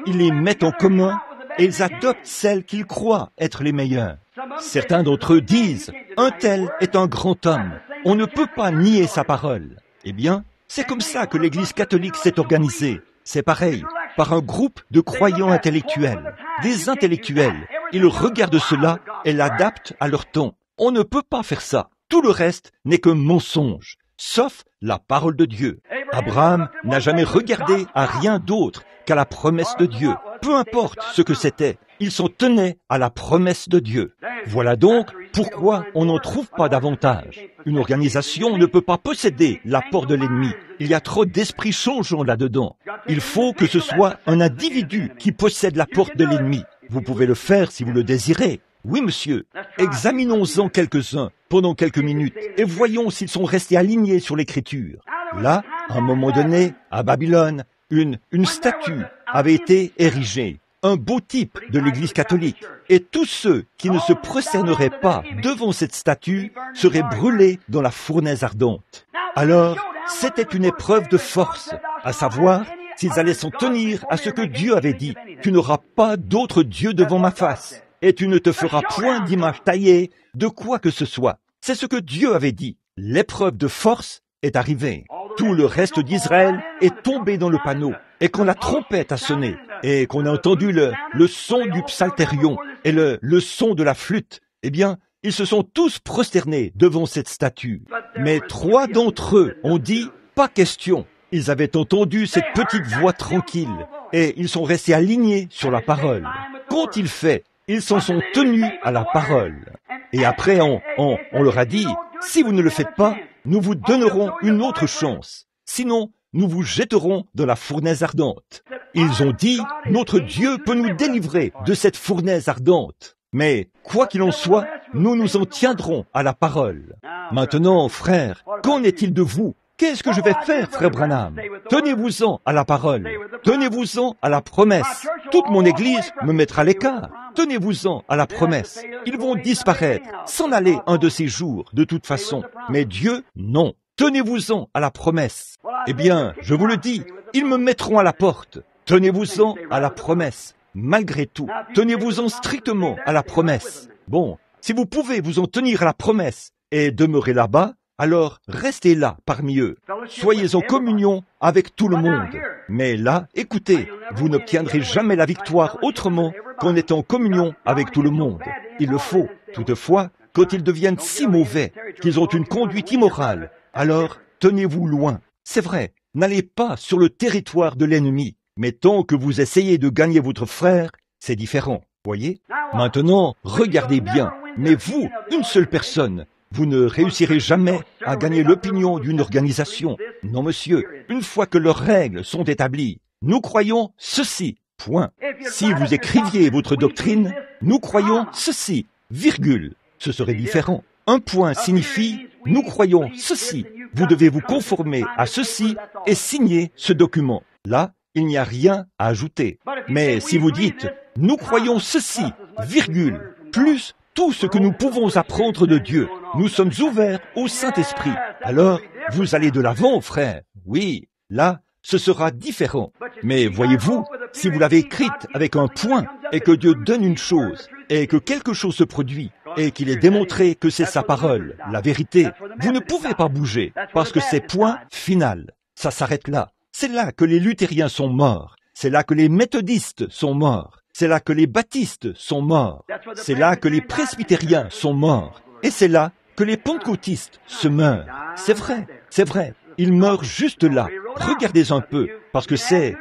Ils les mettent en commun et ils adoptent celles qu'ils croient être les meilleures. Certains d'entre eux disent « Un tel est un grand homme, on ne peut pas nier sa parole. » Eh bien, c'est comme ça que l'Église catholique s'est organisée. C'est pareil, par un groupe de croyants intellectuels, des intellectuels. Ils regardent cela et l'adaptent à leur ton. On ne peut pas faire ça. Tout le reste n'est que mensonge, sauf la parole de Dieu. Abraham n'a jamais regardé à rien d'autre qu'à la promesse de Dieu. Peu importe ce que c'était, il s'en tenait à la promesse de Dieu. Voilà donc pourquoi on n'en trouve pas davantage. Une organisation ne peut pas posséder la porte de l'ennemi. Il y a trop d'esprits changeants là-dedans. Il faut que ce soit un individu qui possède la porte de l'ennemi. Vous pouvez le faire si vous le désirez. Oui, monsieur. Examinons-en quelques-uns pendant quelques minutes et voyons s'ils sont restés alignés sur l'Écriture. Là, à un moment donné, à Babylone, une statue avait été érigée. Un beau type de l'Église catholique. Et tous ceux qui ne se prosterneraient pas devant cette statue seraient brûlés dans la fournaise ardente. Alors, c'était une épreuve de force, à savoir s'ils allaient s'en tenir à ce que Dieu avait dit. Tu n'auras pas d'autre Dieu devant ma face, et tu ne te feras point d'image taillée de quoi que ce soit. C'est ce que Dieu avait dit. L'épreuve de force est arrivée. Tout le reste d'Israël est tombé dans le panneau, et quand la trompette a sonné, et qu'on a entendu le son du psalterion et le son de la flûte, eh bien, ils se sont tous prosternés devant cette statue. Mais 3 d'entre eux ont dit « pas question ». Ils avaient entendu cette petite voix tranquille et ils sont restés alignés sur la parole. Qu'ont-ils fait? Ils s'en sont tenus à la parole. Et après, on leur a dit, si vous ne le faites pas, nous vous donnerons une autre chance. Sinon, nous vous jetterons dans la fournaise ardente. Ils ont dit, notre Dieu peut nous délivrer de cette fournaise ardente. Mais, quoi qu'il en soit, nous nous en tiendrons à la parole. Maintenant, frères, qu'en est-il de vous? Qu'est-ce que je vais faire, frère Branham? Tenez-vous-en à la parole. Tenez-vous-en à la promesse. Toute mon Église me mettra à l'écart. Tenez-vous-en à la promesse. Ils vont disparaître, s'en aller un de ces jours, de toute façon. Mais Dieu, non. Tenez-vous-en à la promesse. Eh bien, je vous le dis, ils me mettront à la porte. Tenez-vous-en à la promesse. Malgré tout, tenez-vous-en strictement à la promesse. Bon, si vous pouvez vous en tenir à la promesse et demeurer là-bas, alors restez là parmi eux. Soyez en communion avec tout le monde. Mais là, écoutez, vous n'obtiendrez jamais la victoire autrement qu'en étant en communion avec tout le monde. Il le faut. Toutefois, quand ils deviennent si mauvais qu'ils ont une conduite immorale, alors tenez-vous loin. C'est vrai, n'allez pas sur le territoire de l'ennemi. Mais tant que vous essayez de gagner votre frère, c'est différent. Voyez? Maintenant, regardez bien. Mais vous, une seule personne, vous ne réussirez jamais à gagner l'opinion d'une organisation. Non, monsieur, une fois que leurs règles sont établies, nous croyons ceci, point. Si vous écriviez votre doctrine, nous croyons ceci, virgule, ce serait différent. Un point signifie, nous croyons ceci. Vous devez vous conformer à ceci et signer ce document. Là, il n'y a rien à ajouter. Mais si vous dites, nous croyons ceci, virgule, plus tout ce que nous pouvons apprendre de Dieu, nous sommes ouverts au Saint-Esprit. Alors, vous allez de l'avant, frère. Oui, là, ce sera différent. Mais voyez-vous, si vous l'avez écrite avec un point, et que Dieu donne une chose, et que quelque chose se produit, et qu'il est démontré que c'est sa parole, la vérité, vous ne pouvez pas bouger, parce que c'est point final. Ça s'arrête là. C'est là que les luthériens sont morts. C'est là que les méthodistes sont morts. C'est là que les baptistes sont morts. C'est là que les presbytériens sont morts. Et c'est là que les pentecôtistes se meurent. C'est vrai. Ils meurent juste là. Regardez un peu, parce que c'est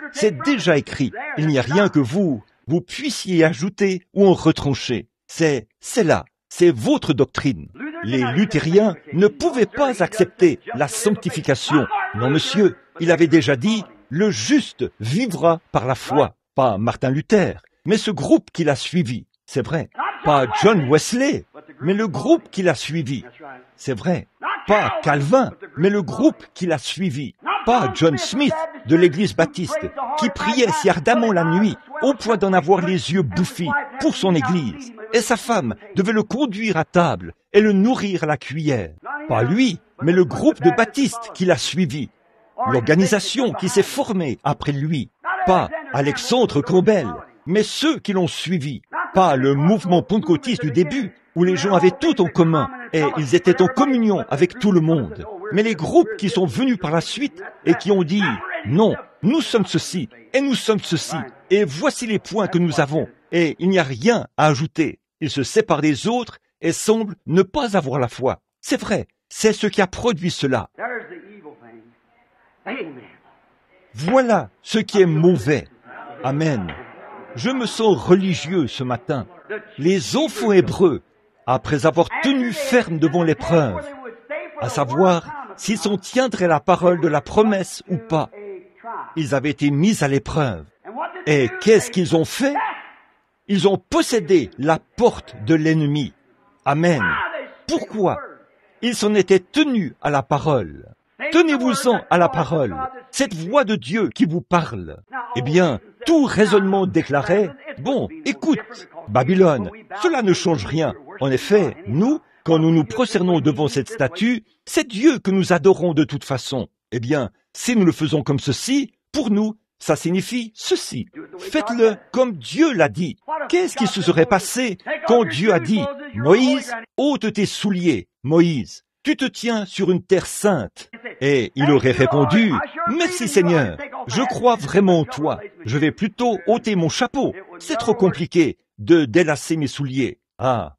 déjà écrit. Il n'y a rien que vous puissiez ajouter ou en retrancher. C'est là. C'est votre doctrine. Les luthériens ne pouvaient pas accepter la sanctification. Non, monsieur, il avait déjà dit, le juste vivra par la foi. Pas Martin Luther, mais ce groupe qui l'a suivi. C'est vrai. Pas John Wesley, mais le groupe qui l'a suivi. C'est vrai. Pas Calvin, mais le groupe qui l'a suivi. Pas John Smith de l'église baptiste, qui priait si ardemment la nuit, au point d'en avoir les yeux bouffis pour son église. Et sa femme devait le conduire à table et le nourrir à la cuillère. Pas lui, mais le groupe de baptistes qui l'a suivi. L'organisation qui s'est formée après lui. Pas Alexandre Campbell, mais ceux qui l'ont suivi. Pas le mouvement pentecôtiste du début, où les gens avaient tout en commun et ils étaient en communion avec tout le monde. Mais les groupes qui sont venus par la suite et qui ont dit « Non, nous sommes ceci et nous sommes ceci et voici les points que nous avons et il n'y a rien à ajouter. » Ils se séparent des autres et semblent ne pas avoir la foi. C'est vrai, c'est ce qui a produit cela. Voilà ce qui est mauvais. Amen. Je me sens religieux ce matin. Les enfants hébreux, après avoir tenu ferme devant l'épreuve, à savoir s'ils s'en tiendraient la parole de la promesse ou pas, ils avaient été mis à l'épreuve. Et qu'est-ce qu'ils ont fait? Ils ont possédé la porte de l'ennemi. Amen. Pourquoi? Ils s'en étaient tenus à la parole. Tenez-vous-en à la parole. Cette voix de Dieu qui vous parle. Eh bien, tout raisonnement déclarait, bon, écoute, Babylone, cela ne change rien. En effet, nous, quand nous nous prosternons devant cette statue, c'est Dieu que nous adorons de toute façon. Eh bien, si nous le faisons comme ceci, pour nous, ça signifie ceci. Faites-le comme Dieu l'a dit. Qu'est-ce qui se serait passé quand Dieu a dit, Moïse, ôte tes souliers, Moïse, tu te tiens sur une terre sainte. Et il aurait répondu, merci Seigneur, je crois vraiment en toi. Je vais plutôt ôter mon chapeau. C'est trop compliqué de délacer mes souliers. Ah,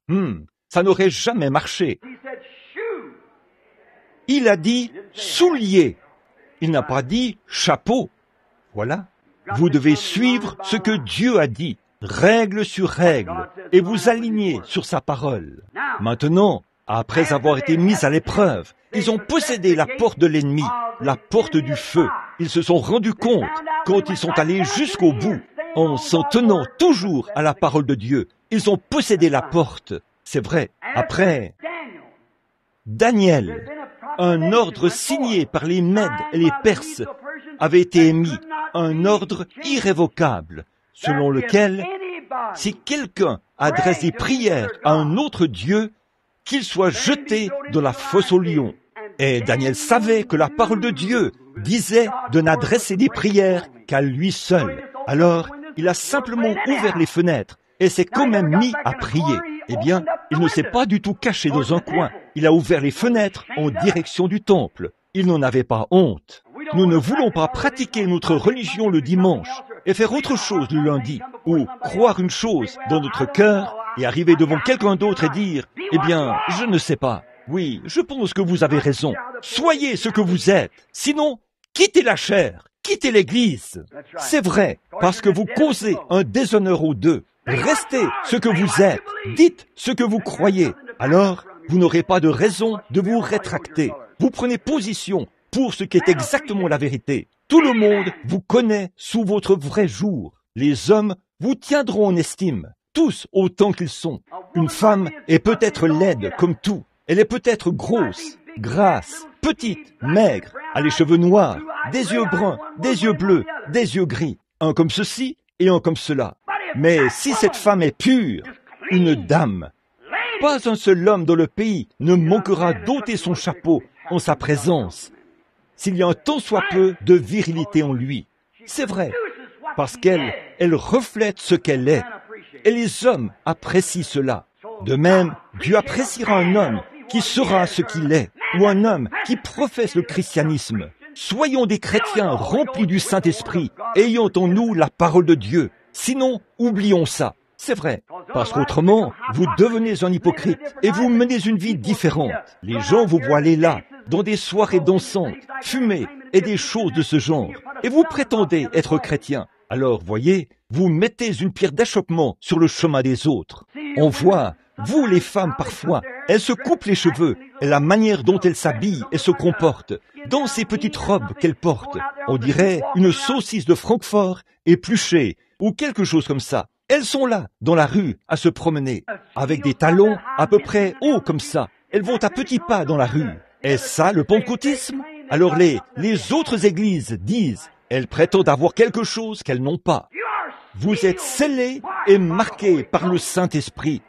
ça n'aurait jamais marché. Il a dit souliers. Il n'a pas dit chapeau. Voilà. Vous devez suivre ce que Dieu a dit, règle sur règle, et vous aligner sur sa parole. Maintenant, après avoir été mis à l'épreuve, ils ont possédé la porte de l'ennemi, la porte du feu. Ils se sont rendus compte, quand ils sont allés jusqu'au bout, en s'en tenant toujours à la parole de Dieu, ils ont possédé la porte. C'est vrai. Après, Daniel, un ordre signé par les Mèdes et les Perses, avait été émis, un ordre irrévocable, selon lequel, si quelqu'un adresse des prières à un autre Dieu, qu'il soit jeté dans la fosse aux lions. Et Daniel savait que la parole de Dieu disait de n'adresser des prières qu'à lui seul. Alors, il a simplement ouvert les fenêtres et s'est quand même mis à prier. Eh bien, il ne s'est pas du tout caché dans un coin. Il a ouvert les fenêtres en direction du temple. Il n'en avait pas honte. Nous ne voulons pas pratiquer notre religion le dimanche et faire autre chose le lundi, ou croire une chose dans notre cœur et arriver devant quelqu'un d'autre et dire « Eh bien, je ne sais pas. Oui, je pense que vous avez raison. Soyez ce que vous êtes. Sinon, quittez la chair, quittez l'Église. » C'est vrai, parce que vous causez un déshonneur aux deux. Restez ce que vous êtes. Dites ce que vous croyez. Alors, vous n'aurez pas de raison de vous rétracter. Vous prenez position pour ce qui est exactement la vérité. Tout le monde vous connaît sous votre vrai jour. Les hommes vous tiendront en estime, tous autant qu'ils sont. Une femme est peut-être laide comme tout. Elle est peut-être grosse, grasse, petite, maigre, a les cheveux noirs, des yeux bruns, des yeux bleus, des yeux gris. Un comme ceci et un comme cela. Mais si cette femme est pure, une dame, pas un seul homme dans le pays ne manquera d'ôter son chapeau en sa présence, s'il y a un tant soit peu de virilité en lui. C'est vrai, parce qu'elle reflète ce qu'elle est, et les hommes apprécient cela. De même, Dieu appréciera un homme qui sera ce qu'il est, ou un homme qui professe le christianisme. Soyons des chrétiens remplis du Saint-Esprit, ayant en nous la parole de Dieu. Sinon, oublions ça. C'est vrai, parce qu'autrement, vous devenez un hypocrite et vous menez une vie différente. Les gens vous voient aller là, dans des soirées dansantes, fumer et des choses de ce genre. Et vous prétendez être chrétien. Alors, voyez, vous mettez une pierre d'achoppement sur le chemin des autres. On voit, vous les femmes parfois, elles se coupent les cheveux et la manière dont elles s'habillent et se comportent, dans ces petites robes qu'elles portent. On dirait une saucisse de Francfort épluchée ou quelque chose comme ça. Elles sont là, dans la rue, à se promener, avec des talons à peu près hauts comme ça. Elles vont à petits pas dans la rue. Est-ce ça le pentecôtisme? Alors les autres églises disent, elles prétendent avoir quelque chose qu'elles n'ont pas. Vous êtes scellés et marqués par le Saint-Esprit.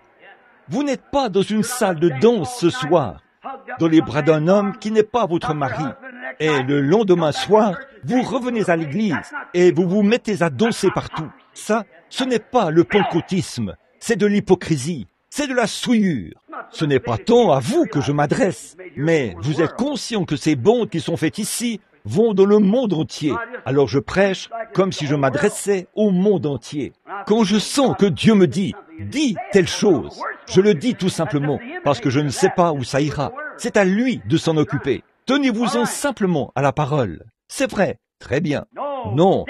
Vous n'êtes pas dans une salle de danse ce soir, dans les bras d'un homme qui n'est pas votre mari. Et le lendemain soir, vous revenez à l'église et vous vous mettez à danser partout. Ça, ce n'est pas le pentecôtisme, c'est de l'hypocrisie, c'est de la souillure. Ce n'est pas tant à vous que je m'adresse, mais vous êtes conscient que ces bandes qui sont faites ici vont dans le monde entier. Alors je prêche comme si je m'adressais au monde entier. Quand je sens que Dieu me dit « dis telle chose », je le dis tout simplement parce que je ne sais pas où ça ira. C'est à lui de s'en occuper. Tenez-vous-en simplement à la parole. C'est vrai, très bien. Non,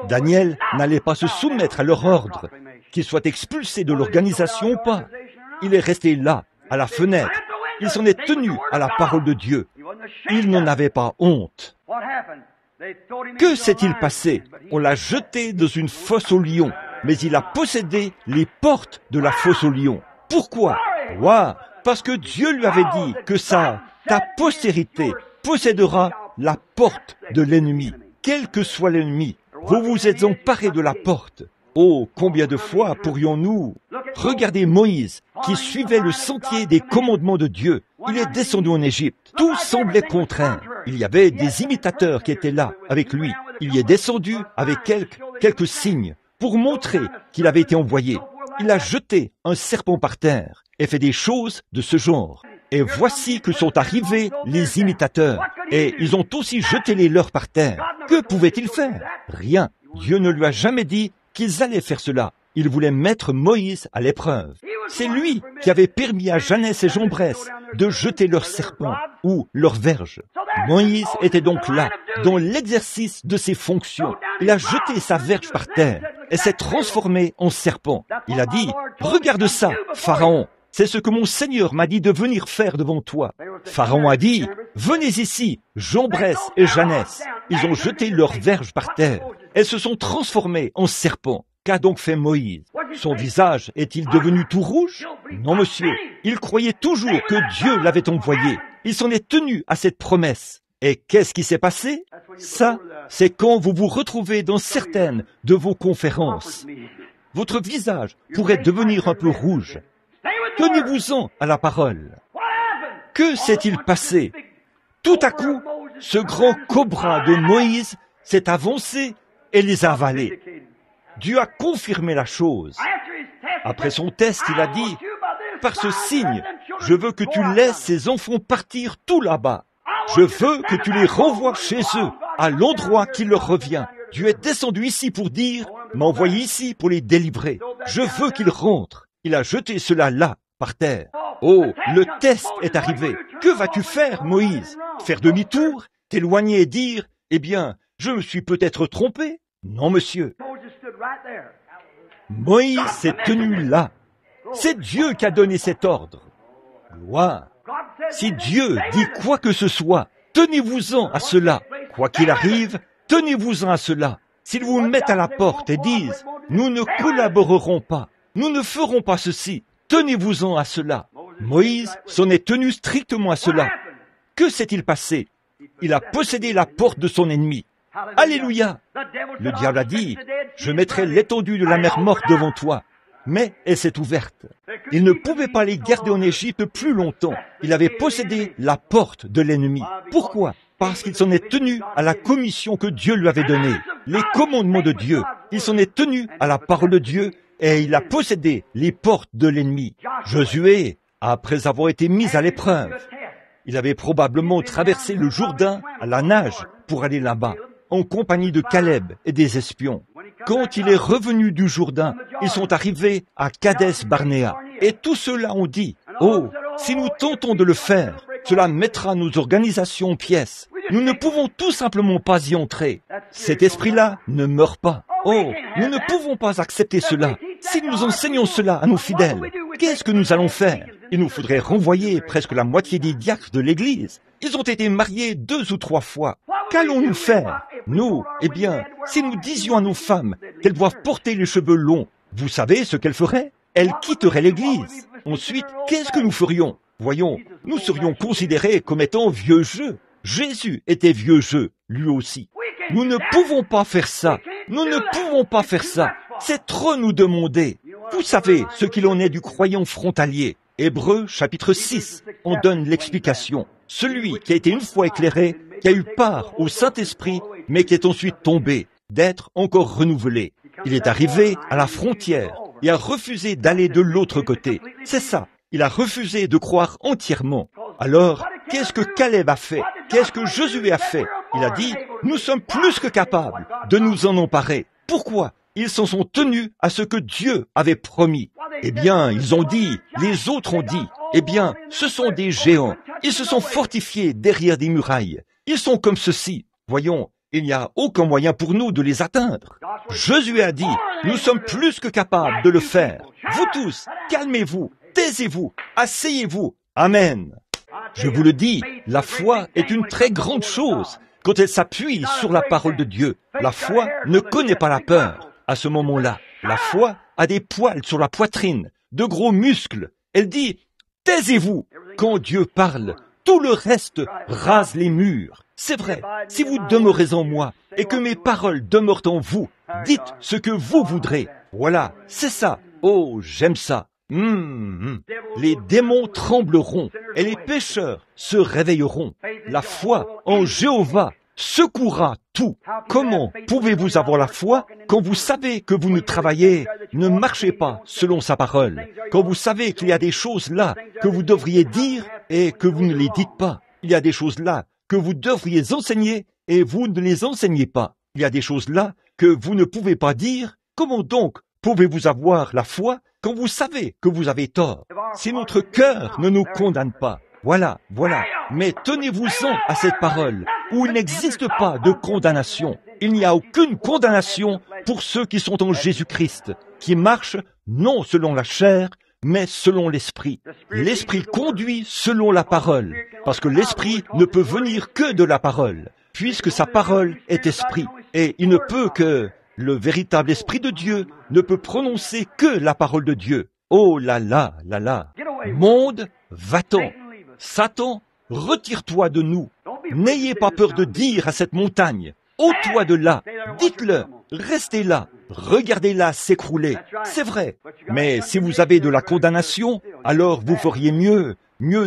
Daniel n'allait pas se soumettre à leur ordre, qu'il soit expulsé de l'organisation ou pas. Il est resté là, à la fenêtre. Il s'en est tenu à la parole de Dieu. Il n'en avait pas honte. Que s'est-il passé? On l'a jeté dans une fosse aux lions, mais il a possédé les portes de la fosse aux lions. Pourquoi? Wow, parce que Dieu lui avait dit que ta postérité possédera la porte de l'ennemi. Quel que soit l'ennemi, vous vous êtes emparés de la porte. Oh, combien de fois pourrions-nous... Regardez Moïse, qui suivait le sentier des commandements de Dieu. Il est descendu en Égypte. Tout semblait contraire. Il y avait des imitateurs qui étaient là, avec lui. Il y est descendu avec quelques signes, pour montrer qu'il avait été envoyé. Il a jeté un serpent par terre, et fait des choses de ce genre. Et voici que sont arrivés les imitateurs, et ils ont aussi jeté les leurs par terre. Que pouvaient-ils faire? Rien. Dieu ne lui a jamais dit qu'ils allaient faire cela. Il voulait mettre Moïse à l'épreuve. C'est lui qui avait permis à Jannes et Jambres de jeter leurs serpents ou leurs verges. Moïse était donc là, dans l'exercice de ses fonctions. Il a jeté sa verge par terre et s'est transformé en serpent. Il a dit, « Regarde ça, Pharaon, c'est ce que mon Seigneur m'a dit de venir faire devant toi. » Pharaon a dit, « Venez ici, Jambres et Jannes. » Ils ont jeté leurs verges par terre. Elles se sont transformées en serpents. Qu'a donc fait Moïse? Son visage est-il devenu tout rouge? Non, monsieur. Il croyait toujours que Dieu l'avait envoyé. Il s'en est tenu à cette promesse. Et qu'est-ce qui s'est passé? Ça, c'est quand vous vous retrouvez dans certaines de vos conférences. Votre visage pourrait devenir un peu rouge. Tenez-vous-en à la parole. Que s'est-il passé? Tout à coup, ce grand cobra de Moïse s'est avancé et les a avalés. Dieu a confirmé la chose. Après son test, il a dit, « Par ce signe, je veux que tu laisses ces enfants partir tout là-bas. Je veux que tu les renvoies chez eux, à l'endroit qui leur revient. Dieu est descendu ici pour dire, m'a envoyé ici pour les délivrer. Je veux qu'ils rentrent. » Il a jeté cela là, par terre. Oh, le test est arrivé. Que vas-tu faire, Moïse? Faire demi-tour? T'éloigner et dire, « Eh bien, je me suis peut-être trompé. » Non, monsieur. Moïse s'est tenu là. C'est Dieu qui a donné cet ordre. Gloire. Si Dieu dit quoi que ce soit, tenez-vous-en à cela. Quoi qu'il arrive, tenez-vous-en à cela. S'ils vous mettent à la porte et disent, « Nous ne collaborerons pas, nous ne ferons pas ceci », tenez-vous-en à cela. Moïse s'en est tenu strictement à cela. Que s'est-il passé? Il a possédé la porte de son ennemi. Alléluia! Le diable a dit, « Je mettrai l'étendue de la mer morte devant toi. » Mais elle s'est ouverte. Il ne pouvait pas les garder en Égypte plus longtemps. Il avait possédé la porte de l'ennemi. Pourquoi? Parce qu'il s'en est tenu à la commission que Dieu lui avait donnée, les commandements de Dieu. Il s'en est tenu à la parole de Dieu et il a possédé les portes de l'ennemi. Josué, après avoir été mis à l'épreuve, il avait probablement traversé le Jourdain à la nage pour aller là-bas, en compagnie de Caleb et des espions. Quand il est revenu du Jourdain, ils sont arrivés à Kadès Barnéa. Et tous ceux-là ont dit, « Oh, si nous tentons de le faire, cela mettra nos organisations en pièces. Nous ne pouvons tout simplement pas y entrer. Cet esprit-là ne meurt pas. Oh, nous ne pouvons pas accepter cela. Si nous enseignons cela à nos fidèles, qu'est-ce que nous allons faire? Il nous faudrait renvoyer presque la moitié des diacres de l'Église. Ils ont été mariés 2 ou 3 fois. Qu'allons-nous faire? Nous, eh bien, si nous disions à nos femmes qu'elles doivent porter les cheveux longs, vous savez ce qu'elles feraient? Elles quitteraient l'Église. Ensuite, qu'est-ce que nous ferions? Voyons, nous serions considérés comme étant vieux jeux. Jésus était vieux jeu, lui aussi. Nous ne pouvons pas faire ça. Nous ne pouvons pas faire ça. C'est trop nous demander. Vous savez ce qu'il en est du croyant frontalier. Hébreux, chapitre 6, on donne l'explication. Celui qui a été une fois éclairé, qui a eu part au Saint-Esprit, mais qui est ensuite tombé, d'être encore renouvelé. Il est arrivé à la frontière et a refusé d'aller de l'autre côté. C'est ça. Il a refusé de croire entièrement. Alors, qu'est-ce que Caleb a fait? Qu'est-ce que Josué a fait? Il a dit, nous sommes plus que capables de nous en emparer. Pourquoi? Ils s'en sont tenus à ce que Dieu avait promis. Eh bien, ils ont dit, les autres ont dit, eh bien, ce sont des géants. Ils se sont fortifiés derrière des murailles. Ils sont comme ceci. Voyons, il n'y a aucun moyen pour nous de les atteindre. Josué a dit, nous sommes plus que capables de le faire. Vous tous, calmez-vous, taisez-vous, asseyez-vous. Amen. Je vous le dis, la foi est une très grande chose quand elle s'appuie sur la parole de Dieu. La foi ne connaît pas la peur. À ce moment-là, la foi a des poils sur la poitrine, de gros muscles. Elle dit, taisez-vous. Quand Dieu parle, tout le reste rase les murs. C'est vrai, si vous demeurez en moi et que mes paroles demeurent en vous, dites ce que vous voudrez. Voilà, c'est ça. Oh, j'aime ça. Les démons trembleront et les pécheurs se réveilleront. La foi en Jéhovah secouera tout. Comment pouvez-vous avoir la foi quand vous savez que vous ne travaillez, ne marchez pas selon sa parole, quand vous savez qu'il y a des choses là que vous devriez dire et que vous ne les dites pas? Il y a des choses là que vous devriez enseigner et vous ne les enseignez pas. Il y a des choses là que vous ne pouvez pas dire. Comment donc pouvez-vous avoir la foi quand vous savez que vous avez tort, si notre cœur ne nous condamne pas, voilà. Mais tenez-vous-en à cette parole, où il n'existe pas de condamnation. Il n'y a aucune condamnation pour ceux qui sont en Jésus-Christ, qui marchent non selon la chair, mais selon l'Esprit. L'Esprit conduit selon la parole, parce que l'Esprit ne peut venir que de la parole, puisque sa parole est Esprit. Et il ne peut que, le véritable Esprit de Dieu ne peut prononcer que la parole de Dieu. Oh là là. Monde, va-t'en. Satan, retire-toi de nous. N'ayez pas peur de dire à cette montagne, ôte-toi de là, dites-le, restez là, regardez-la s'écrouler. C'est vrai, mais si vous avez de la condamnation, alors vous feriez mieux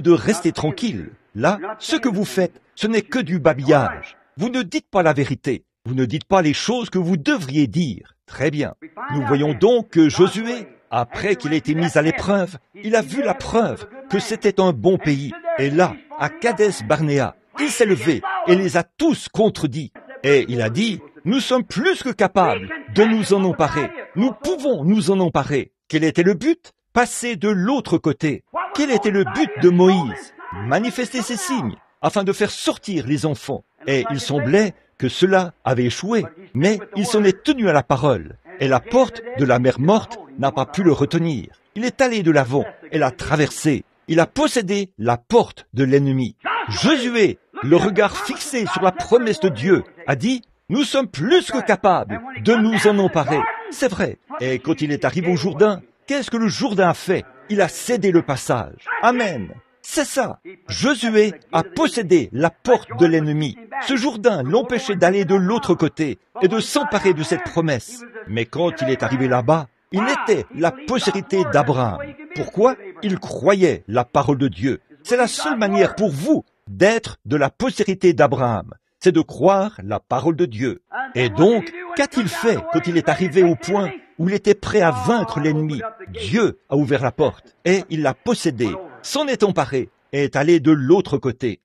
de rester tranquille. Là, ce que vous faites, ce n'est que du babillage. Vous ne dites pas la vérité, vous ne dites pas les choses que vous devriez dire. Très bien. Nous voyons donc que Josué, après qu'il ait été mis à l'épreuve, il a vu la preuve que c'était un bon pays. Et là, à Kadès-Barnéa, il s'est levé et les a tous contredits. Et il a dit, nous sommes plus que capables de nous en emparer. Nous pouvons nous en emparer. Quel était le but? Passer de l'autre côté. Quel était le but de Moïse? Manifester ses signes, afin de faire sortir les enfants. Et il semblait que cela avait échoué, mais il s'en est tenu à la parole. Et la porte de la mer morte n'a pas pu le retenir. Il est allé de l'avant et l'a traversé. Il a possédé la porte de l'ennemi. Josué, le regard fixé sur la promesse de Dieu, a dit, nous sommes plus que capables de nous en emparer. C'est vrai. Et quand il est arrivé au Jourdain, qu'est-ce que le Jourdain a fait? Il a cédé le passage. Amen. C'est ça. Josué a possédé la porte de l'ennemi. Ce Jourdain l'empêchait d'aller de l'autre côté et de s'emparer de cette promesse. Mais quand il est arrivé là-bas, il était la postérité d'Abraham. Pourquoi? Il croyait la parole de Dieu. C'est la seule manière pour vous d'être de la postérité d'Abraham. C'est de croire la parole de Dieu. Et donc, qu'a-t-il fait quand il est arrivé au point où il était prêt à vaincre l'ennemi? Dieu a ouvert la porte et il l'a possédée, s'en est emparé et est allé de l'autre côté.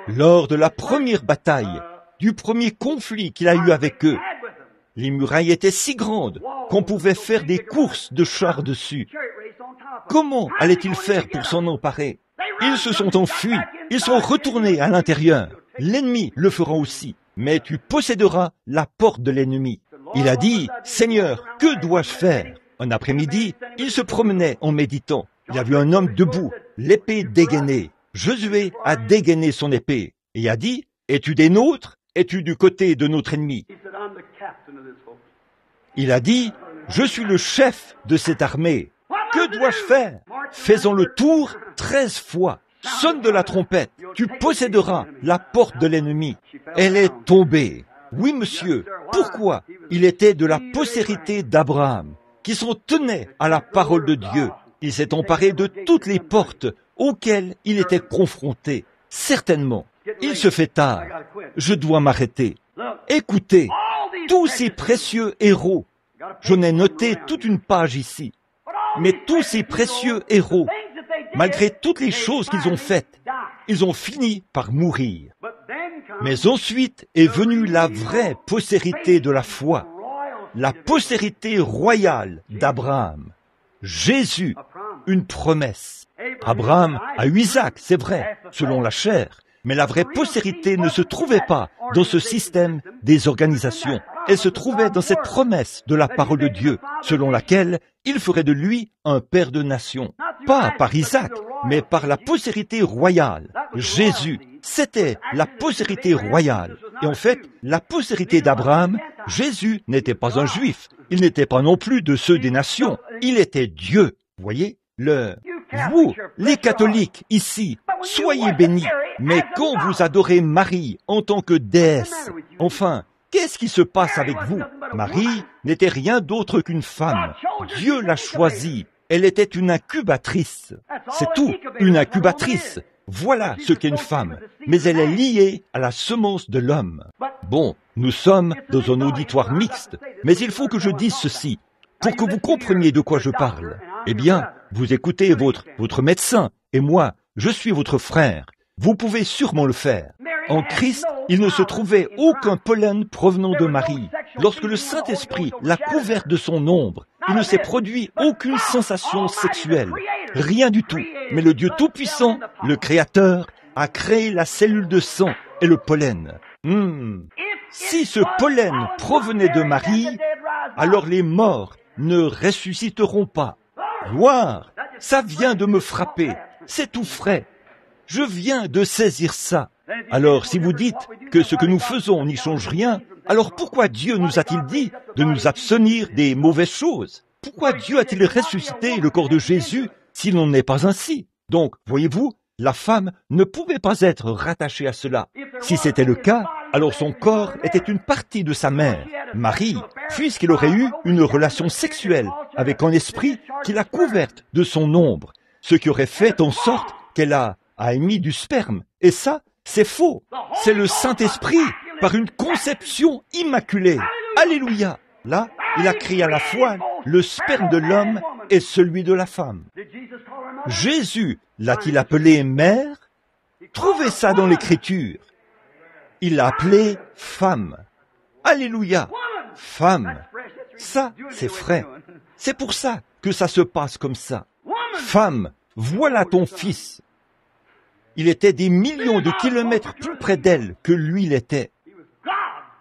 Lors de la première bataille, du premier conflit qu'il a eu avec eux, les murailles étaient si grandes qu'on pouvait faire des courses de chars dessus. Comment allait-il faire pour s'en emparer? Ils se sont enfuis, ils sont retournés à l'intérieur. L'ennemi le fera aussi, mais tu posséderas la porte de l'ennemi. Il a dit, Seigneur, que dois-je faire? Un après-midi, il se promenait en méditant. Il a vu un homme debout, l'épée dégainée. Josué a dégainé son épée et a dit, es-tu des nôtres? Es-tu du côté de notre ennemi? Il a dit, je suis le chef de cette armée. Que dois-je faire? Faisons le tour 13 fois. Sonne de la trompette. Tu posséderas la porte de l'ennemi. Elle est tombée. Oui, monsieur. Pourquoi? Il était de la postérité d'Abraham, qui s'en tenait à la parole de Dieu. Il s'est emparé de toutes les portes auxquelles il était confronté. Certainement. Il se fait tard. Je dois m'arrêter. Écoutez, tous ces précieux héros. J'en ai noté toute une page ici. Mais tous ces précieux héros, malgré toutes les choses qu'ils ont faites, ils ont fini par mourir. Mais ensuite est venue la vraie postérité de la foi, la postérité royale d'Abraham. Jésus, une promesse. Abraham a eu Isaac, c'est vrai, selon la chair. Mais la vraie postérité ne se trouvait pas dans ce système des organisations. Elle se trouvait dans cette promesse de la parole de Dieu, selon laquelle il ferait de lui un père de nation. Pas par Isaac, mais par la postérité royale. Jésus, c'était la postérité royale. Et en fait, la postérité d'Abraham, Jésus n'était pas un juif. Il n'était pas non plus de ceux des nations. Il était Dieu. Vous voyez, vous, les catholiques, ici, soyez bénis. Mais quand vous adorez Marie en tant que déesse, enfin, qu'est-ce qui se passe avec vous? Marie n'était rien d'autre qu'une femme. Dieu l'a choisie. Elle était une incubatrice. C'est tout, une incubatrice. Voilà ce qu'est une femme. Mais elle est liée à la semence de l'homme. Bon, nous sommes dans un auditoire mixte, mais il faut que je dise ceci, pour que vous compreniez de quoi je parle. Eh bien, vous écoutez votre médecin, et moi, je suis votre frère. Vous pouvez sûrement le faire. En Christ, il ne se trouvait aucun pollen provenant de Marie. Lorsque le Saint-Esprit l'a couverte de son ombre, Il ne s'est produit aucune sensation sexuelle. Rien du tout. Mais le Dieu Tout-Puissant, le Créateur, a créé la cellule de sang et le pollen. Si ce pollen provenait de Marie, alors les morts ne ressusciteront pas. Gloire! Ça vient de me frapper. C'est tout frais. Je viens de saisir ça. Alors, si vous dites que ce que nous faisons n'y change rien, alors pourquoi Dieu nous a-t-il dit de nous abstenir des mauvaises choses? Pourquoi Dieu a-t-il ressuscité le corps de Jésus s'il n'en est pas ainsi? Donc, voyez-vous, la femme ne pouvait pas être rattachée à cela. Si c'était le cas, alors son corps était une partie de sa mère, Marie, puisqu'il aurait eu une relation sexuelle avec un esprit qui l'a couverte de son ombre, ce qui aurait fait en sorte qu'elle a émis du sperme. Et ça, c'est faux. C'est le Saint-Esprit par une conception immaculée. Alléluia! Là, il a créé à la fois le sperme de l'homme et celui de la femme. Jésus l'a-t-il appelée mère? Trouvez ça dans l'Écriture. Il l'a appelée femme. Alléluia! Femme. Ça, c'est frais. C'est pour ça que ça se passe comme ça. Femme, voilà ton fils. Il était des millions de kilomètres plus près d'elle que lui l'était.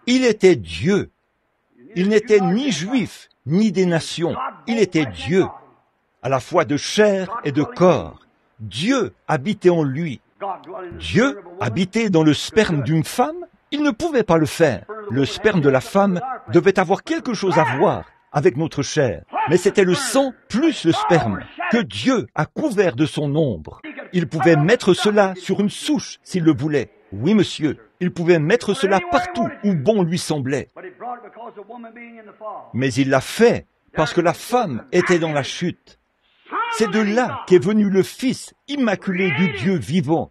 Il était Dieu. Il n'était ni juif, ni des nations. Il était Dieu, à la fois de chair et de corps. Dieu habitait en lui. Dieu habitait dans le sperme d'une femme? Il ne pouvait pas le faire. Le sperme de la femme devait avoir quelque chose à voir avec notre chair. Mais c'était le sang plus le sperme que Dieu a couvert de son ombre. Il pouvait mettre cela sur une souche s'il le voulait. Oui, monsieur, il pouvait mettre cela partout où bon lui semblait. Mais il l'a fait parce que la femme était dans la chute. C'est de là qu'est venu le Fils immaculé du Dieu vivant,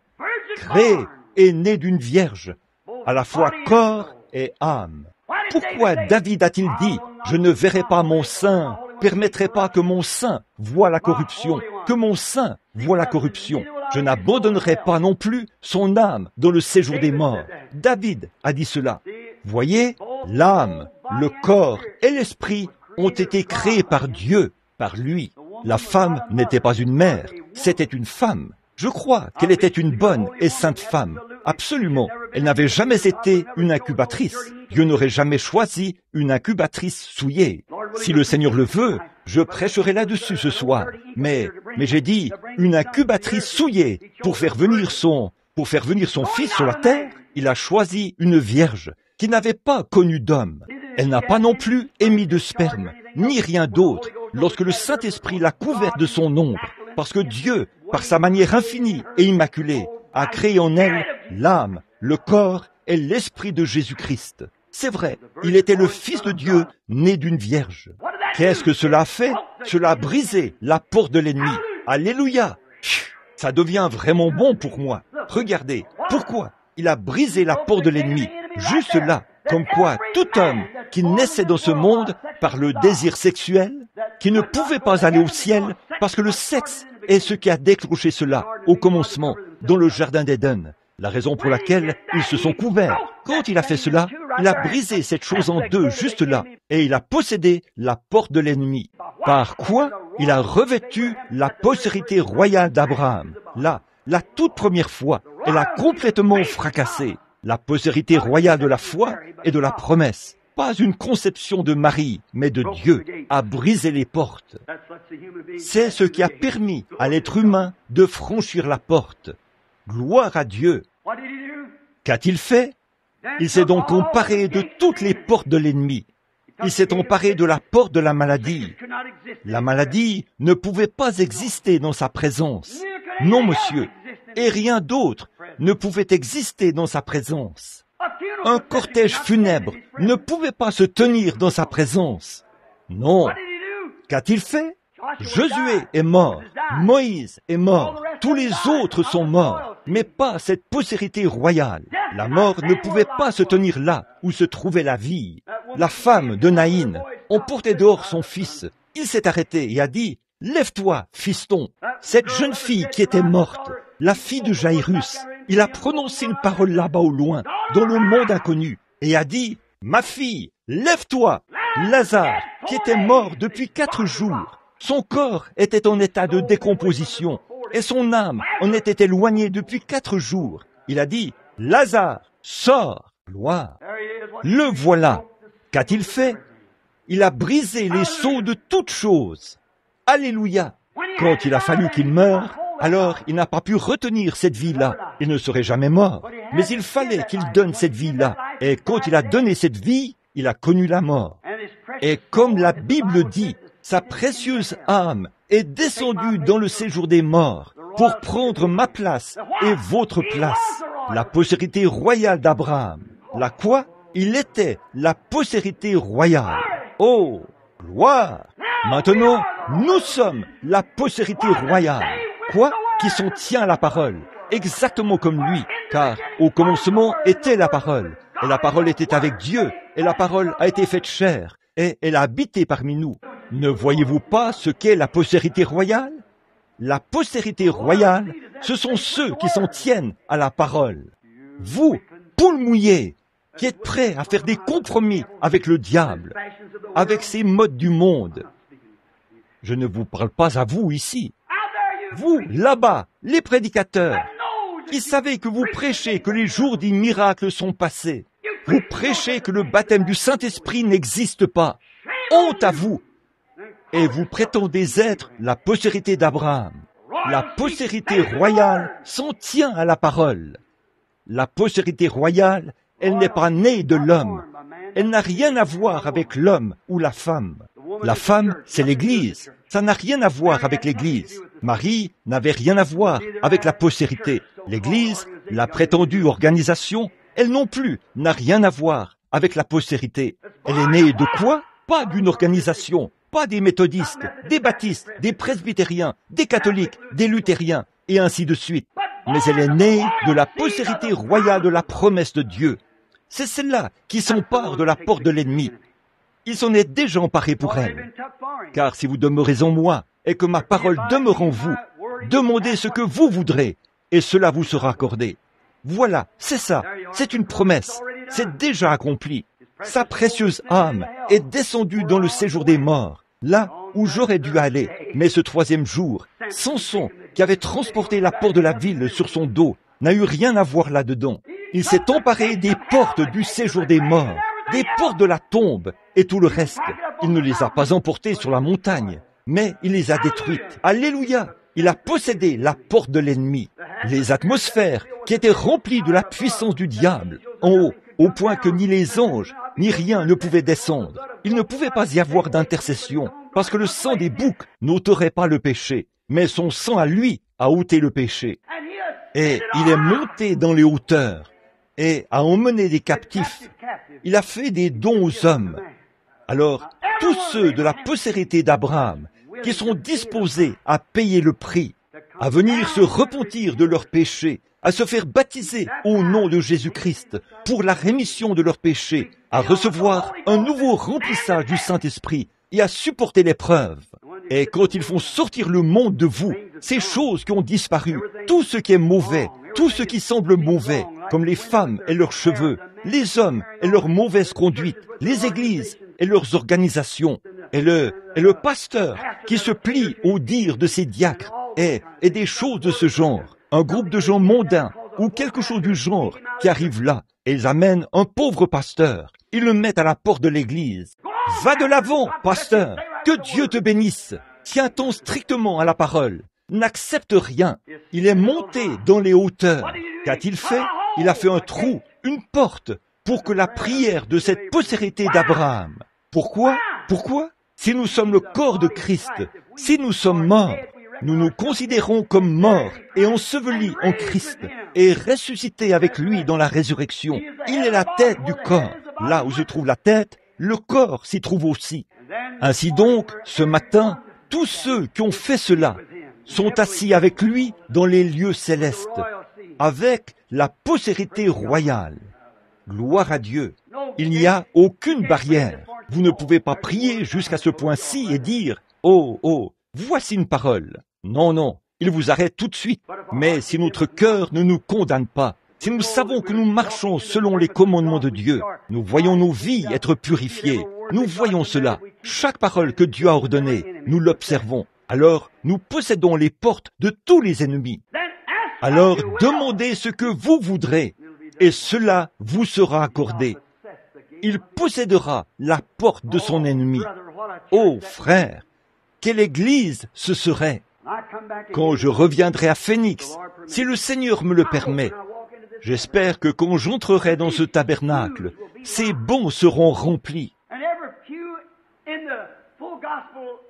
créé et né d'une vierge, à la fois corps et âme. Pourquoi David a-t-il dit « Je ne verrai pas mon sein, permettrai pas que mon sein voie la corruption, que mon sein voie la corruption. Je n'abandonnerai pas non plus son âme dans le séjour des morts. » David a dit cela. Voyez, l'âme, le corps et l'esprit ont été créés par Dieu, par lui. La femme n'était pas une mère, c'était une femme. Je crois qu'elle était une bonne et sainte femme. Absolument. Elle n'avait jamais été une incubatrice. Dieu n'aurait jamais choisi une incubatrice souillée. Si le Seigneur le veut, je prêcherai là-dessus ce soir. Mais j'ai dit, une incubatrice souillée pour faire venir son fils sur la terre, il a choisi une vierge qui n'avait pas connu d'homme. Elle n'a pas non plus émis de sperme, ni rien d'autre, lorsque le Saint-Esprit l'a couverte de son ombre, parce que Dieu, par sa manière infinie et immaculée, a créé en elle l'âme, le corps et l'esprit de Jésus-Christ. C'est vrai, il était le Fils de Dieu, né d'une vierge. Qu'est-ce que cela a fait? Cela a brisé la porte de l'ennemi. Alléluia! Ça devient vraiment bon pour moi. Regardez, pourquoi? Il a brisé la porte de l'ennemi, juste là, comme quoi tout homme qui naissait dans ce monde par le désir sexuel, qui ne pouvait pas aller au ciel, parce que le sexe est ce qui a déclenché cela, au commencement, dans le jardin d'Éden. La raison pour laquelle ils se sont couverts. Quand il a fait cela, il a brisé cette chose en deux, juste là, et il a possédé la porte de l'ennemi. Par quoi? Il a revêtu la postérité royale d'Abraham. Là, la toute première fois, elle a complètement fracassé. La postérité royale de la foi et de la promesse. Pas une conception de Marie, mais de Dieu, a brisé les portes. C'est ce qui a permis à l'être humain de franchir la porte. Gloire à Dieu. Qu'a-t-il fait? Il s'est donc emparé de toutes les portes de l'ennemi. Il s'est emparé de la porte de la maladie. La maladie ne pouvait pas exister dans sa présence. Non, monsieur. Et rien d'autre ne pouvait exister dans sa présence. Un cortège funèbre ne pouvait pas se tenir dans sa présence. Non. Qu'a-t-il fait? Josué est mort, Moïse est mort, tous les autres sont morts, mais pas cette postérité royale. La mort ne pouvait pas se tenir là où se trouvait la vie. La femme de Naïn emportait dehors son fils. Il s'est arrêté et a dit, « Lève-toi, fiston !» Cette jeune fille qui était morte, la fille de Jairus, il a prononcé une parole là-bas au loin, dans le monde inconnu, et a dit, « Ma fille, lève-toi !» Lazare, qui était mort depuis 4 jours. Son corps était en état de décomposition et son âme en était éloignée depuis 4 jours. Il a dit, « Lazare, sors !» Gloire. Le voilà. Qu'a-t-il fait? Il a brisé les sceaux de toutes choses. Alléluia. Quand il a fallu qu'il meure, alors il n'a pas pu retenir cette vie-là. Il ne serait jamais mort. Mais il fallait qu'il donne cette vie-là. Et quand il a donné cette vie, il a connu la mort. Et comme la Bible dit, sa précieuse âme est descendue dans le séjour des morts pour prendre ma place et votre place, la postérité royale d'Abraham. La quoi? Il était la postérité royale. Oh, gloire! Maintenant, nous sommes la postérité royale. Quoi? Qui s'en tient à la parole, exactement comme lui, car au commencement était la parole, et la parole était avec Dieu, et la parole a été faite chair, et elle a habité parmi nous. Ne voyez-vous pas ce qu'est la postérité royale? La postérité royale, ce sont ceux qui s'en tiennent à la parole. Vous, poules mouillées, qui êtes prêts à faire des compromis avec le diable, avec ses modes du monde. Je ne vous parle pas à vous ici. Vous, là-bas, les prédicateurs, qui savez que vous prêchez que les jours des miracles sont passés. Vous prêchez que le baptême du Saint-Esprit n'existe pas. Honte à vous! Et vous prétendez être la postérité d'Abraham. La postérité royale s'en tient à la parole. La postérité royale, elle n'est pas née de l'homme. Elle n'a rien à voir avec l'homme ou la femme. La femme, c'est l'Église. Ça n'a rien à voir avec l'Église. Marie n'avait rien à voir avec la postérité. L'Église, la prétendue organisation, elle non plus n'a rien à voir avec la postérité. Elle est née de quoi? Pas d'une organisation, pas des méthodistes, des baptistes, des presbytériens, des catholiques, des luthériens, et ainsi de suite. Mais elle est née de la postérité royale de la promesse de Dieu. C'est celle-là qui s'empare de la porte de l'ennemi. Il s'en est déjà emparé pour elle. Car si vous demeurez en moi, et que ma parole demeure en vous, demandez ce que vous voudrez, et cela vous sera accordé. Voilà, c'est ça, c'est une promesse, c'est déjà accompli. Sa précieuse âme est descendue dans le séjour des morts, là où j'aurais dû aller. Mais ce 3e jour, Samson, qui avait transporté la porte de la ville sur son dos, n'a eu rien à voir là-dedans. Il s'est emparé des portes du séjour des morts, des portes de la tombe et tout le reste. Il ne les a pas emportées sur la montagne, mais il les a détruites. Alléluia! Il a possédé la porte de l'ennemi. Les atmosphères qui étaient remplies de la puissance du diable, en haut, au point que ni les anges, ni rien ne pouvait descendre. Il ne pouvait pas y avoir d'intercession, parce que le sang des boucs n'ôterait pas le péché, mais son sang à lui a ôté le péché. Et il est monté dans les hauteurs, et a emmené des captifs. Il a fait des dons aux hommes. Alors, tous ceux de la postérité d'Abraham, qui sont disposés à payer le prix, à venir se repentir de leurs péchés, à se faire baptiser au nom de Jésus-Christ pour la rémission de leurs péchés, à recevoir un nouveau remplissage du Saint-Esprit et à supporter l'épreuve. Et quand ils font sortir le monde de vous, ces choses qui ont disparu, tout ce qui est mauvais, tout ce qui semble mauvais, comme les femmes et leurs cheveux, les hommes et leur mauvaise conduite, les églises et leurs organisations, et le pasteur qui se plie au dire de ses diacres, et des choses de ce genre, un groupe de gens mondains, ou quelque chose du genre, qui arrive là, et ils amènent un pauvre pasteur, ils le mettent à la porte de l'église. Va de l'avant, pasteur, que Dieu te bénisse. Tiens-toi strictement à la parole. N'accepte rien. Il est monté dans les hauteurs. Qu'a-t-il fait? Il a fait un trou, une porte, pour que la prière de cette postérité d'Abraham. Pourquoi? Pourquoi? Si nous sommes le corps de Christ, si nous sommes morts, nous nous considérons comme morts et ensevelis en Christ et ressuscités avec lui dans la résurrection. Il est la tête du corps. Là où se trouve la tête, le corps s'y trouve aussi. Ainsi donc, ce matin, tous ceux qui ont fait cela sont assis avec lui dans les lieux célestes, avec la postérité royale. Gloire à Dieu. Il n'y a aucune barrière. Vous ne pouvez pas prier jusqu'à ce point-ci et dire « Oh, oh, voici une parole ». Non, non, il vous arrête tout de suite. Mais si notre cœur ne nous condamne pas, si nous savons que nous marchons selon les commandements de Dieu, nous voyons nos vies être purifiées. Nous voyons cela. Chaque parole que Dieu a ordonnée, nous l'observons. Alors, nous possédons les portes de tous les ennemis. Alors, demandez ce que vous voudrez, et cela vous sera accordé. Il possédera la porte de son ennemi. Oh, frère, quelle église ce serait! Quand je reviendrai à Phoenix, si le Seigneur me le permet, j'espère que quand j'entrerai dans ce tabernacle, ces bons seront remplis.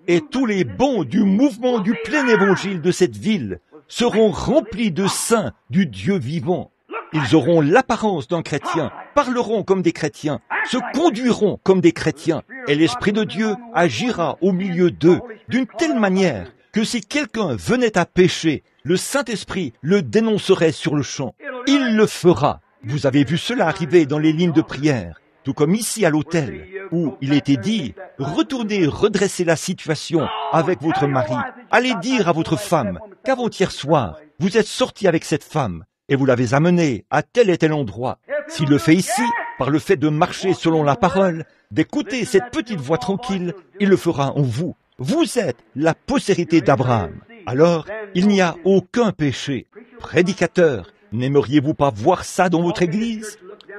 Et tous les bons du mouvement du plein évangile de cette ville seront remplis de saints du Dieu vivant. Ils auront l'apparence d'un chrétien, parleront comme des chrétiens, se conduiront comme des chrétiens, et l'Esprit de Dieu agira au milieu d'eux d'une telle manière que si quelqu'un venait à pécher, le Saint-Esprit le dénoncerait sur le champ. Il le fera. Vous avez vu cela arriver dans les lignes de prière, tout comme ici à l'hôtel, où il était dit, retournez redresser la situation avec votre mari. Allez dire à votre femme qu'avant-hier soir, vous êtes sorti avec cette femme et vous l'avez amenée à tel et tel endroit. S'il le fait ici, par le fait de marcher selon la parole, d'écouter cette petite voix tranquille, il le fera en vous. Vous êtes la postérité d'Abraham. Alors, il n'y a aucun péché. Prédicateur, n'aimeriez-vous pas voir ça dans votre église?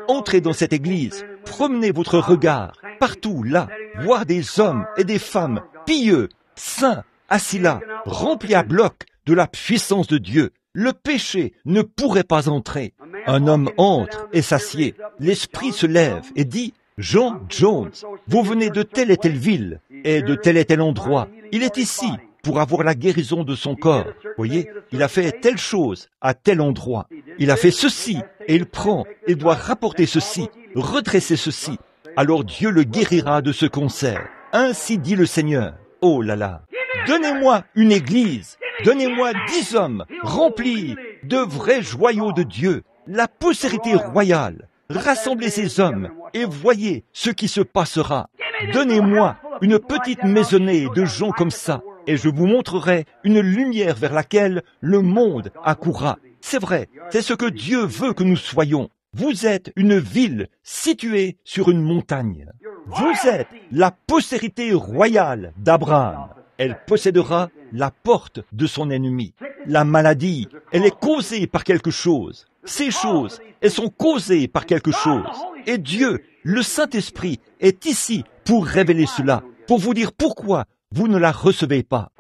Entrez dans cette église, promenez votre regard, partout là, voir des hommes et des femmes pieux, saints, assis là, remplis à bloc de la puissance de Dieu. Le péché ne pourrait pas entrer. Un homme entre et s'assied. L'esprit se lève et dit, Jean Jones, vous venez de telle et telle ville et de tel et tel endroit. Il est ici pour avoir la guérison de son corps. Voyez, il a fait telle chose à tel endroit. Il a fait ceci et il prend, il doit rapporter ceci, redresser ceci. Alors Dieu le guérira de ce cancer. Ainsi dit le Seigneur. Oh là là, donnez-moi une église, donnez-moi 10 hommes remplis de vrais joyaux de Dieu, la postérité royale. Rassemblez ces hommes et voyez ce qui se passera. Donnez-moi une petite maisonnée de gens comme ça et je vous montrerai une lumière vers laquelle le monde accourra. C'est vrai, c'est ce que Dieu veut que nous soyons. Vous êtes une ville située sur une montagne. Vous êtes la postérité royale d'Abraham. Elle possédera la porte de son ennemi. La maladie, elle est causée par quelque chose. Ces choses, elles sont causées par quelque chose. Et Dieu, le Saint-Esprit, est ici pour révéler cela, pour vous dire pourquoi vous ne la recevez pas.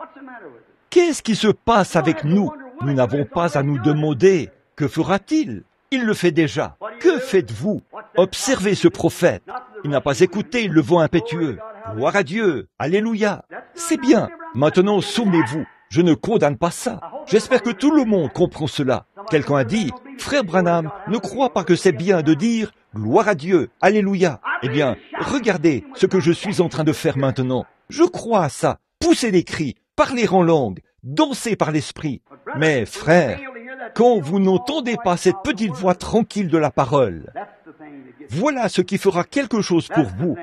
Qu'est-ce qui se passe avec nous? Nous n'avons pas à nous demander, que fera-t-il? Il le fait déjà. Que faites-vous? Observez ce prophète. Il n'a pas écouté le vent impétueux. Gloire à Dieu. Alléluia. C'est bien. Maintenant, souvenez-vous. Je ne condamne pas ça. J'espère que tout le monde comprend cela. Quelqu'un a dit, frère Branham, ne crois pas que c'est bien de dire gloire à Dieu, alléluia. Eh bien, regardez ce que je suis en train de faire maintenant. Je crois à ça. Pousser des cris, parler en langue, danser par l'esprit. Mais frère, quand vous n'entendez pas cette petite voix tranquille de la parole, voilà ce qui fera quelque chose pour vous.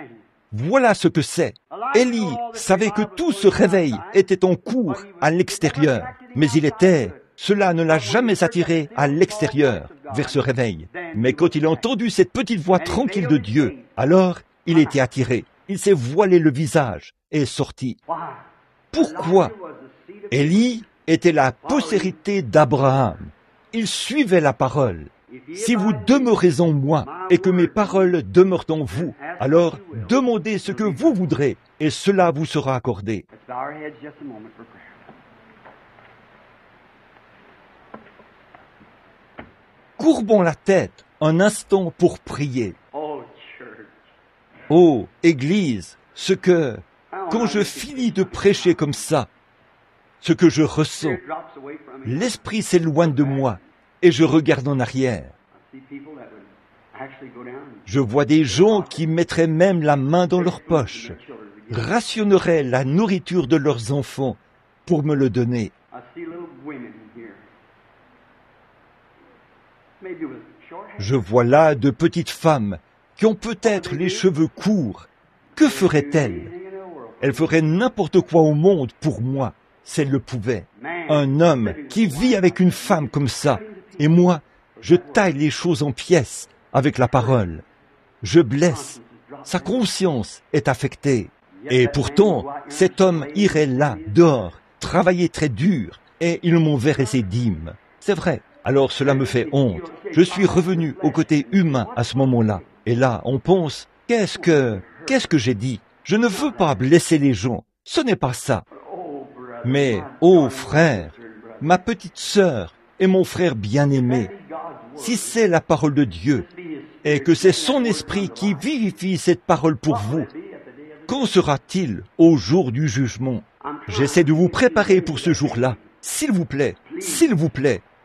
Voilà ce que c'est. Élie savait que tout ce réveil était en cours à l'extérieur, mais cela ne l'a jamais attiré à l'extérieur, vers ce réveil. Mais quand il a entendu cette petite voix tranquille de Dieu, alors il était attiré. Il s'est voilé le visage et est sorti. Pourquoi? Élie était la postérité d'Abraham. Il suivait la parole. Si vous demeurez en moi et que mes paroles demeurent en vous, alors demandez ce que vous voudrez et cela vous sera accordé. Courbons la tête un instant pour prier. Oh, Église, quand je finis de prêcher comme ça, ce que je ressens, l'esprit s'éloigne de moi et je regarde en arrière. Je vois des gens qui mettraient même la main dans leur poche, rationneraient la nourriture de leurs enfants pour me le donner. Je vois là de petites femmes qui ont peut-être les cheveux courts. Que feraient-elles? Elles feraient n'importe quoi au monde pour moi, si elles le pouvaient. Un homme qui vit avec une femme comme ça, et moi, je taille les choses en pièces avec la parole. Je blesse. Sa conscience est affectée. Et pourtant, cet homme irait là, dehors, travailler très dur, et il m'enverrait ses dîmes. C'est vrai. Alors cela me fait honte. Je suis revenu au côté humain à ce moment-là. Et là, on pense, qu'est-ce que j'ai dit? Je ne veux pas blesser les gens. Ce n'est pas ça. Mais, ô frère, ma petite sœur et mon frère bien-aimé, si c'est la parole de Dieu, et que c'est son esprit qui vivifie cette parole pour vous, qu'en sera-t-il au jour du jugement? J'essaie de vous préparer pour ce jour-là. S'il vous plaît,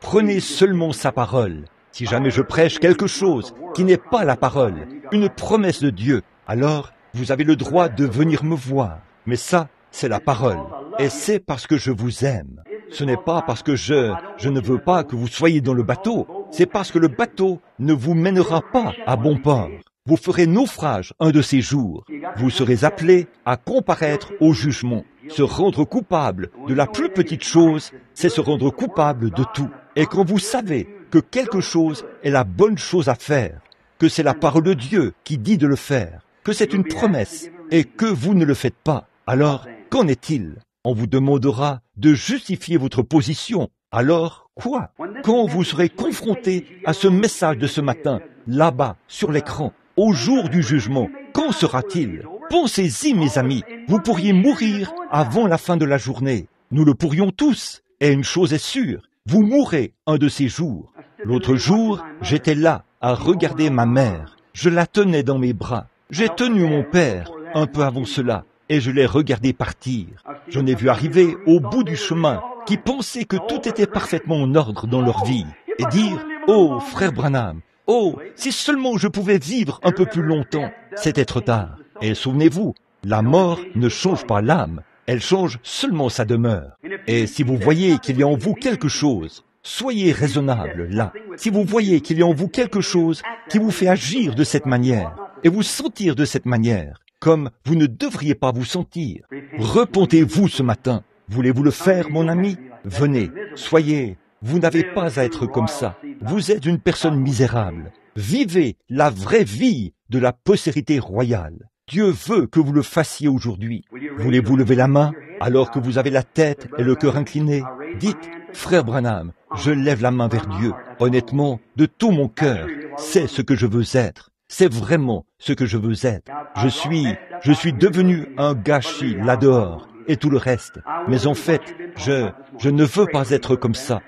prenez seulement sa parole. Si jamais je prêche quelque chose qui n'est pas la parole, une promesse de Dieu, alors vous avez le droit de venir me voir. Mais ça, c'est la parole. Et c'est parce que je vous aime. Ce n'est pas parce que je ne veux pas que vous soyez dans le bateau. C'est parce que le bateau ne vous mènera pas à bon port. Vous ferez naufrage un de ces jours. Vous serez appelés à comparaître au jugement. Se rendre coupable de la plus petite chose, c'est se rendre coupable de tout. Et quand vous savez que quelque chose est la bonne chose à faire, que c'est la parole de Dieu qui dit de le faire, que c'est une promesse, et que vous ne le faites pas, alors qu'en est-il? On vous demandera de justifier votre position. Alors, quoi? Quand vous serez confronté à ce message de ce matin, là-bas, sur l'écran, au jour du jugement, qu'en sera-t-il? Pensez-y, mes amis, vous pourriez mourir avant la fin de la journée. Nous le pourrions tous. Et une chose est sûre, vous mourrez un de ces jours. L'autre jour, j'étais là, à regarder ma mère. Je la tenais dans mes bras. J'ai tenu mon père, un peu avant cela, et je l'ai regardé partir. Je l'ai vu arriver au bout du chemin, qui pensaient que tout était parfaitement en ordre dans leur vie, et dire, « Oh, frère Branham, oh, si seulement je pouvais vivre un peu plus longtemps. » C'était trop tard. Et souvenez-vous, la mort ne change pas l'âme, elle change seulement sa demeure. Et si vous voyez qu'il y a en vous quelque chose, soyez raisonnable là. Si vous voyez qu'il y a en vous quelque chose qui vous fait agir de cette manière, et vous sentir de cette manière, comme vous ne devriez pas vous sentir, repentez-vous ce matin. Voulez-vous le faire, mon ami? Venez, soyez. Vous n'avez pas à être comme ça. Vous êtes une personne misérable. Vivez la vraie vie de la postérité royale. Dieu veut que vous le fassiez aujourd'hui. Voulez-vous lever la main alors que vous avez la tête et le cœur inclinés? Dites, frère Branham, je lève la main vers Dieu. Honnêtement, de tout mon cœur, c'est ce que je veux être. C'est vraiment ce que je veux être. Je suis devenu un gâchis là-dehors et tout le reste. Mais en fait, je ne veux pas être comme ça.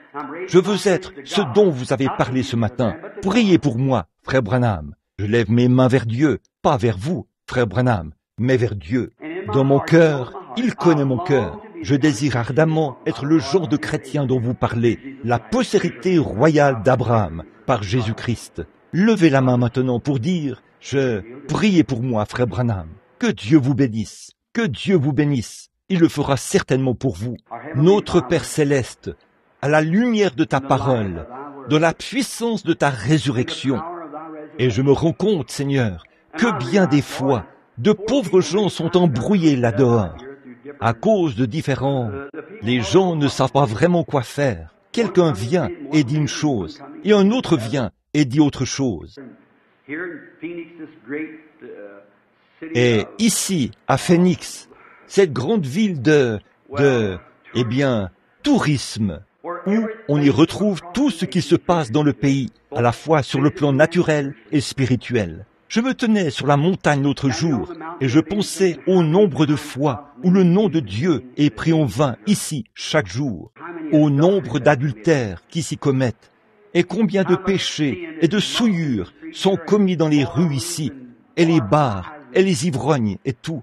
Je veux être ce dont vous avez parlé ce matin. Priez pour moi, frère Branham. Je lève mes mains vers Dieu, pas vers vous, frère Branham, mais vers Dieu. Dans mon cœur, il connaît mon cœur. Je désire ardemment être le genre de chrétien dont vous parlez, la postérité royale d'Abraham, par Jésus-Christ. Levez la main maintenant pour dire, priez pour moi, frère Branham. Que Dieu vous bénisse. Que Dieu vous bénisse. Il le fera certainement pour vous. Notre Père céleste, à la lumière de ta parole, dans la puissance de ta résurrection. Et je me rends compte, Seigneur, que bien des fois, de pauvres gens sont embrouillés là-dehors. À cause de différents, les gens ne savent pas vraiment quoi faire. Quelqu'un vient et dit une chose, et un autre vient et dit autre chose. Et ici, à Phoenix, cette grande ville tourisme, où on y retrouve tout ce qui se passe dans le pays, à la fois sur le plan naturel et spirituel. Je me tenais sur la montagne l'autre jour, et je pensais au nombre de fois où le nom de Dieu est pris en vain ici, chaque jour, au nombre d'adultères qui s'y commettent, et combien de péchés et de souillures sont commis dans les rues ici, et les bars, et les ivrognes, et tout.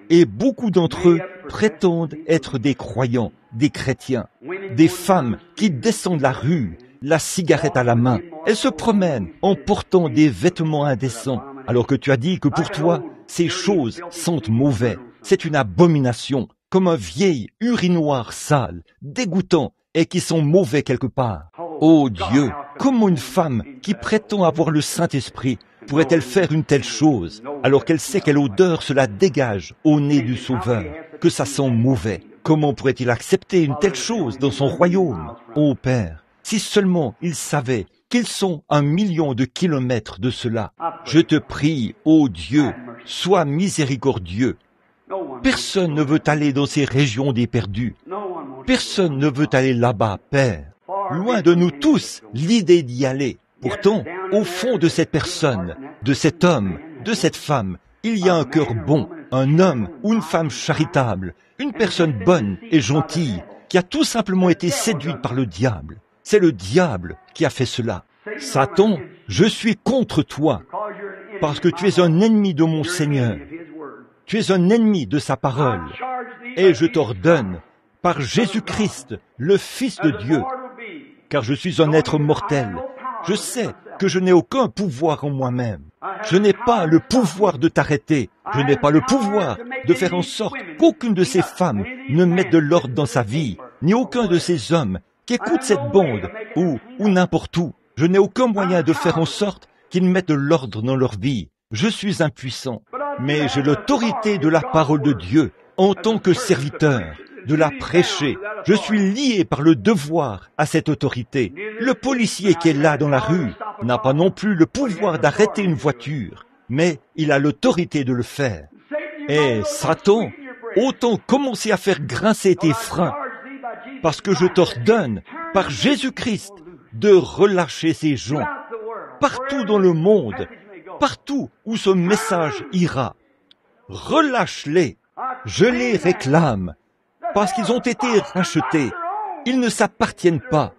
Et beaucoup d'entre eux prétendent être des croyants, des chrétiens, des femmes qui descendent la rue, la cigarette à la main. Elles se promènent en portant des vêtements indécents, alors que tu as dit que pour toi, ces choses sentent mauvais. C'est une abomination, comme un vieil urinoir sale, dégoûtant, et qui sont mauvais quelque part. Oh Dieu, comment une femme qui prétend avoir le Saint-Esprit pourrait-elle faire une telle chose, alors qu'elle sait quelle odeur cela dégage au nez du Sauveur, que ça sent mauvais? Comment pourrait-il accepter une telle chose dans son royaume? Ô Père, si seulement il savait qu'ils sont 1 million de kilomètres de cela. Je te prie, ô Dieu, sois miséricordieux. Personne ne veut aller dans ces régions des perdus. Personne ne veut aller là-bas, Père. Loin de nous tous, l'idée d'y aller. Pourtant, au fond de cette personne, de cet homme, de cette femme, il y a un cœur bon, un homme ou une femme charitable, une personne bonne et gentille, qui a tout simplement été séduite par le diable. C'est le diable qui a fait cela. Satan, je suis contre toi, parce que tu es un ennemi de mon Seigneur. Tu es un ennemi de sa parole. Et je t'ordonne, par Jésus-Christ, le Fils de Dieu, car je suis un être mortel. Je sais que je n'ai aucun pouvoir en moi-même. Je n'ai pas le pouvoir de t'arrêter. Je n'ai pas le pouvoir de faire en sorte qu'aucune de ces femmes ne mette de l'ordre dans sa vie, ni aucun de ces hommes qui écoutent cette bande ou n'importe où. Je n'ai aucun moyen de faire en sorte qu'ils mettent de l'ordre dans leur vie. Je suis impuissant, mais j'ai l'autorité de la parole de Dieu en tant que serviteur, de la prêcher. Je suis lié par le devoir à cette autorité. Le policier qui est là dans la rue n'a pas non plus le pouvoir d'arrêter une voiture, mais il a l'autorité de le faire. Et Satan, autant commencer à faire grincer tes freins, parce que je t'ordonne, par Jésus-Christ, de relâcher ces gens, partout dans le monde, partout où ce message ira. Relâche-les, je les réclame, parce qu'ils ont été rachetés. Ils ne s'appartiennent pas.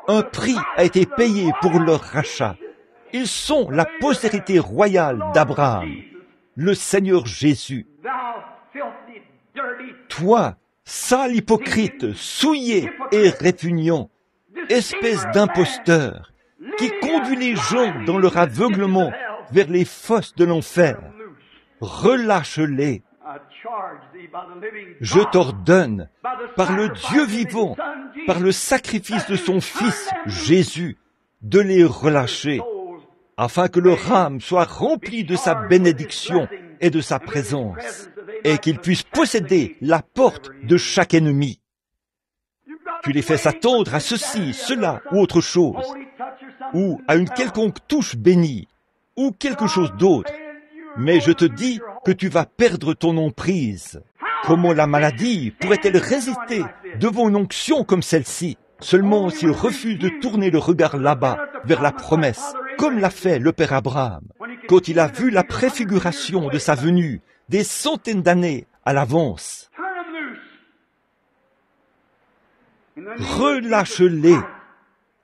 Un prix a été payé pour leur rachat. Ils sont la postérité royale d'Abraham, le Seigneur Jésus. Toi, sale hypocrite, souillé et répugnant, espèce d'imposteur, qui conduit les gens dans leur aveuglement vers les fosses de l'enfer, relâche-les. Je t'ordonne, par le Dieu vivant, par le sacrifice de son Fils Jésus, de les relâcher, afin que leur âme soit remplie de sa bénédiction et de sa présence, et qu'ils puissent posséder la porte de chaque ennemi. Tu les fais s'attendre à ceci, cela ou autre chose, ou à une quelconque touche bénie, ou quelque chose d'autre. Mais je te dis que tu vas perdre ton emprise. Comment la maladie pourrait-elle résister devant une onction comme celle-ci? Seulement s'il refuse de tourner le regard là-bas, vers la promesse, comme l'a fait le Père Abraham, quand il a vu la préfiguration de sa venue des centaines d'années à l'avance. Relâche-les.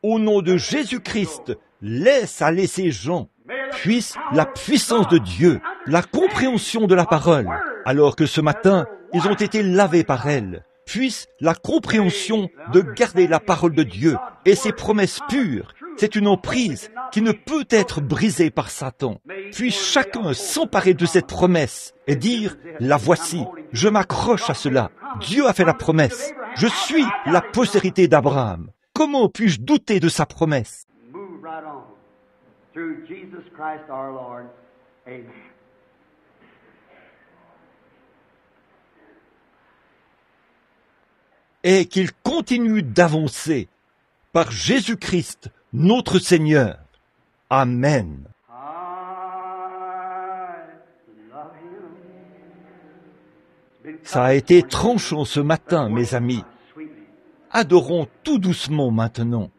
Au nom de Jésus-Christ, laisse aller ces gens. Puisse la puissance de Dieu, la compréhension de la parole, alors que ce matin, ils ont été lavés par elle, puisse la compréhension de garder la parole de Dieu et ses promesses pures. C'est une emprise qui ne peut être brisée par Satan. Puisse chacun s'emparer de cette promesse et dire, la voici, je m'accroche à cela. Dieu a fait la promesse. Je suis la postérité d'Abraham. Comment puis-je douter de sa promesse? Through Jesus Christ our Lord. Amen. Et qu'il continue d'avancer par Jésus-Christ, notre Seigneur. Amen. Ça a été tranchant ce matin, mes amis. Adorons tout doucement maintenant.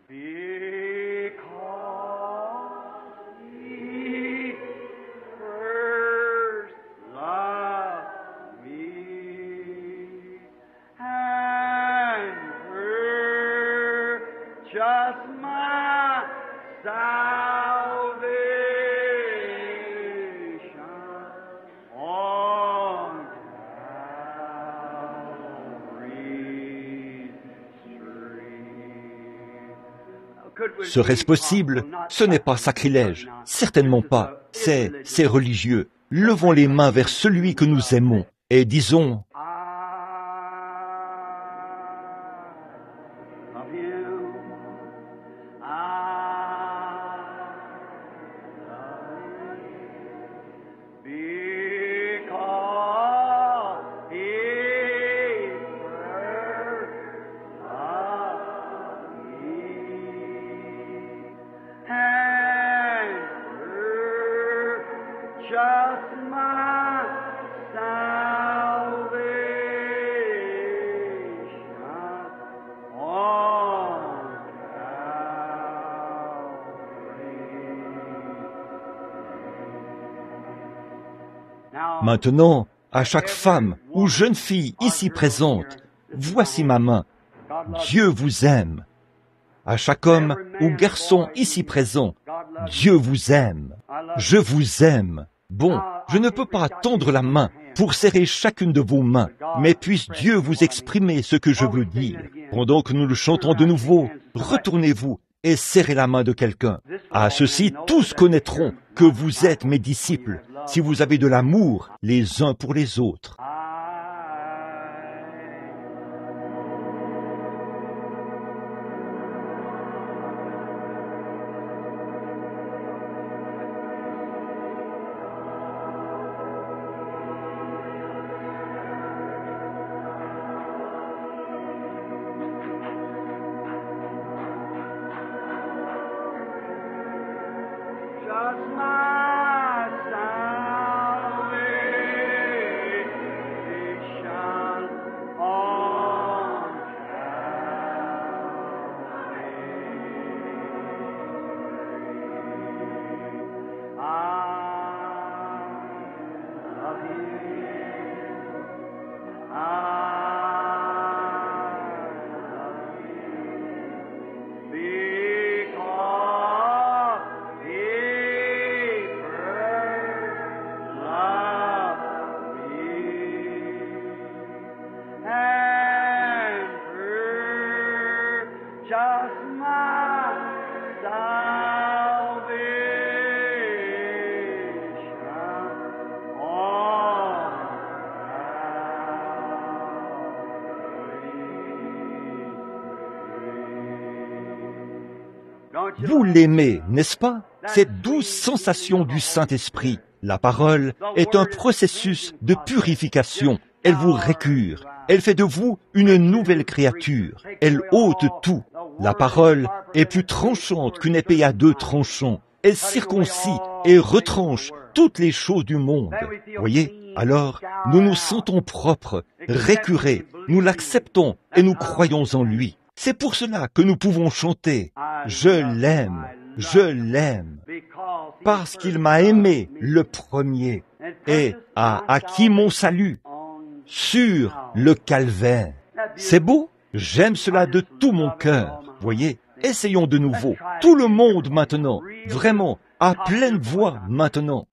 Serait-ce possible? Ce n'est pas sacrilège, certainement pas. C'est religieux. Levons les mains vers celui que nous aimons et disons, just my salvation. Maintenant, à chaque femme ou jeune fille ici présente, voici ma main. Dieu vous aime. À chaque homme ou garçon ici présent, Dieu vous aime. Je vous aime. Bon, je ne peux pas tendre la main pour serrer chacune de vos mains, mais puisse Dieu vous exprimer ce que je veux dire. Pendant que nous le chantons de nouveau, retournez-vous et serrez la main de quelqu'un. À ceux-ci, tous connaîtront que vous êtes mes disciples, si vous avez de l'amour les uns pour les autres. Vous l'aimez, n'est-ce pas? Cette douce sensation du Saint-Esprit. La parole est un processus de purification. Elle vous récure. Elle fait de vous une nouvelle créature. Elle ôte tout. La parole est plus tranchante qu'une épée à deux tranchants. Elle circoncit et retranche toutes les choses du monde. Voyez? Alors, nous nous sentons propres, récurés. Nous l'acceptons et nous croyons en lui. C'est pour cela que nous pouvons chanter « Je l'aime, parce qu'il m'a aimé le premier et a acquis mon salut sur le calvaire. » C'est beau? J'aime cela de tout mon cœur. Voyez, essayons de nouveau. Tout le monde maintenant, vraiment, à pleine voix maintenant.